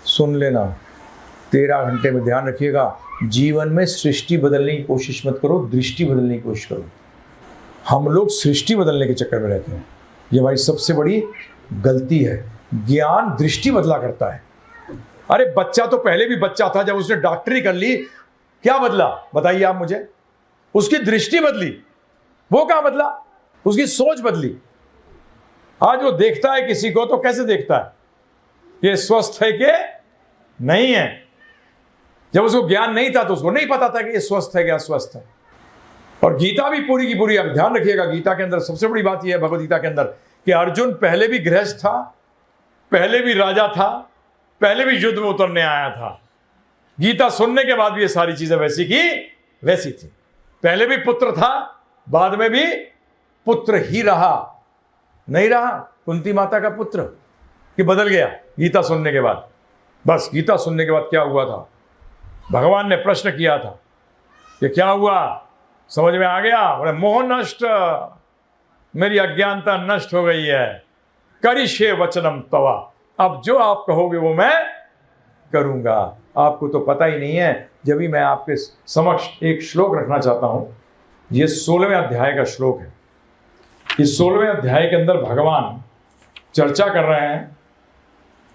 सुन लेना, 13 घंटे में ध्यान रखिएगा, जीवन में सृष्टि बदलने की कोशिश मत करो, दृष्टि बदलने की कोशिश करो। हम लोग सृष्टि बदलने के चक्कर में रहते हैं, ये हमारी सबसे बड़ी गलती है। ज्ञान दृष्टि बदला करता है। अरे बच्चा तो पहले भी बच्चा था, जब उसने डॉक्टरी कर ली क्या बदला बताइए आप मुझे? उसकी दृष्टि बदली। वो क्या बदला? उसकी सोच बदली। आज वो देखता है किसी को तो कैसे देखता है, ये स्वस्थ है कि नहीं है। जब उसको ज्ञान नहीं था तो उसको नहीं पता था कि ये स्वस्थ है कि अस्वस्थ है। और गीता भी पूरी की पूरी, आप ध्यान रखिएगा, गीता के अंदर सबसे बड़ी बात यह है भगवद गीता के अंदर कि अर्जुन पहले भी गृहस्थ था, पहले भी राजा था, पहले भी युद्ध में उतरने आया था। गीता सुनने के बाद भी ये सारी चीजें वैसी की वैसी थी। पहले भी पुत्र था, बाद में भी पुत्र ही रहा। नहीं रहा कुंती माता का पुत्र कि बदल गया गीता सुनने के बाद? बस गीता सुनने के बाद क्या हुआ था, भगवान ने प्रश्न किया था कि क्या हुआ, समझ में आ गया? बोले मोह नष्ट, मेरी अज्ञानता नष्ट हो गई है। करिष्ये वचनम तवा, अब जो आप कहोगे वो मैं करूंगा। आपको तो पता ही नहीं है, जब भी मैं आपके समक्ष एक श्लोक रखना चाहता हूं। ये 16वें अध्याय का श्लोक है। इस 16वें अध्याय के अंदर भगवान चर्चा कर रहे हैं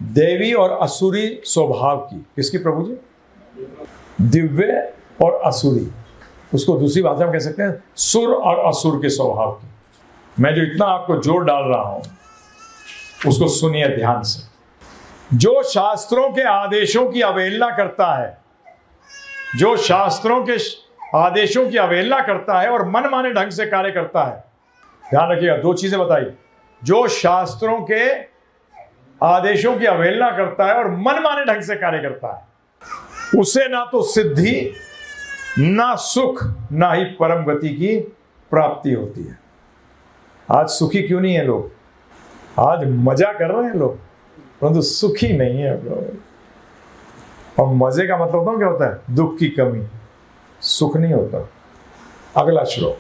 देवी और असुरी स्वभाव की। किसकी प्रभु जी? दिव्य और असुरी। उसको दूसरी भाषा में कह सकते हैं सुर और असुर के स्वभाव की। मैं जो इतना आपको जोर डाल रहा हूं उसको सुनिए ध्यान से। जो शास्त्रों के आदेशों की अवहेलना करता है, जो शास्त्रों के आदेशों की अवहेलना करता है और मनमाने ढंग से कार्य करता है, ध्यान रखिएगा, 2 चीजें बताई। जो शास्त्रों के आदेशों की अवहेलना करता है और मनमाने ढंग से कार्य करता है, उसे ना तो सिद्धि, ना सुख, ना ही परम गति की प्राप्ति होती है। आज सुखी क्यों नहीं है लोग? आज मजा कर रहे हैं लोग, परंतु सुखी नहीं है लोग। और मजे का मतलब तो क्या होता है? दुख की कमी, सुख नहीं होता। अगला श्लोक,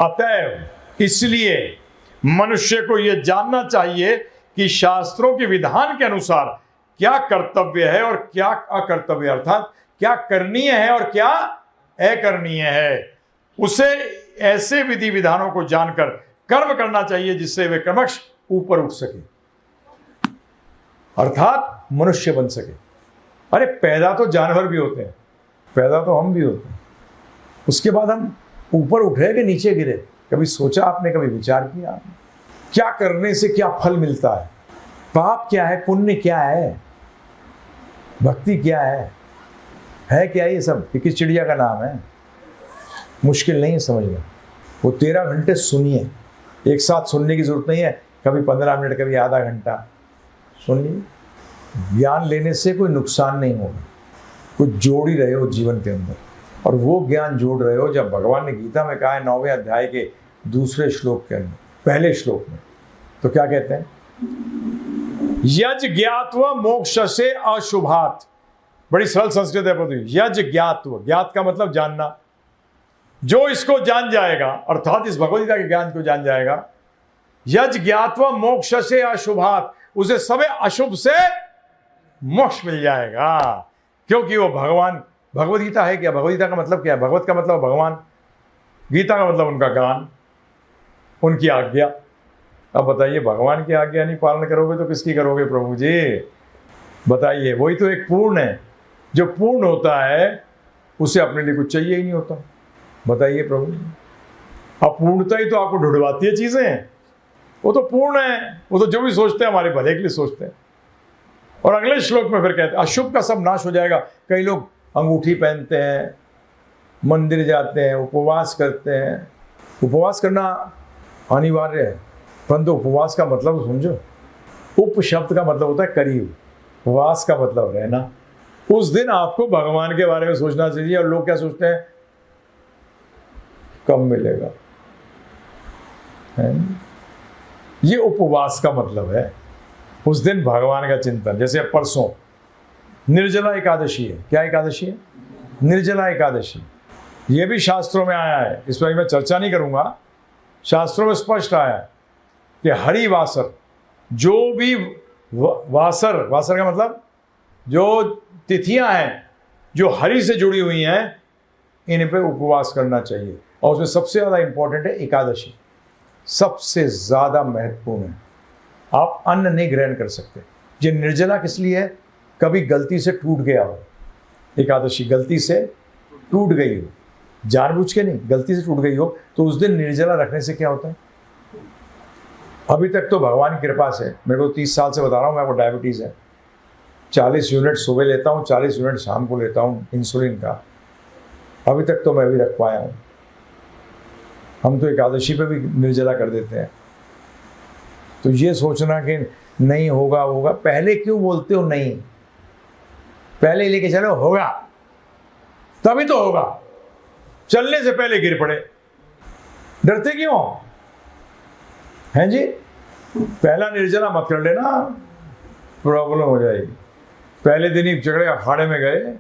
अतएव इसलिए मनुष्य को यह जानना चाहिए कि शास्त्रों के विधान के अनुसार क्या कर्तव्य है और क्या अकर्तव्य, अर्थात क्या करणीय है और क्या अकरणीय है। उसे ऐसे विधि विधानों को जानकर कर्म करना चाहिए जिससे वे क्रमश ऊपर उठ सके, अर्थात मनुष्य बन सके। अरे पैदा तो जानवर भी होते हैं, पैदा तो हम भी होते हैं, उसके बाद हम ऊपर उठे कि नीचे गिरे? कभी सोचा आपने, कभी विचार किया आपने? क्या करने से क्या फल मिलता है? पाप क्या है, पुण्य क्या है, भक्ति क्या है क्या? ये सब किस चिड़िया का नाम है? मुश्किल नहीं है समझना। वो 13 घंटे सुनिए, एक साथ सुनने की जरूरत नहीं है, कभी 15 मिनट, कभी आधा घंटा सुनिए। ज्ञान लेने से कोई नुकसान नहीं होगा, कुछ जोड़ ही रहे हो जीवन के अंदर। और वो ज्ञान जोड़ रहे हो जब भगवान ने गीता में कहा है 9वें अध्याय के दूसरे श्लोक के अंदर, पहले श्लोक में तो क्या कहते हैं? यज ज्ञात्व मोक्ष से अशुभात। बड़ी सरल संस्कृत है प्रभु। यज ज्ञात्व, ज्ञात का मतलब जानना। जो इसको जान जाएगा, अर्थात इस भगवद गीता के ज्ञान को जान जाएगा, यज ज्ञात्व मोक्ष से अशुभात, उसे सबे अशुभ से मोक्ष मिल जाएगा। क्योंकि वो भगवान, भगवद गीता है क्या? भगवद गीता का मतलब क्या है? भगवत का मतलब भगवान, गीता का मतलब उनका ज्ञान, उनकी आज्ञा। अब बताइए, भगवान की आज्ञा नहीं पालन करोगे तो किसकी करोगे प्रभु जी? बताइए, वही तो एक पूर्ण है। जो पूर्ण होता है उसे अपने लिए कुछ चाहिए ही नहीं होता। बताइए प्रभु, अपूर्णता ही तो आपको ढूंढवाती है चीजें। वो तो पूर्ण है, वो तो जो भी सोचते हैं हमारे भले के लिए सोचते हैं। और अगले श्लोक में फिर कहते हैं अशुभ का सब नाश हो जाएगा। कई लोग अंगूठी पहनते हैं, मंदिर जाते हैं, उपवास करते हैं। उपवास करना अनिवार्य है, परंतु उपवास का मतलब समझो। उप शब्द का मतलब होता है करीब, उपवास का मतलब रहना। उस दिन आपको भगवान के बारे में सोचना चाहिए। और लोग क्या सोचते हैं? कब मिलेगा, है? ये उपवास का मतलब है। उस दिन भगवान का चिंतन। जैसे परसों निर्जला एकादशी है। क्या एकादशी है? निर्जला एकादशी। ये भी शास्त्रों में आया है, इस पर मैं चर्चा नहीं करूंगा। शास्त्रों में स्पष्ट आया है कि हरि वासर, जो भी वासर, वासर का मतलब जो तिथियां हैं जो हरि से जुड़ी हुई हैं, इन पे उपवास करना चाहिए। और उसमें सबसे ज़्यादा इंपॉर्टेंट है एकादशी, सबसे ज़्यादा महत्वपूर्ण है। आप अन्न नहीं ग्रहण कर सकते। ये निर्जला किस लिए है? कभी गलती से टूट गया हो, एकादशी गलती से टूट गई हो, जानबूझ के नहीं, गलती से टूट गई हो, तो उस दिन निर्जला रखने से क्या होता है? अभी तक तो भगवान की कृपा से, मेरे को 30 साल से बता रहा हूँ, मेरे को डायबिटीज़ है, 40 यूनिट सुबह लेता हूँ, 40 यूनिट शाम को लेता हूँ इंसुलिन का। अभी तक तो मैं भी रख पाया हूँ। हम तो एकादशी पे भी निर्जला कर देते हैं। तो ये सोचना कि नहीं होगा होगा, पहले क्यों बोलते हो नहीं? पहले लेके चलो, होगा तभी तो होगा। चलने से पहले गिर पड़े, डरते क्यों हैं जी? पहला निर्जला मत कर लेना, प्रॉब्लम हो जाएगी। पहले दिन ही झगड़े अखाड़े में गए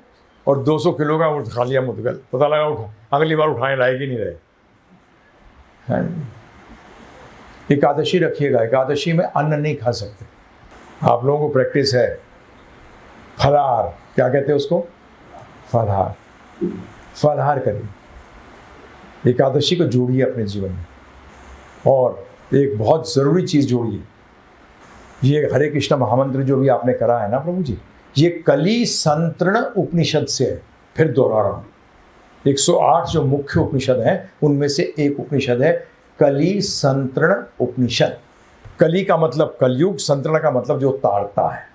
और 200 किलो का उठ खा लिया मुदगल, पता लगा उठा, अगली बार उठाने लायक ही नहीं रहे। एकादशी रखिएगा, एकादशी में अन्न नहीं खा सकते। आप लोगों को प्रैक्टिस है फलाहार, क्या कहते हैं उसको? फलाहार। फलाहार करिए, एकादशी को जोड़िए अपने जीवन में। और एक बहुत ज़रूरी चीज़ जोड़िए, ये हरे कृष्ण महामंत्र जो भी आपने करा है ना प्रभु जी, ये कली संतरण उपनिषद से है। फिर दोहरा रहा हूँ, 108 जो मुख्य उपनिषद हैं उनमें से एक उपनिषद है कली संतरण उपनिषद। कली का मतलब कलयुग, संतरण का मतलब जो ताड़ता है,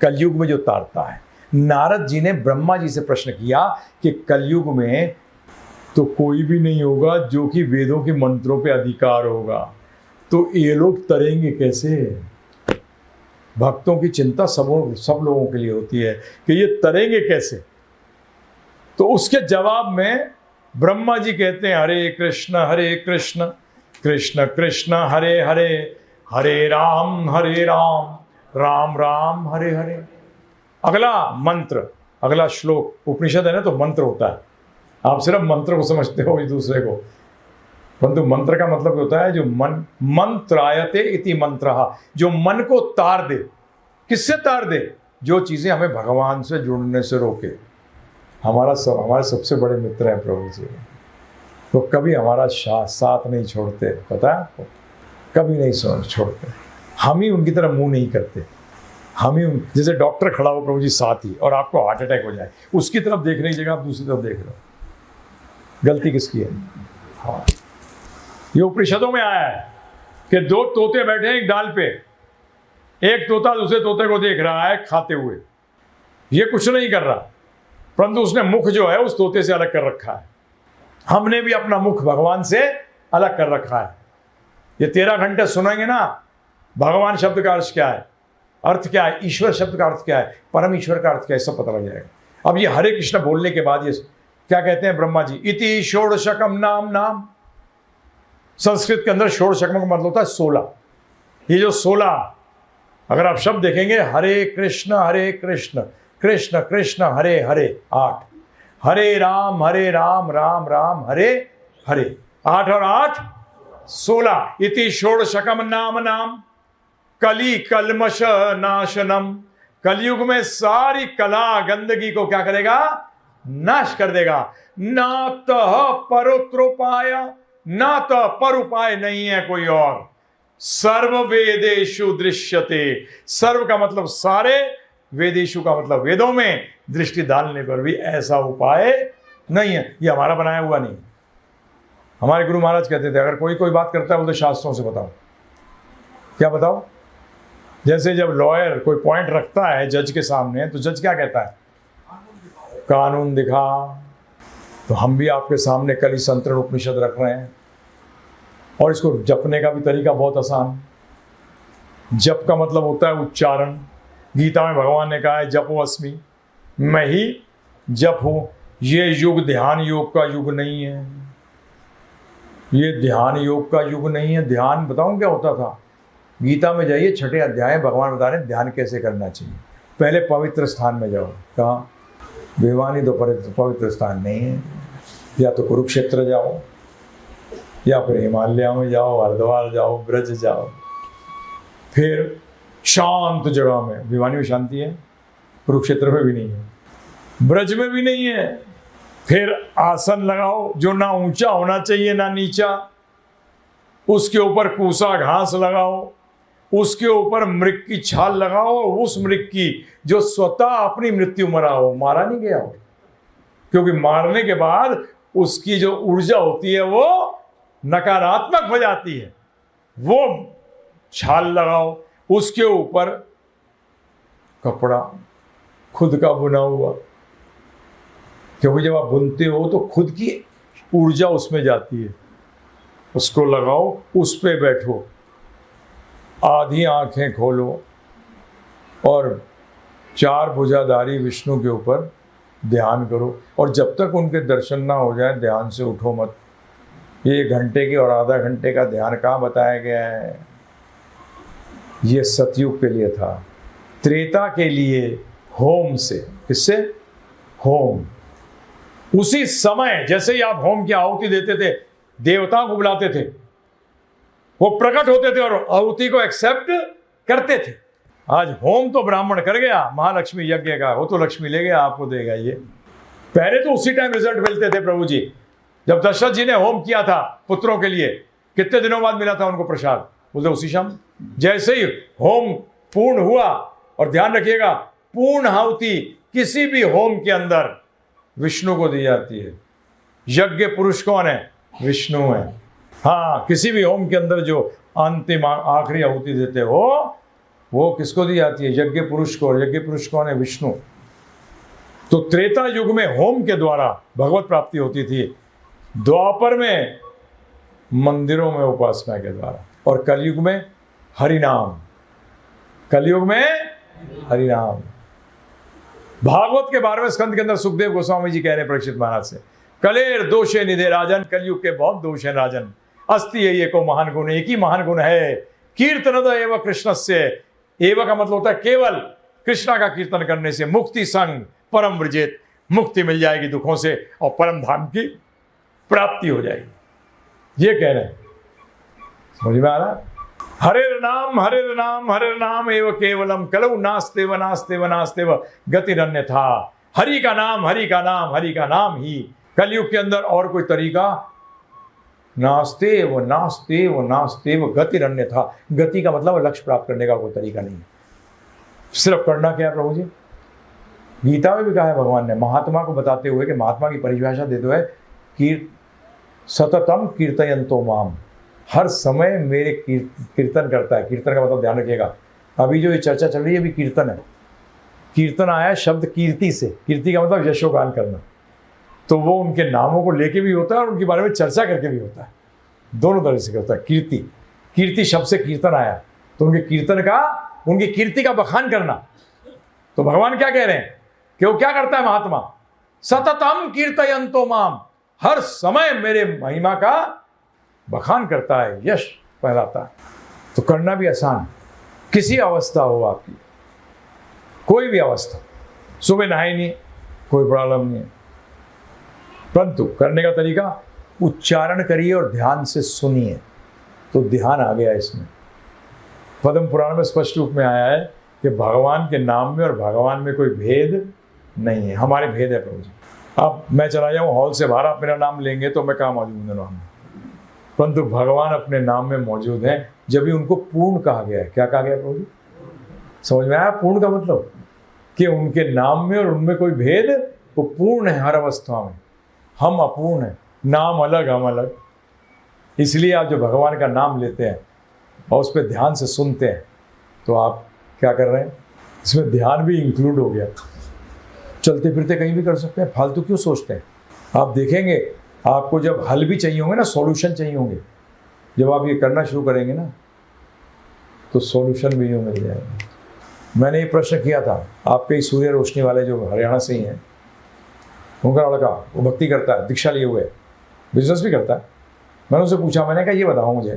कलयुग में जो ताड़ता है। नारद जी ने ब्रह्मा जी से प्रश्न किया कि कलयुग में तो कोई भी नहीं होगा जो कि वेदों के मंत्रों पे अधिकार होगा, तो ये लोग तरेंगे कैसे? भक्तों की चिंता सब लोगों के लिए होती है कि ये तरेंगे कैसे। तो उसके जवाब में ब्रह्मा जी कहते हैं हरे कृष्ण कृष्ण कृष्ण हरे हरे, हरे राम राम राम हरे हरे। अगला मंत्र, अगला श्लोक, उपनिषद है ना तो मंत्र होता है। आप सिर्फ मंत्र को समझते हो एक दूसरे को, परंतु मंत्र का मतलब होता है जो मंत्रायते इति मंत्रः, जो मन को तार दे। किससे तार दे? जो चीजें हमें भगवान से जुड़ने से रोके। हमारे सबसे बड़े मित्र हैं प्रभु जी, तो कभी हमारा साथ नहीं छोड़ते, पता है आपको, कभी नहीं छोड़ते। हम ही उनकी तरह मुंह नहीं करते। हम ही जैसे डॉक्टर खड़ा हो प्रभु जी साथ ही, और आपको हार्ट अटैक हो जाए, उसकी तरफ देखने की जगह आप दूसरी तरफ देख रहे हो, गलती किसकी है? हाँ, ये उपनिषदों में आया है कि 2 तोते बैठे हैं एक डाल पे, एक तोता दूसरे तोते को देख रहा है खाते हुए, ये कुछ नहीं कर रहा, परंतु उसने मुख जो है उस तोते से अलग कर रखा है। हमने भी अपना मुख भगवान से अलग कर रखा है। ये 13 घंटे सुनेंगे ना, भगवान शब्द का अर्थ क्या है, अर्थ क्या है, ईश्वर शब्द का अर्थ क्या है, परम ईश्वर का अर्थ क्या है, सब पता लग जाएगा। अब ये हरे कृष्ण बोलने के बाद ये क्या कहते हैं ब्रह्मा जी? इति षोडशकम नाम। संस्कृत के अंदर षोडशकम का मतलब होता है 16। ये जो 16, अगर आप शब्द देखेंगे, हरे कृष्ण कृष्ण कृष्ण हरे हरे 8, हरे राम राम राम हरे हरे 8 और 8 16। इति षोडशकम नाम कली कलमश नाशनम। कलयुग में सारी कला गंदगी को क्या करेगा? नाश कर देगा। ना तह परोत्रोपाय, ना तो पर उपाय नहीं है कोई और। सर्व वेदेषु दृश्यते, सर्व का मतलब सारे, वेदेषु का मतलब वेदों में, दृष्टि डालने पर भी ऐसा उपाय नहीं है। ये हमारा बनाया हुआ नहीं। हमारे गुरु महाराज कहते थे अगर कोई बात करता है बोलते शास्त्रों से बताओ। क्या बताओ? जैसे जब लॉयर कोई पॉइंट रखता है जज के सामने, तो जज क्या कहता है? कानून दिखा। तो हम भी आपके सामने कली संतरण उपनिषद रख रहे हैं, और इसको जपने का भी तरीका बहुत आसान। जप का मतलब होता है उच्चारण। गीता में भगवान ने कहा है जपो अस्मि, मैं ही जप हूँ। ये युग ध्यान योग का युग नहीं है, ये ध्यान योग का युग नहीं है। ध्यान बताऊं क्या होता था? गीता में जाइए, 6ठे अध्याय भगवान बता रहे हैं ध्यान कैसे करना चाहिए। पहले पवित्र स्थान में जाओ। कहाँ? भिवानी तो पवित्र स्थान नहीं है। या तो कुरुक्षेत्र जाओ, या फिर हिमालय में जाओ, हरिद्वार जाओ, ब्रज जाओ, फिर शांत जगह में। भिवानी में शांति है, कुरुक्षेत्र में भी नहीं है, ब्रज में भी नहीं है। फिर आसन लगाओ जो ना ऊंचा होना चाहिए ना नीचा, उसके ऊपर कूसा घास लगाओ, उसके ऊपर मृग की छाल लगाओ, उस मृग की जो स्वतः अपनी मृत्यु मरा हो, मारा नहीं गया हो, क्योंकि मारने के बाद उसकी जो ऊर्जा होती है वो नकारात्मक हो जाती है। वो छाल लगाओ, उसके ऊपर कपड़ा खुद का बुना हुआ, क्योंकि जब आप बुनते हो तो खुद की ऊर्जा उसमें जाती है, उसको लगाओ, उस पे बैठो, आधी आंखें खोलो और 4 भुजाधारी विष्णु के ऊपर ध्यान करो। और जब तक उनके दर्शन ना हो जाए ध्यान से उठो मत। ये 1 घंटे की और आधा घंटे का ध्यान कहाँ बताया गया है? ये सतयुग के लिए था, त्रेता के लिए होम से। किससे? होम। उसी समय जैसे ही आप होम की आहुति देते थे, देवताओं को बुलाते थे, वो प्रकट होते थे और आहुति को एक्सेप्ट करते थे। आज होम तो ब्राह्मण कर गया, महालक्ष्मी यज्ञ का, वो तो लक्ष्मी ले गया, आपको देगा ये। पहले तो उसी टाइम रिजल्ट मिलते थे प्रभु जी। जब दशरथ जी ने होम किया था पुत्रों के लिए, कितने दिनों बाद मिला था उनको प्रसाद? बोलते उसी शाम। जैसे ही होम पूर्ण हुआ, और ध्यान रखिएगा पूर्ण आहुति किसी भी होम के अंदर विष्णु को दी जाती है। यज्ञ पुरुष कौन है? विष्णु है। हाँ, किसी भी होम के अंदर जो अंतिम आखिरी आहुति देते हो वो किसको दी जाती है? यज्ञ पुरुष को। और यज्ञ पुरुष कौन है? विष्णु। तो त्रेता युग में होम के द्वारा भगवत प्राप्ति होती थी, द्वापर में मंदिरों में उपासना के द्वारा, और कलयुग में हरिनाम। कलयुग में हरिनाम। भागवत के 12वें स्कंद के अंदर सुखदेव गोस्वामी जी कह रहे हैं परीक्षित महाराज से, कलेर दोषे निधे राजन, कलयुग के बहुत दोष हैं राजन। अस्ति है ये को महान गुण, एक ही महान गुण है, कीर्तनद एवं कृष्णस्य। एवं का मतलब होता है केवल कृष्णा का कीर्तन करने से मुक्ति संग परम व्रजेत, मुक्ति मिल जाएगी दुखों से और परम धाम की प्राप्ति हो जाएगी। ये कह रहे हैं, समझ में आ रहा? हरेर नाम हरेर नाम हरेर नाम एव केवलम, कलौ नास्तेव नास्तेव नास्तेव गतिरन्यथा। हरि का नाम, हरि का नाम, हरि का नाम ही। कलयुग के अंदर और कोई तरीका नास्तेव नास्तेव नास्तेव गतिरन्यथा। गति का मतलब लक्ष्य प्राप्त करने का कोई तरीका नहीं। सिर्फ करना क्या है प्रभु जी? गीता में भी कहा है भगवान ने, महात्मा को बताते हुए कि महात्मा की परिभाषा देते हुए, सततम कीर्तयन्तो माम, हर समय मेरे कीर्तन करता है। कीर्तन का मतलब ध्यान रखिएगा, अभी जो ये चर्चा चल रही है अभी कीर्तन है। कीर्तन आया शब्द कीर्ति से, कीर्ति का मतलब यशोगान करना। तो वो उनके नामों को लेके भी होता है और उनके बारे में चर्चा करके भी होता है, दोनों तरह से करता है। कीर्ति, कीर्ति शब्द से कीर्तन आया, तो उनके कीर्तन का, उनकी कीर्ति का बखान करना। तो भगवान क्या कह रहे हैं कि वो क्या करता है महात्मा? सततम कीर्तयन्तो माम, हर समय मेरे महिमा का बखान करता है, यश फैलाता है। तो करना भी आसान, किसी अवस्था हो आपकी, कोई भी अवस्था, सुबह नहाई नहीं, कोई प्रॉब्लम नहीं है, परंतु करने का तरीका उच्चारण करिए और ध्यान से सुनिए, तो ध्यान आ गया इसमें। पद्म पुराण में स्पष्ट रूप में आया है कि भगवान के नाम में और भगवान में कोई भेद नहीं है। हमारे भेद है प्रभु जी। अब मैं चला जाऊँ हॉल से बाहर, आप मेरा नाम लेंगे तो मैं कहाँ मौजूद हूँ नाम में, परंतु भगवान अपने नाम में मौजूद हैं। जब भी उनको पूर्ण कहा गया है, क्या कहा गया प्रभु जी? समझ में आया पूर्ण का मतलब? कि उनके नाम में और उनमें कोई भेद, वो पूर्ण है हर अवस्था में। हम अपूर्ण हैं, नाम अलग हम अलग। इसलिए आप जो भगवान का नाम लेते हैं और उस पर ध्यान से सुनते हैं, तो आप क्या कर रहे हैं? इसमें ध्यान भी इंक्लूड हो गया। चलते फिरते कहीं भी कर सकते हैं, फालतू क्यों सोचते हैं? आप देखेंगे आपको जब हल भी चाहिए होंगे ना, सॉल्यूशन चाहिए होंगे, जब आप ये करना शुरू करेंगे ना, तो सॉल्यूशन भी यूँ मिल जाएगा। मैंने ये प्रश्न किया था आपके सूर्य रोशनी वाले जो हरियाणा से ही हैं, उनका लड़का, वो भक्ति करता है, दीक्षा लिए हुए, बिजनेस भी करता है। मैंने उनसे पूछा, मैंने कहा ये बताओ मुझे,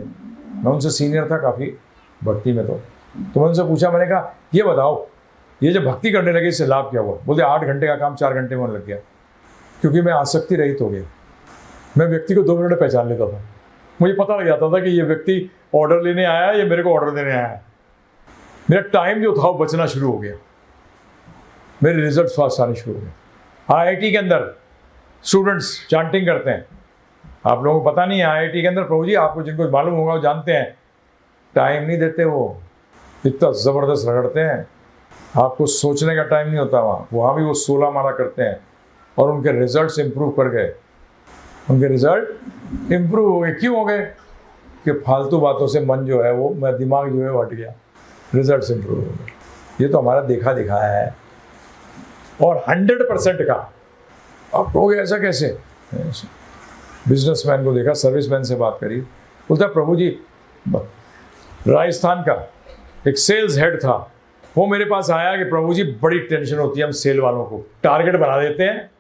मैं उनसे सीनियर था काफ़ी भक्ति में, तो मैंने उनसे पूछा, मैंने कहा ये बताओ, ये जब भक्ति करने लगे इससे लाभ क्या हुआ? बोलते 8 घंटे का काम 4 घंटे में लग गया, क्योंकि मैं आसक्ति रहित हो गया। मैं व्यक्ति को 2 मिनट में पहचान लेता था, मुझे पता लग जाता था कि ये व्यक्ति ऑर्डर लेने आया है या मेरे को ऑर्डर देने आया है। मेरा टाइम जो था वो बचना शुरू हो गया, मेरे रिजल्ट फास्ट आने शुरू हो गए। IIT के अंदर स्टूडेंट्स चांटिंग करते हैं, आप लोगों को पता नहीं है IIT के अंदर प्रभु जी, आपको जिनको मालूम होगा वो जानते हैं, टाइम नहीं देते, वो इतना ज़बरदस्त रगड़ते हैं, आपको सोचने का टाइम नहीं होता। वहाँ भी वो 16 माला करते हैं और उनके रिजल्ट्स इम्प्रूव कर गए, उनके रिजल्ट इम्प्रूव हो गए। क्यों हो गए? कि फालतू बातों से मन जो है वो, मेरा दिमाग जो है वो हट गया, रिजल्ट्स इम्प्रूव हो गए। ये तो हमारा देखा दिखाया है और 100% का। आप कहोगे ऐसा कैसे? बिजनेसमैन को देखा, सर्विसमैन से बात करी, बोलता प्रभु जी, राजस्थान का एक सेल्स हेड था, वो मेरे पास आया कि प्रभु जी बड़ी टेंशन होती है, हम सेल वालों को टारगेट बना देते हैं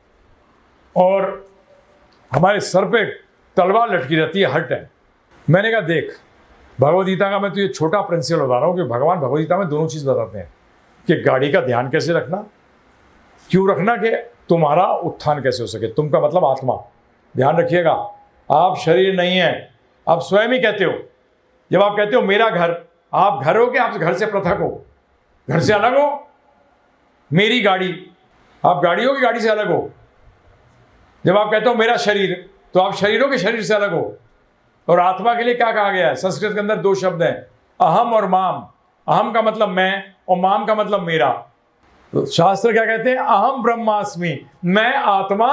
और हमारे सर पे तलवार लटकी रहती है हर टाइम। मैंने कहा देख, भगवद गीता का मैं तुझे छोटा प्रिंसिपल बता रहा हूँ कि भगवान भगवद गीता में दोनों चीज़ बताते हैं कि गाड़ी का ध्यान कैसे रखना, क्यों रखना, कि तुम्हारा उत्थान कैसे हो सके। तुम का मतलब आत्मा, ध्यान रखिएगा, आप शरीर नहीं है, आप स्वयं ही कहते हो। जब आप कहते हो मेरा घर, आप घर हो कि आप घर से पृथक हो, घर से अलग हो। मेरी गाड़ी, आप गाड़ी हो कि गाड़ी से अलग हो। जब आप कहते हो मेरा शरीर, तो आप शरीर हो कि शरीर से अलग हो। और आत्मा के लिए क्या कहा गया है? संस्कृत के अंदर 2 शब्द हैं, अहम और माम। अहम का मतलब मैं और माम का मतलब मेरा। तो शास्त्र क्या कहते हैं? अहम ब्रह्मास्मि, मैं आत्मा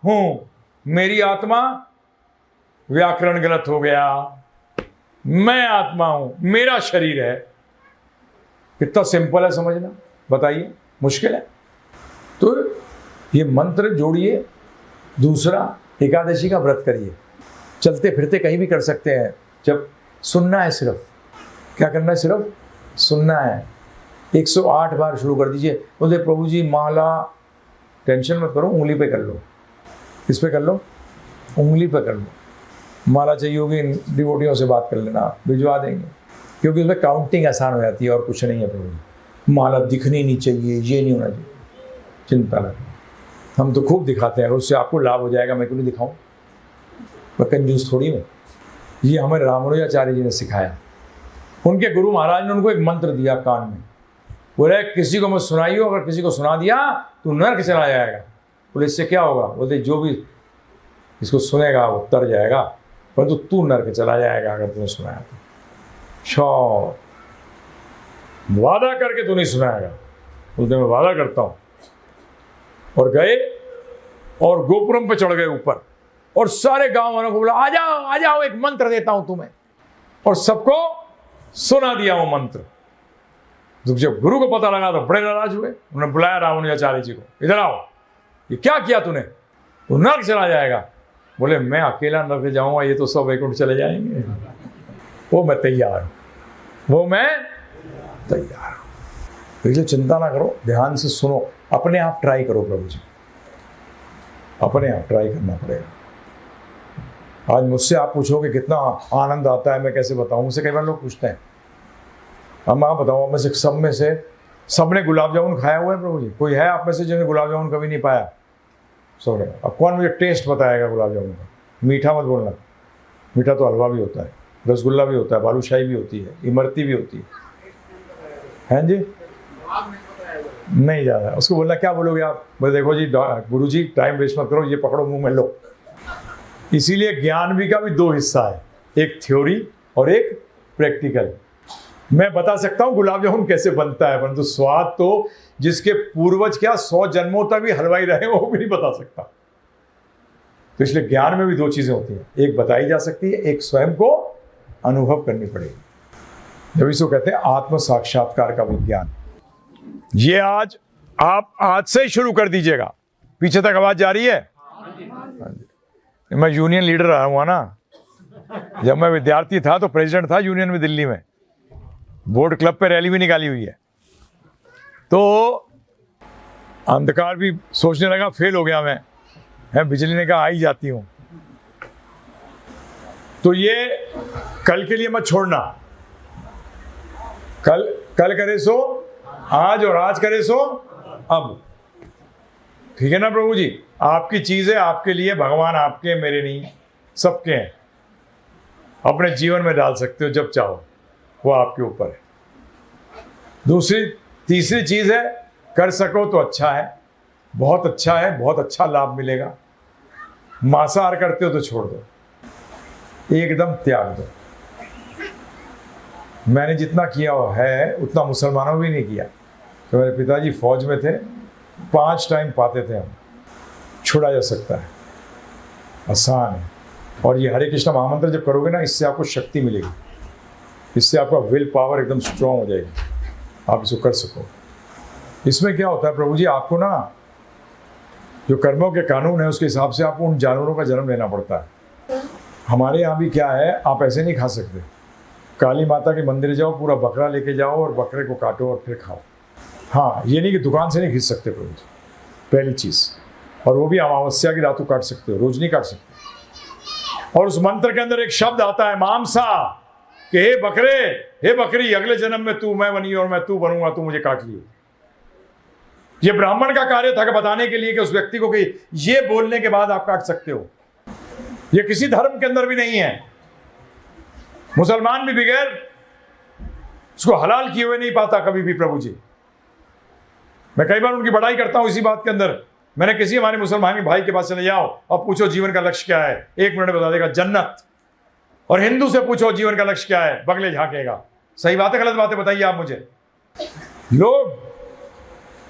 हूं, मेरी आत्मा। व्याकरण गलत हो गया, मैं आत्मा हूं, मेरा शरीर है। कितना सिंपल है समझना, बताइए, मुश्किल है? तो ये मंत्र जोड़िए। दूसरा, एकादशी का व्रत करिए, चलते फिरते कहीं भी कर सकते हैं। जब सुनना है, सिर्फ क्या करना है? सिर्फ सुनना है। 108 बार शुरू कर दीजिए। बोलते प्रभु जी माला, टेंशन मत करो, उंगली पे कर लो। किस पे कर लो? उंगली पे कर लो। माला चाहिए होगी, डिवोटियों से बात कर लेना, भिजवा देंगे, क्योंकि उसमें काउंटिंग आसान हो जाती है और कुछ नहीं है। प्रभु जी माला दिखनी नहीं चाहिए, ये नहीं होना चाहिए, चिंता लगे। हम तो खूब दिखाते हैं, उससे आपको लाभ हो जाएगा, मैं क्यों नहीं दिखाऊं? मैं कंजूस थोड़ी हूँ। ये हमें रामानुजाचार्य जी ने सिखाया। उनके गुरु महाराज ने उनको एक मंत्र दिया कान में, बोले किसी को मत सुनाइयो, अगर किसी को सुना दिया तो नरक चला जाएगा। बोले इससे क्या होगा? बोलते जो भी इसको सुनेगा वो तर जाएगा, परंतु तू नरक चला जाएगा अगर तूने सुनाया तो। वादा करके तू नहीं सुनाएगा। बोलते मैं वादा करता हूँ। और गए और गोपुरम पे चढ़ गए ऊपर, और सारे गांव वालों को बोला आ जाओ आ जाओ, एक मंत्र देता हूं तुम्हें, और सबको सुना दिया वो मंत्र। तो जब गुरु को पता लगा तो बड़े नाराज हुए। उन्होंने बुलाया रामानुजाचार्य जी को, इधर आओ, ये क्या किया तूने? तो नरक चला जाएगा। बोले मैं अकेला नरक जाऊंगा, ये तो सब वैकुंठ चले जाएंगे। वो मैं तैयार हूं, वो मैं तैयार हूं। इसलिए चिंता ना करो, ध्यान से सुनो, अपने आप ट्राई करो। प्रभु जी अपने आप ट्राई करना पड़ेगा। आज मुझसे आप पूछोगे कितना आनंद आता है, मैं कैसे बताऊं? मुझसे कई बार लोग पूछते हैं। अब मैं बताऊँ, में से सब ने गुलाब जामुन खाया हुआ है प्रभु जी? कोई है आप में से जिन्होंने गुलाब जामुन कभी नहीं पाया? सबने। अब कौन मुझे टेस्ट बताएगा गुलाब जामुन का? मीठा मत बोलना, मीठा तो हलवा भी होता है, रसगुल्ला भी होता है, बालूशाही भी होती है, इमरती भी होती है जी? नहीं ज़्यादा उसको बोलना। क्या बोलोगे आप? बोले देखो जी गुरु जी टाइम वेस्ट मत करो, ये पकड़ो मुंह में लो। इसीलिए ज्ञान भी का भी 2 हिस्सा है, एक थ्योरी और एक प्रैक्टिकल। मैं बता सकता हूँ गुलाब जामुन कैसे बनता है, परंतु स्वाद तो जिसके पूर्वज क्या 100 जन्मों तक भी हलवाई रहे वो भी नहीं बता सकता। तो इसलिए ज्ञान में भी 2 चीजें होती हैं, एक बताई जा सकती है, एक स्वयं को अनुभव करनी पड़ेगी। जब इसको कहते हैं आत्म साक्षात्कार का विज्ञान। ये आज आप से ही शुरू कर दीजिएगा। पीछे तक आवाज जा रही है? मैं यूनियन लीडर रहा हुआ ना, जब मैं विद्यार्थी था तो प्रेसिडेंट था यूनियन में दिल्ली में, बोर्ड क्लब पे रैली भी निकाली हुई है। तो अंधकार भी सोचने लगा फेल हो गया मैं, बिजली ने कहा आ ही जाती हूं। तो ये कल के लिए मत छोड़ना, कल करे सो आज और आज करे सो अब। ठीक है ना प्रभु जी? आपकी चीज है, आपके लिए, भगवान आपके मेरे नहीं, सबके हैं। अपने जीवन में डाल सकते हो जब चाहो, वो आपके ऊपर है। तीसरी चीज़ है, कर सको तो अच्छा है, बहुत अच्छा है, बहुत अच्छा लाभ मिलेगा। मांसाहार करते हो तो छोड़ दो, एकदम त्याग दो। मैंने जितना किया है उतना मुसलमानों भी नहीं किया। तो मेरे पिताजी फौज में थे, 5 टाइम पाते थे हम। छुड़ा जा सकता है, आसान है। और ये हरे कृष्ण महामंत्र जब करोगे ना, इससे आपको शक्ति मिलेगी, इससे आपका विल पावर एकदम स्ट्रांग हो जाएगी, आप इसको कर सको। इसमें क्या होता है प्रभु जी, आपको ना जो कर्मों के कानून है उसके हिसाब से आपको उन जानवरों का जन्म लेना पड़ता है। हमारे यहाँ भी क्या है, आप ऐसे नहीं खा सकते। काली माता के मंदिर जाओ, पूरा बकरा लेके जाओ और बकरे को काटो और फिर खाओ। हाँ, ये नहीं कि दुकान से नहीं खरीद सकते प्रभु जी, पहली चीज़। और वो भी अमावस्या की रातों काट सकते हो, रोज नहीं काट सकते। और उस मंत्र के अंदर एक शब्द आता है मांसा, कि हे बकरे, हे बकरी, अगले जन्म में तू मैं बनी और मैं तू बनूंगा, तू मुझे काट लियो। ये ब्राह्मण का कार्य था कि बताने के लिए कि उस व्यक्ति को कि ये बोलने के बाद आप काट सकते हो। ये किसी धर्म के अंदर भी नहीं है। मुसलमान भी बगैर उसको हलाल किए हुए नहीं पाता कभी भी प्रभु जी। मैं कई बार उनकी बड़ाई करता हूं इसी बात के अंदर। मैंने किसी हमारे मुसलमान भाई के पास चले जाओ और पूछो जीवन का लक्ष्य क्या है, 1 मिनट बता देगा जन्नत। और हिंदू से पूछो जीवन का लक्ष्य क्या है, बगले झांकेगा। सही बात है, गलत बातें बताइए आप मुझे। लोग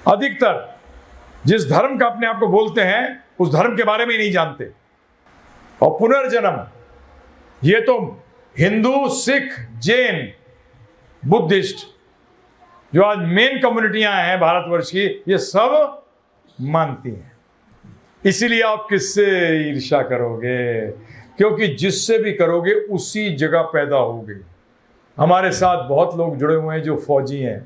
अधिकतर जिस धर्म का अपने आप को बोलते हैं उस धर्म के बारे में ही नहीं जानते। और पुनर्जन्म, ये तो हिंदू, सिख, जैन, बुद्धिस्ट, जो आज मेन कम्युनिटियां हैं भारतवर्ष की, ये सब मानती हैं। इसीलिए आप किससे ईर्ष्या करोगे, क्योंकि जिससे भी करोगे उसी जगह पैदा होगे। हमारे साथ बहुत लोग जुड़े हुए हैं जो फौजी हैं।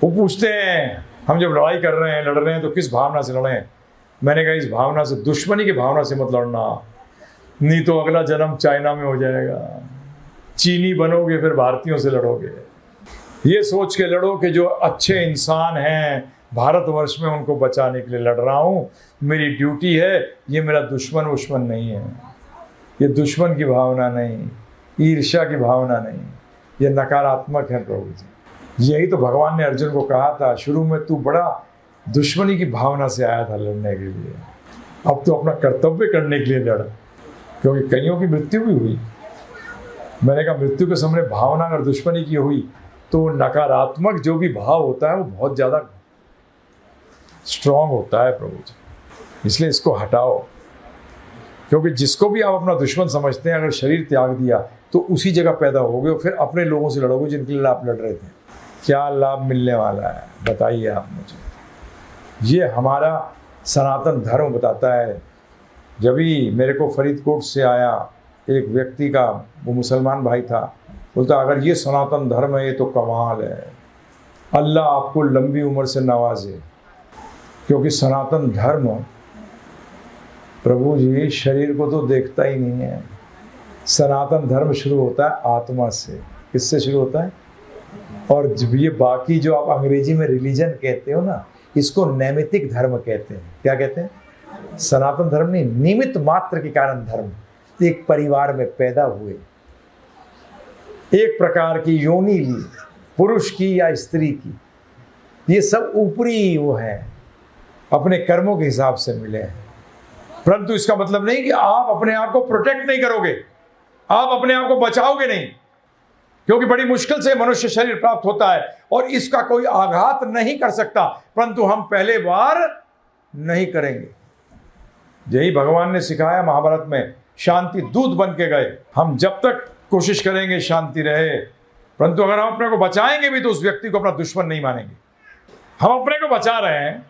वो पूछते हैं हम जब लड़ाई कर रहे हैं, लड़ रहे हैं, तो किस भावना से लड़ें। मैंने कहा इस भावना से, दुश्मनी की भावना से मत लड़ना, नहीं तो अगला जन्म चाइना में हो जाएगा, चीनी बनोगे, फिर भारतीयों से लड़ोगे। ये सोच के लड़ो कि जो अच्छे इंसान हैं भारतवर्ष में, उनको बचाने के लिए लड़ रहा हूँ, मेरी ड्यूटी है। ये मेरा दुश्मन नहीं है, ये दुश्मन की भावना नहीं, ईर्ष्या की भावना नहीं, ये नकारात्मक है प्रभु जी। यही तो भगवान ने अर्जुन को कहा था, शुरू में तू बड़ा दुश्मनी की भावना से आया था लड़ने के लिए, अब तो अपना कर्तव्य करने के लिए लड़, क्योंकि कईयों की मृत्यु भी हुई। मैंने कहा मृत्यु के सामने भावना अगर दुश्मनी की हुई तो नकारात्मक जो भी भाव होता है वो बहुत ज़्यादा स्ट्रांग होता है प्रभु जी। इसलिए इसको हटाओ, क्योंकि जिसको भी आप अपना दुश्मन समझते हैं, अगर शरीर त्याग दिया तो उसी जगह पैदा होगे और फिर अपने लोगों से लड़ोगे जिनके लिए आप लड़ रहे थे। क्या लाभ मिलने वाला है बताइए आप मुझे। ये हमारा सनातन धर्म बताता है। जब भी मेरे को फरीदकोट से आया एक व्यक्ति का, वो मुसलमान भाई था, बोलता अगर ये सनातन धर्म है ये तो कमाल है, अल्लाह आपको लंबी उम्र से नवाजे। क्योंकि सनातन धर्म प्रभु जी शरीर को तो देखता ही नहीं है। सनातन धर्म शुरू होता है आत्मा से। किससे शुरू होता है? और जब ये बाकी जो आप अंग्रेजी में रिलीजन कहते हो ना, इसको नैमित्तिक धर्म कहते हैं। क्या कहते हैं? सनातन धर्म नहीं, निमित्त मात्र के कारण धर्म। एक परिवार में पैदा हुए, एक प्रकार की योनि ली, पुरुष की या स्त्री की, ये सब ऊपरी वो है, अपने कर्मों के हिसाब से मिले हैं। परंतु इसका मतलब नहीं कि आप अपने आप को प्रोटेक्ट नहीं करोगे, आप अपने आप को बचाओगे नहीं, क्योंकि बड़ी मुश्किल से मनुष्य शरीर प्राप्त होता है और इसका कोई आघात नहीं कर सकता। परंतु हम पहले बार नहीं करेंगे। यही भगवान ने सिखाया महाभारत में, शांति दूत बन के गए। हम जब तक कोशिश करेंगे शांति रहे, परंतु अगर हम अपने को बचाएंगे भी तो उस व्यक्ति को अपना दुश्मन नहीं मानेंगे। हम अपने को बचा रहे हैं,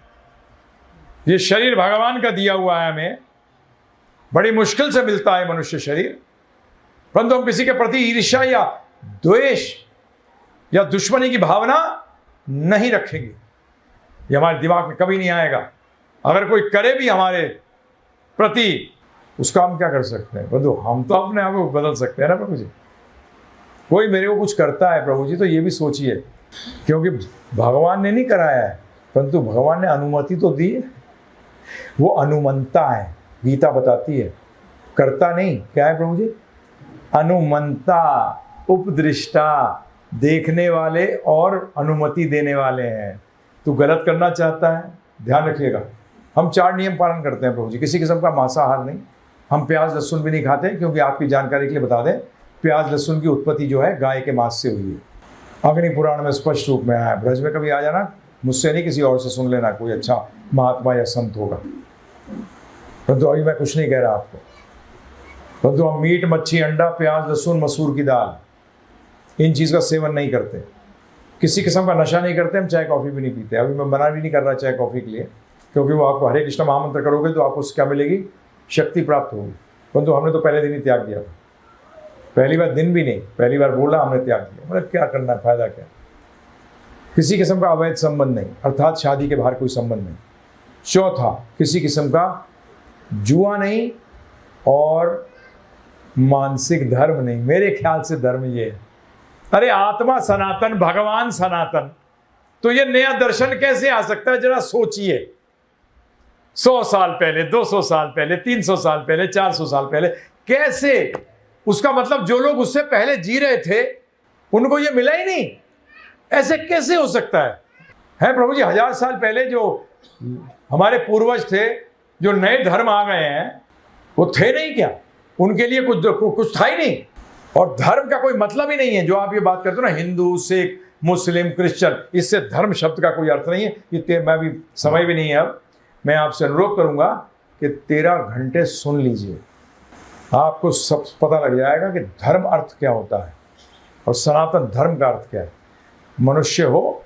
ये शरीर भगवान का दिया हुआ है, हमें बड़ी मुश्किल से मिलता है मनुष्य शरीर, परंतु हम किसी के प्रति ईर्ष्या या द्वेष या दुश्मनी की भावना नहीं रखेंगे। ये हमारे दिमाग में कभी नहीं आएगा। अगर कोई करे भी हमारे प्रति, उसका हम क्या कर सकते हैं? बंधु, हम तो अपने आप को बदल सकते हैं ना प्रभु जी। कोई मेरे को कुछ करता है प्रभु जी तो ये भी सोचिए, क्योंकि भगवान ने नहीं कराया है, परंतु भगवान ने अनुमति तो दी है। वो अनुमंता है, गीता बताती है, करता नहीं। क्या है प्रभु जी? अनुमंता, उपदृष्टा, देखने वाले और अनुमति देने वाले हैं। तू गलत करना चाहता है, ध्यान रखिएगा, हम 4 नियम पालन करते हैं प्रभु जी। किसी किस्म का मांसाहार नहीं, हम प्याज लहसुन भी नहीं खाते, क्योंकि आपकी जानकारी के लिए बता दें, प्याज लहसुन की उत्पत्ति जो है गाय के मांस से हुई है। अग्नि पुराण में स्पष्ट रूप में आया है। ब्रज में कभी आ जाना, मुझसे नहीं किसी और से सुन लेना, कोई अच्छा महात्मा या संत होगा। परंतु अभी मैं कुछ नहीं कह रहा आपको। परंतु हम मीट, मच्छी, अंडा, प्याज लहसुन, मसूर की दाल, इन चीज़ का सेवन नहीं करते। किसी किस्म का नशा नहीं करते, हम चाय कॉफ़ी भी नहीं पीते। अभी मैं मना भी नहीं कर रहा चाय कॉफ़ी के लिए, क्योंकि वो आपको हरे कृष्ण महामंत्र करोगे तो आपको क्या मिलेगी, शक्ति प्राप्त होगी। परंतु हमने तो पहले दिन ही त्याग दिया था। पहली बार दिन भी नहीं, पहली बार बोला हमने त्याग दिया। मतलब क्या करना है, फायदा क्या। किसी किस्म का अवैध संबंध नहीं, अर्थात शादी के बाहर कोई संबंध नहीं। चौथा, किसी किस्म का जुआ नहीं और मानसिक धर्म नहीं। मेरे ख्याल से धर्म ये है, अरे आत्मा सनातन, भगवान सनातन, तो ये नया दर्शन कैसे आ सकता है, जरा सोचिए। 100 साल पहले, 200 साल पहले, 300 साल पहले, 400 साल पहले, कैसे? उसका मतलब जो लोग उससे पहले जी रहे थे उनको ये मिला ही नहीं। ऐसे कैसे हो सकता है प्रभु जी? 1000 साल पहले जो हमारे पूर्वज थे, जो नए धर्म आ गए हैं, वो थे नहीं क्या? उनके लिए कुछ था ही नहीं। और धर्म का कोई मतलब ही नहीं है। जो आप ये बात करते हो ना, हिंदू, सिख, मुस्लिम, क्रिश्चियन, इससे धर्म शब्द का कोई अर्थ नहीं है। ये मैं भी समय भी नहीं है। अब मैं आपसे अनुरोध करूंगा कि 13 घंटे सुन लीजिए, आपको सब पता लग जाएगा कि धर्म अर्थ क्या होता है और सनातन धर्म का अर्थ क्या है। मनुष्य हो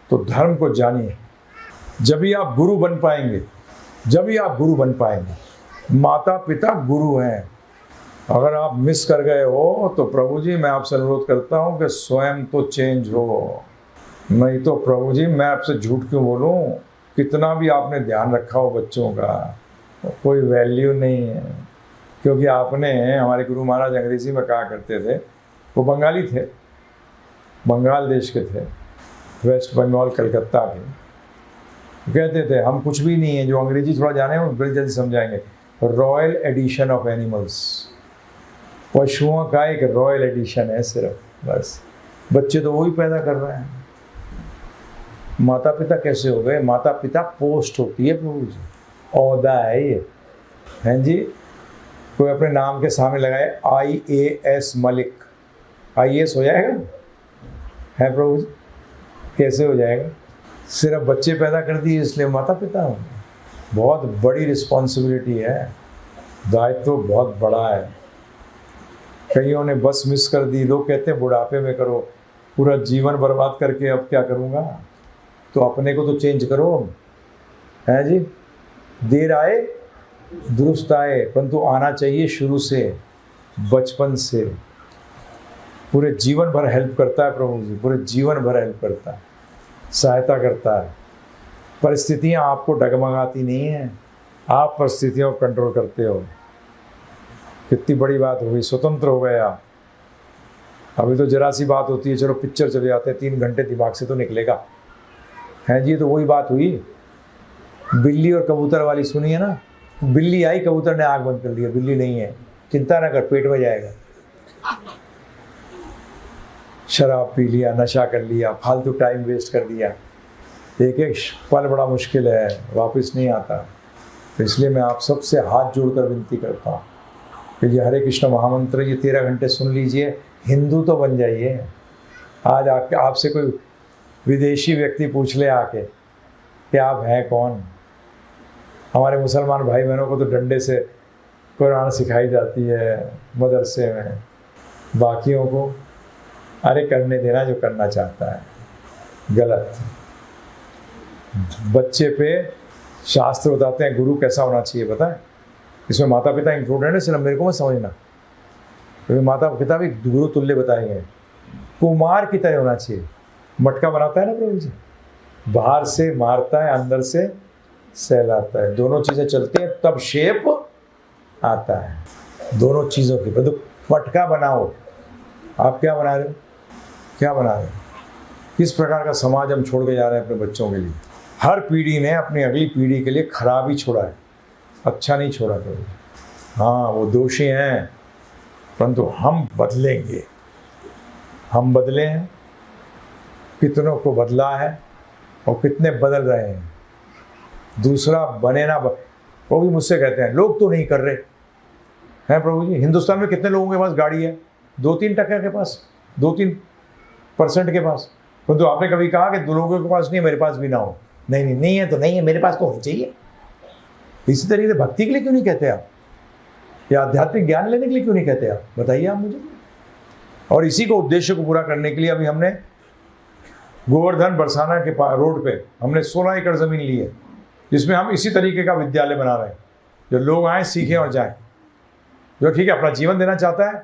तो धर्म को जानिए, जब ही आप गुरु बन पाएंगे, जब ही आप गुरु बन पाएंगे। माता पिता गुरु हैं। अगर आप मिस कर गए हो तो प्रभु जी मैं आपसे अनुरोध करता हूँ कि स्वयं तो चेंज हो। नहीं तो प्रभु जी मैं आपसे झूठ क्यों बोलूँ, कितना भी आपने ध्यान रखा हो बच्चों का, तो कोई वैल्यू नहीं है। क्योंकि आपने, हमारे गुरु महाराज अंग्रेजी में कहा करते थे, वो बंगाली थे, बंगाल देश के थे, वेस्ट बंगाल कलकत्ता के। कहते थे हम कुछ भी नहीं है, जो अंग्रेजी थोड़ा जाने वो बड़ी जल्दी समझाएंगे, रॉयल एडिशन ऑफ एनिमल्स। पशुओं का एक रॉयल एडिशन है सिर्फ, बस। बच्चे तो वही पैदा कर रहे हैं। माता पिता कैसे हो गए? माता पिता पोस्ट होती है प्रभु जी, ओहदा है ये, हैं जी। कोई अपने नाम के सामने लगाए IAS मलिक, IAS हो जाएगा? है प्रभु जी? कैसे हो जाएगा? सिर्फ बच्चे पैदा कर दिए इसलिए माता पिता होंगे। बहुत बड़ी रिस्पॉन्सिबिलिटी है, दायित्व तो बहुत बड़ा है। कईयों ने बस मिस कर दी। लोग कहते हैं बुढ़ापे में करो, पूरा जीवन बर्बाद करके अब क्या करूँगा। तो अपने को तो चेंज करो, है जी। देर आए दुरुस्त आए, परंतु आना चाहिए शुरू से, बचपन से। पूरे जीवन भर हेल्प करता है प्रभु जी, पूरे जीवन भर हेल्प करता है, सहायता करता है। परिस्थितियाँ आपको डगमगाती नहीं हैं, आप परिस्थितियों को कंट्रोल करते हो। कितनी बड़ी बात हो गई, स्वतंत्र हो गए आप। अभी तो जरा सी बात होती है, चलो पिक्चर चले जाते हैं, 3 घंटे दिमाग से तो निकलेगा, है जी। तो वही बात हुई बिल्ली और कबूतर वाली, सुनी है ना? बिल्ली आई, कबूतर ने आग बंद कर दिया, बिल्ली नहीं है, चिंता ना कर, पेट में जाएगा। शराब पी लिया, नशा कर लिया, फालतू टाइम वेस्ट कर दिया, एक एक पल बड़ा मुश्किल है, वापस नहीं आता। तो इसलिए मैं आप सबसे हाथ जोड़कर विनती करता हूँ कि ये हरे कृष्ण महामंत्र ये 13 घंटे सुन लीजिए, हिंदू तो बन जाइए। आज आपसे कोई विदेशी व्यक्ति पूछ ले आके कि आप हैं कौन। हमारे मुसलमान भाई बहनों को तो डंडे से कुरान सिखाई जाती है मदरसे में, बाकियों को अरे करने देना जो करना चाहता है। गलत। बच्चे पे शास्त्र बताते हैं गुरु कैसा होना चाहिए, पता है? इसमें माता पिता इंक्लूडेड है, सिर्फ मेरे को मत समझना, क्योंकि माता पिता भी गुरु तुल्य बताए गए। कुमार की तरह होना चाहिए। मटका बनाता है ना प्रभु जी, बाहर से मारता है, अंदर से सहलाता है, दोनों चीज़ें चलती हैं तब शेप आता है। दोनों चीज़ों की तो मटका बनाओ। आप क्या बना रहे हो, क्या बना रहे हो? किस प्रकार का समाज हम छोड़ के जा रहे हैं अपने बच्चों के लिए। हर पीढ़ी ने अपनी अगली पीढ़ी के लिए खराब ही छोड़ा है, अच्छा नहीं छोड़ा कभी। हाँ, वो दोषी हैं, परंतु हम बदलेंगे। हम बदले हैं, कितनों को बदला है और कितने बदल रहे हैं। दूसरा बने ना वो भी मुझसे कहते हैं लोग तो नहीं कर रहे हैं प्रभु जी। हिंदुस्तान में कितने लोगों के पास गाड़ी है? 2-3% के पास, 2-3% के पास। परंतु आपने कभी कहा कि 2 लोगों के पास नहीं है, मेरे पास भी ना हो? नहीं है तो नहीं है, मेरे पास तो होनी चाहिए। इसी तरीके से भक्ति के लिए क्यों नहीं कहते आप, या आध्यात्मिक ज्ञान लेने के लिए क्यों नहीं कहते आप? बताइए आप मुझे। और इसी को उद्देश्य को पूरा करने के लिए अभी हमने गोवर्धन बरसाना के रोड पे हमने 16 एकड़ ज़मीन ली है, जिसमें हम इसी तरीके का विद्यालय बना रहे हैं, जो लोग आएँ, सीखें और जाएं। जो ठीक है अपना जीवन देना चाहता है,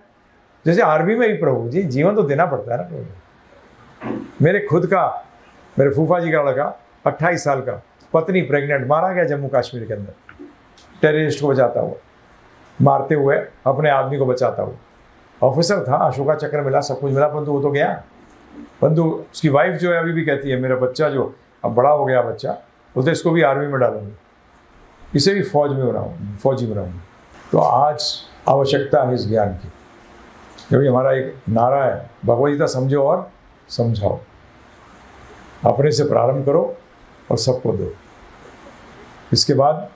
जैसे आर्मी में भी प्रभु जी जीवन तो देना पड़ता है ना प्रभु। मेरे फूफा जी का लड़का 28 साल का, पत्नी प्रेग्नेंट, मारा गया जम्मू कश्मीर के अंदर, टेररिस्ट को बचाता हुआ, मारते हुए अपने आदमी को बचाता हुआ। ऑफिसर था, अशोका चक्र मिला, सब कुछ मिला, परंतु वो तो गया। परंतु उसकी वाइफ जो है अभी भी कहती है मेरा बच्चा जो अब बड़ा हो गया बच्चा, बोलते इसको भी आर्मी में डालूंगी, इसे भी फौजी बनाऊंगी। तो आज आवश्यकता है इस ज्ञान की, क्योंकि हमारा एक नारा है, भगवद्गीता समझो और समझाओ। अपने से प्रारंभ करो और सबको दो। इसके बाद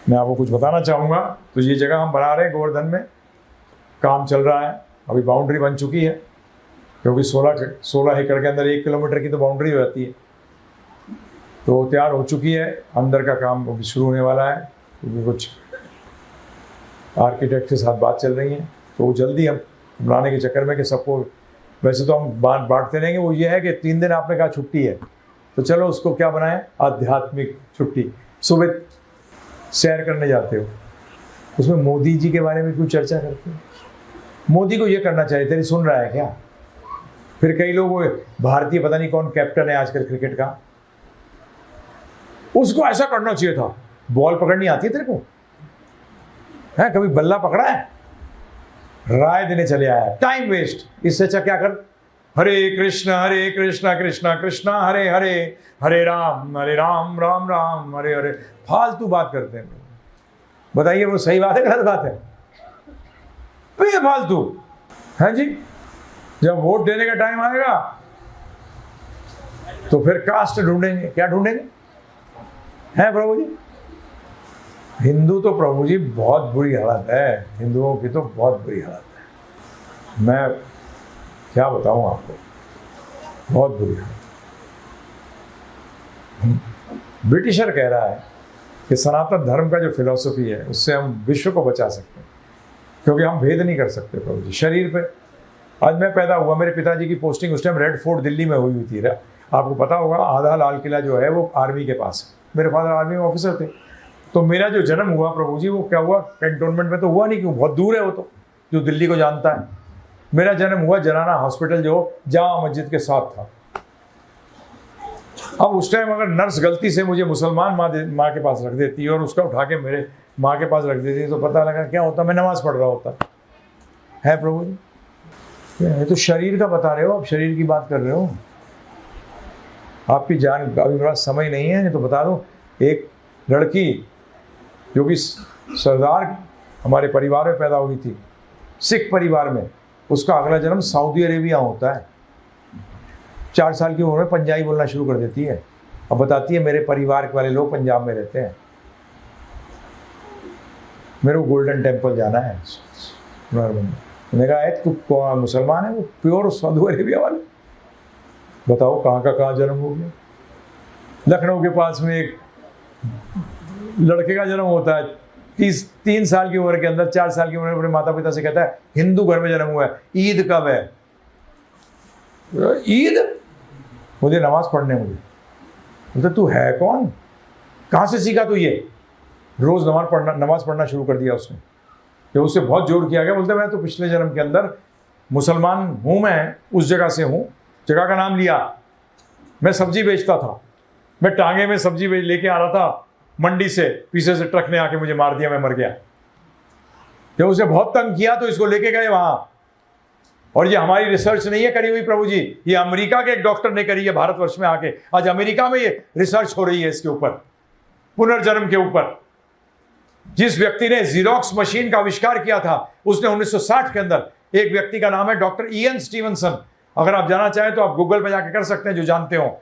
मैं आपको कुछ बताना चाहूँगा। तो ये जगह हम बना रहे हैं गोवर्धन में, काम चल रहा है, अभी बाउंड्री बन चुकी है, क्योंकि 16 एकड़ के अंदर 1 किलोमीटर की तो बाउंड्री हो जाती है। तो तैयार हो चुकी है, अंदर का काम अभी शुरू होने वाला है, क्योंकि कुछ आर्किटेक्ट के साथ बात चल रही है। तो वो जल्दी हम बनाने के चक्कर में कि सबको, वैसे तो हम बांटते रहेंगे, वो ये है कि 3 दिन आपने कहा छुट्टी है, तो चलो उसको क्या बनाएं, आध्यात्मिक छुट्टी। सुबह सैर करने जाते हो, उसमें मोदी जी के बारे में क्यों चर्चा करते हो? मोदी को ये करना चाहिए, तेरी सुन रहा है क्या? फिर कई लोग, भारतीय पता नहीं कौन कैप्टन है आजकल क्रिकेट का, उसको ऐसा करना चाहिए था। बॉल पकड़नी आती है तेरे को? है कभी बल्ला पकड़ा है? राय देने चले आया, टाइम वेस्ट। इससे अच्छा क्या कर, हरे कृष्णा कृष्णा कृष्णा हरे हरे, हरे राम राम राम हरे हरे। फालतू बात करते हैं। बताइए वो सही बात है गलत बात है? बेफालतू है जी। जब वोट देने का टाइम आएगा तो फिर कास्ट ढूंढेंगे, क्या ढूंढेंगे? है प्रभु जी, हिंदू तो प्रभु जी बहुत बुरी हालत है, हिंदुओं की तो बहुत बुरी हालत है। मैं क्या बताऊं आपको, बहुत बुरी हालत। ब्रिटिशर कह रहा है कि सनातन धर्म का जो फिलॉसफी है उससे हम विश्व को बचा सकते हैं, क्योंकि हम भेद नहीं कर सकते प्रभु जी शरीर पे। आज मैं पैदा हुआ, मेरे पिताजी की पोस्टिंग उस टाइम रेड फोर्ट दिल्ली में हुई थी। आपको पता होगा, आधा लाल किला जो है वो आर्मी के पास है। मेरे फादर आर्मी में ऑफिसर थे। तो मेरा जो जन्म हुआ प्रभु जी, वो क्या हुआ, कैंटोनमेंट में तो हुआ नहीं, क्यों, बहुत दूर है वो तो, जो दिल्ली को जानता है। मेरा जन्म हुआ जनाना हॉस्पिटल जो जामा मस्जिद के साथ था। अब उस टाइम अगर नर्स गलती से मुझे मुसलमान माँ के पास रख देती और उसका उठा के मेरे माँ के पास रख देती, तो पता लगा क्या होता, मैं नमाज पढ़ रहा होता है प्रभु जी। ये तो शरीर का बता रहे हो आप, शरीर की बात कर रहे हो। आपकी जान, अभी मेरा समय नहीं है, नहीं तो बता दो। एक लड़की जो कि सरदार हमारे परिवार में पैदा हुई थी, सिख परिवार में, उसका अगला जन्म सऊदी अरेबिया होता है। 4 साल की उम्र में पंजाबी बोलना शुरू कर देती है। अब बताती है मेरे परिवार वाले लोग पंजाब में रहते हैं, मेरे को गोल्डन टेम्पल जाना है। मैंने कहा तू मुसलमान है? वो प्योर सऊदी अरेबिया वाले। बताओ कहाँ का कहाँ जन्म हो गया। लखनऊ के पास में एक लड़के का जन्म होता है 3 साल की उम्र के अंदर, 4 साल की उम्र में अपने माता पिता से कहता है हिंदू घर में जन्म हुआ है, ईद कब है? ईद? मुझे नमाज पढ़ने, मुझे बोलते तू है कौन, कहाँ से सीखा तू ये? रोज नमाज पढ़ना शुरू कर दिया उसने। तो उससे बहुत जोर किया गया। बोलते मैं तो पिछले जन्म के अंदर मुसलमान हूँ, मैं उस जगह से हूँ, जगह का नाम लिया। मैं सब्जी बेचता था, मैं टांगे में सब्जी लेके आ रहा था मंडी से, पीछे से ट्रक ने आके मुझे मार दिया, मैं मर गया। जब उसे बहुत तंग किया तो इसको लेके गए वहां। और ये हमारी रिसर्च नहीं है करी हुई प्रभु जी, ये अमेरिका के एक डॉक्टर ने करी है भारतवर्ष में आके। आज अमेरिका में ये रिसर्च हो रही है इसके ऊपर, पुनर्जन्म के ऊपर। जिस व्यक्ति ने जीरोक्स मशीन का आविष्कार किया था, उसने 1960 के अंदर एक व्यक्ति का नाम है डॉक्टर ईएन स्टीवनसन। अगर आप जाना चाहें तो आप गूगल पे जाके कर सकते हैं, जो जानते हो।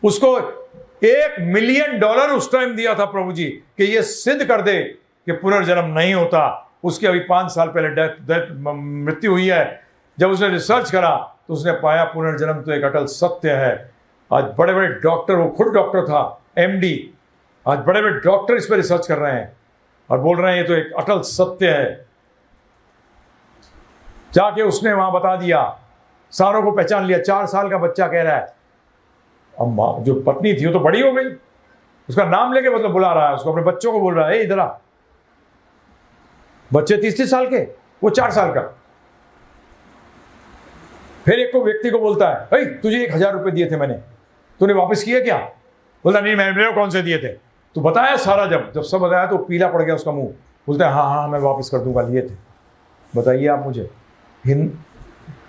उसको $1 मिलियन उस टाइम दिया था प्रभु जी कि ये सिद्ध कर दे कि पुनर्जन्म नहीं होता। उसकी अभी 5 साल पहले मृत्यु हुई है। जब उसने रिसर्च करा तो उसने पाया पुनर्जन्म तो एक अटल सत्य है। आज बड़े बड़े डॉक्टर, वो खुद डॉक्टर था, एमडी, आज बड़े बड़े डॉक्टर इस पर रिसर्च कर रहे हैं और बोल रहे हैं ये तो एक अटल सत्य है। जाके उसने वहां बता दिया, सारों को पहचान लिया। 4 साल का बच्चा कह रहा है, अब जो पत्नी थी वो तो बड़ी हो गई, उसका नाम लेके मतलब बुला रहा है उसको, अपने बच्चों को बोल रहा है इधर आ। बच्चे 30 साल के, वो 4 साल का। फिर एक को व्यक्ति को बोलता है, भाई तुझे 1000 रुपए दिए थे मैंने, तूने वापस किए क्या? बोलता नहीं, मैंने कौन से दिए थे? तो बताया सारा। जब सब बताया तो पीला पड़ गया उसका मुंह। बोलता है हाँ मैं वापस कर दूंगा, लिए थे। बताइए आप मुझे,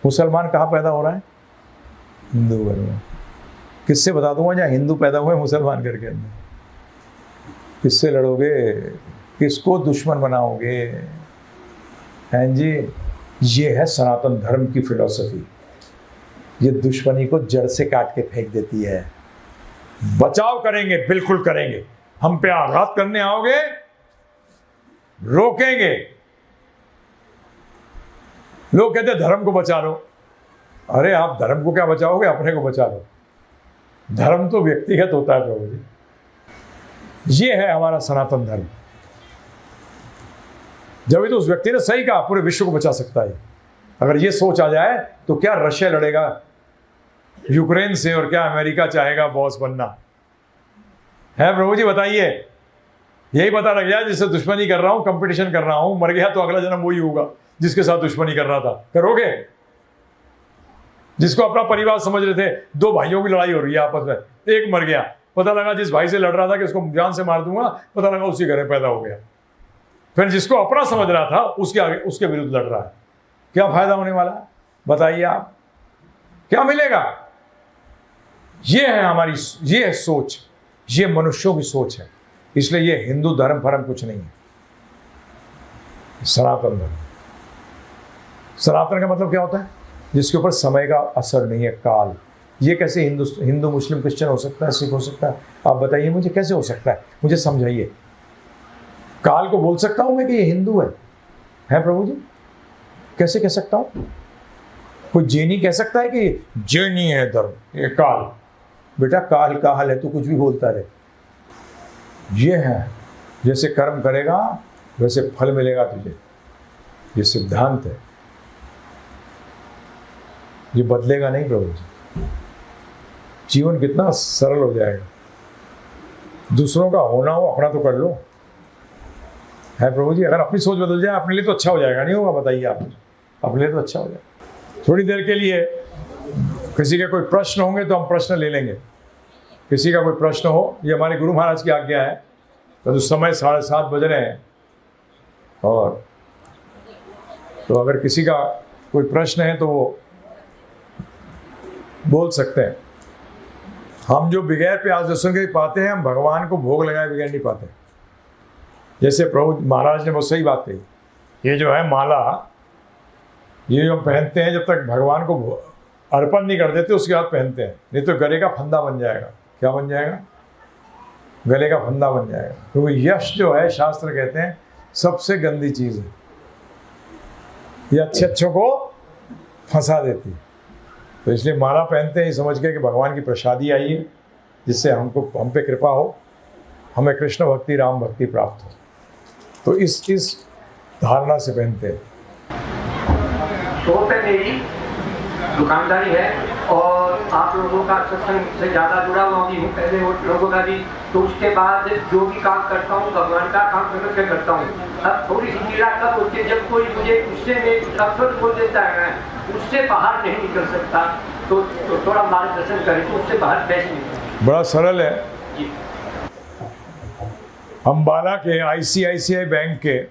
मुसलमान कहाँ पैदा हो रहा है? हिंदू घर में। किससे बता दूंगा जहाँ हिंदू पैदा हुए मुसलमान घर के अंदर? किससे लड़ोगे? किसको दुश्मन बनाओगे? हैं जी, ये है सनातन धर्म की फिलॉसफी। ये दुश्मनी को जड़ से काट के फेंक देती है। बचाव करेंगे, बिल्कुल करेंगे। हम पे आघात करने आओगे, रोकेंगे। लोग कहते हैं धर्म को बचा लो। अरे आप धर्म को क्या बचाओगे? अपने को बचा लो। धर्म तो व्यक्तिगत होता है प्रभु जी। ये है हमारा सनातन धर्म। जब तो उस व्यक्ति ने सही कहा, पूरे विश्व को बचा सकता है। अगर ये सोच आ जाए तो क्या रशिया लड़ेगा यूक्रेन से, और क्या अमेरिका चाहेगा बॉस बनना है? प्रभु जी बताइए। यही पता लग जाए जिससे दुश्मनी कर रहा हूं, कंपटीशन कर रहा हूं, मर गया तो अगला जन्म वही होगा जिसके साथ दुश्मनी कर रहा था। करोगे? जिसको अपना परिवार समझ रहे थे, 2 भाइयों की लड़ाई हो रही है आपस में, एक मर गया, पता लगा जिस भाई से लड़ रहा था कि उसको जान से मार दूंगा, पता लगा उसी घर में पैदा हो गया। फिर जिसको अपना समझ रहा था उसके आगे उसके विरुद्ध लड़ रहा है। क्या फायदा होने वाला है? बताइए आप, क्या मिलेगा? ये है हमारी, ये है सोच, ये मनुष्यों की सोच है। इसलिए ये हिंदू धर्म फर्म कुछ नहीं है। सनातन धर्म, सनातन का मतलब क्या होता है? जिसके ऊपर समय का असर नहीं है, काल। ये कैसे हिंदू मुस्लिम क्रिश्चियन हो सकता है, सिख हो सकता है? आप बताइए मुझे, कैसे हो सकता है? मुझे समझाइए। काल को बोल सकता हूं मैं कि ये हिंदू है प्रभु जी? कैसे कह सकता हूं? कोई जैनी कह सकता है कि जैनी है धर्म, ये काल? बेटा काल का हाल है, तू कुछ भी बोलता रहे। ये है, जैसे कर्म करेगा वैसे फल मिलेगा तुझे। ये सिद्धांत है, ये बदलेगा नहीं प्रभु जी। जीवन कितना सरल हो जाएगा। दूसरों का होना हो, अपना तो कर लो, है प्रभु जी। अगर अपनी सोच बदल जाए अपने लिए तो अच्छा हो जाएगा, नहीं होगा? बताइए आप, अपने लिए तो अच्छा हो जाएगा। थोड़ी देर के लिए किसी के कोई प्रश्न होंगे तो हम प्रश्न ले लेंगे। किसी का कोई प्रश्न हो, ये हमारे गुरु महाराज की आज्ञा है। तो समय 7:30 बज रहे हैं, और तो अगर किसी का कोई प्रश्न है तो वो बोल सकते हैं। हम जो बगैर प्याज लहसुन के पाते हैं, हम भगवान को भोग लगाए बगैर नहीं पाते। जैसे प्रभु महाराज ने बहुत सही बात कही, ये जो है माला, ये जो पहनते हैं, जब तक भगवान को अर्पण नहीं कर देते उसके बाद पहनते हैं, नहीं तो गले का फंदा बन जाएगा। क्या बन जाएगा? गले का फंदा बन जाएगा। क्योंकि यश जो है, शास्त्र कहते हैं सबसे गंदी चीज है, ये अच्छे अच्छों को फंसा देती है। तो इसलिए माला पहनते हैं समझ के कि भगवान की प्रसादी आई है, जिससे हम पे कृपा हो, हमें कृष्ण भक्ति राम भक्ति प्राप्त हो। तो इस धारणा से पहनते हैं। शॉप है मेरी, दुकानदारी है, और आप लोगों का सत्संग से ज़्यादा जुड़ा हुआ भी हूँ, पहले वो लोगों का भी। तो उसके बाद जो भी काम करता हूँ, भगवान का काम समझ के करता हूँ। अब थोड़ी सी पीड़ा कब होती है, जब कोई मुझे उससे में अक्सर बोल देता है, उससे बाहर नहीं निकल सकता, तो थोड़ा मार्गदर्शन करें, तो उससे बाहर कैसे निकल? बड़ा सरल है जी। अम्बाला के ICICI बैंक के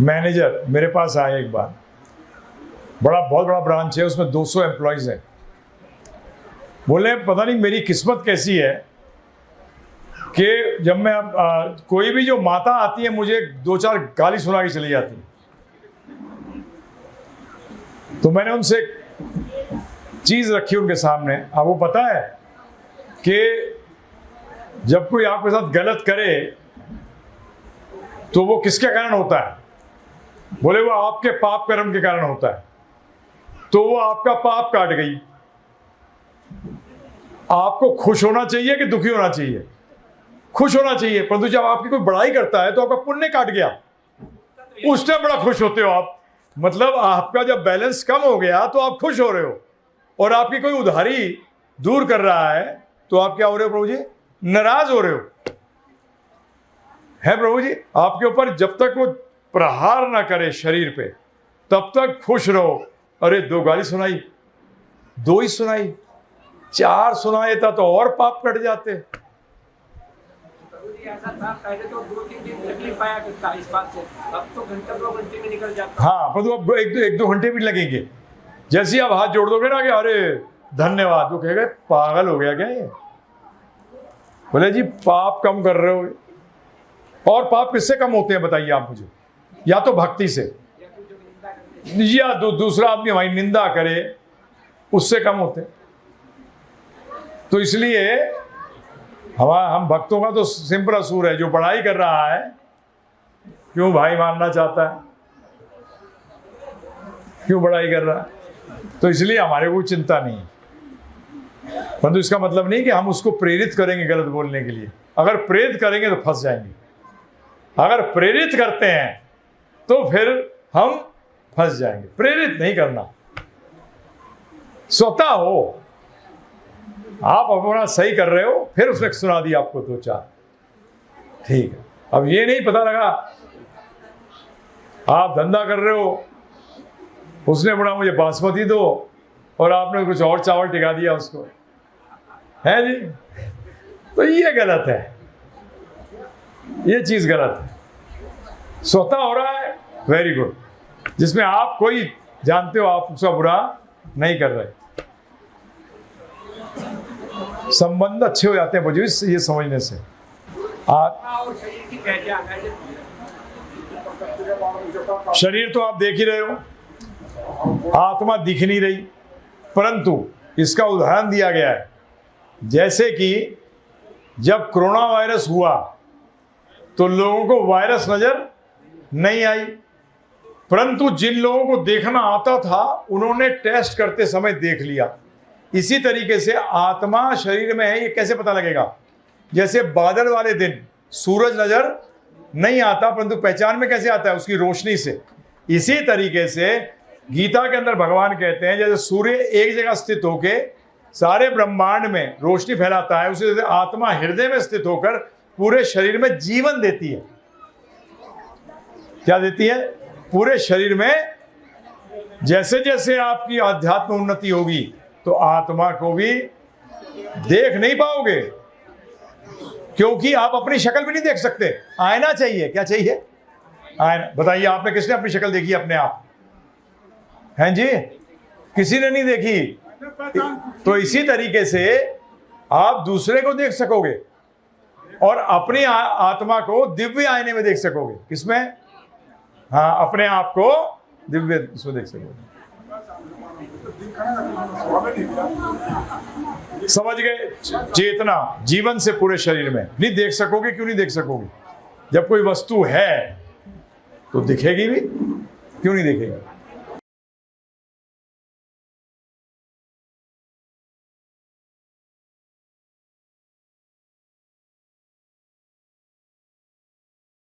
मैनेजर मेरे पास आए एक बार। बहुत बड़ा ब्रांच है, उसमें 200 एम्प्लॉयज़ हैं। बोले पता नहीं मेरी किस्मत कैसी है कि जब मैं कोई भी जो माता आती है मुझे 2-4 गाली सुना के चली जाती है। तो मैंने उनसे एक चीज रखी उनके सामने, आपको पता है कि जब कोई आपके साथ गलत करे तो वो किसके कारण होता है? बोले वो आपके पाप कर्म के कारण होता है। तो वो आपका पाप काट गई। आपको खुश होना चाहिए कि दुखी होना चाहिए? खुश होना चाहिए। परंतु जब आपकी कोई बड़ाई करता है तो आपका पुण्य काट गया, उस टाइम बड़ा खुश होते हो आप। मतलब आपका जब बैलेंस कम हो गया तो आप खुश हो रहे हो, और आपकी कोई उधारी दूर कर रहा है तो आप क्या हो रहे हो प्रभु जी? नाराज हो रहे हो। है प्रभु जी, आपके ऊपर जब तक वो प्रहार ना करे शरीर पे तब तक खुश रहो। अरे 2 गाली सुनाई, 2 ही सुनाई, 4 सुनाए था तो और पाप कट जाते। ऐसा था पहले तो 2-3 दिन तकलीफ आया करता इस बात से, अब तो घंटे 2 घंटे में निकल जाता। हाँ, पर तो अब 1-2 घंटे भी लगेंगे। जैसे ही आप हाथ जोड़ दोगे ना कि अरे धन्यवाद, वो कहेगा पागल हो गया क्या ये? बोले जी पाप कम कर रहे हो। और पाप किससे कम होते हैं बताइए आप मुझे? या तो भक्ति से, या दूसरा आदमी हमारी निंदा करे उससे कम होते। तो इसलिए हम भक्तों का तो सिंपल असूल है, जो बड़ाई कर रहा है क्यों भाई मानना चाहता है, क्यों बड़ाई कर रहा है? तो इसलिए हमारे को चिंता नहीं है। परंतु इसका मतलब नहीं कि हम उसको प्रेरित करेंगे गलत बोलने के लिए। अगर प्रेरित करेंगे तो फंस जाएंगे। अगर प्रेरित करते हैं तो फिर हम फंस जाएंगे। प्रेरित नहीं करना, स्वतः हो। आप अपना सही कर रहे हो, फिर उसने सुना दिया आपको 2-4, ठीक है। अब ये नहीं पता लगा आप धंधा कर रहे हो, उसने बोला मुझे बासमती दो और आपने कुछ और चावल टिका दिया उसको, है जी? तो ये गलत है, ये चीज गलत है। स्वतः हो रहा है, वेरी गुड, जिसमें आप कोई जानते हो आप उसका बुरा नहीं कर रहे। संबंध अच्छे हो जाते हैं मुझे ये समझने से। और शरीर की पहचान है। शरीर तो आप देख ही रहे हो, आत्मा दिख नहीं रही, परंतु इसका उदाहरण दिया गया है। जैसे कि जब कोरोना वायरस हुआ तो लोगों को वायरस नजर नहीं आई, परंतु जिन लोगों को देखना आता था उन्होंने टेस्ट करते समय देख लिया। इसी तरीके से आत्मा शरीर में है, ये कैसे पता लगेगा? जैसे बादल वाले दिन सूरज नजर नहीं आता, परंतु पहचान में कैसे आता है? उसकी रोशनी से। इसी तरीके से गीता के अंदर भगवान कहते हैं जैसे सूर्य एक जगह स्थित होके सारे ब्रह्मांड में रोशनी फैलाता है, उसी तरह आत्मा हृदय में स्थित होकर पूरे शरीर में जीवन देती है। क्या देती है? पूरे शरीर में। जैसे जैसे आपकी आध्यात्म उन्नति होगी तो आत्मा को भी देख नहीं पाओगे, क्योंकि आप अपनी शक्ल भी नहीं देख सकते। आईना चाहिए। क्या चाहिए? आईना। बताइए आपने किसने अपनी शक्ल देखी अपने आप? हैं जी? किसी ने नहीं देखी। तो इसी तरीके से आप दूसरे को देख सकोगे और अपनी आत्मा को दिव्य आईने में देख सकोगे। किसमें? हाँ, अपने आप को दिव्य उसमें देख सकोगे। समझ गए? चेतना जीवन से पूरे शरीर में। नहीं देख सकोगे, क्यों नहीं देख सकोगे? जब कोई वस्तु है तो दिखेगी भी, क्यों नहीं दिखेगी?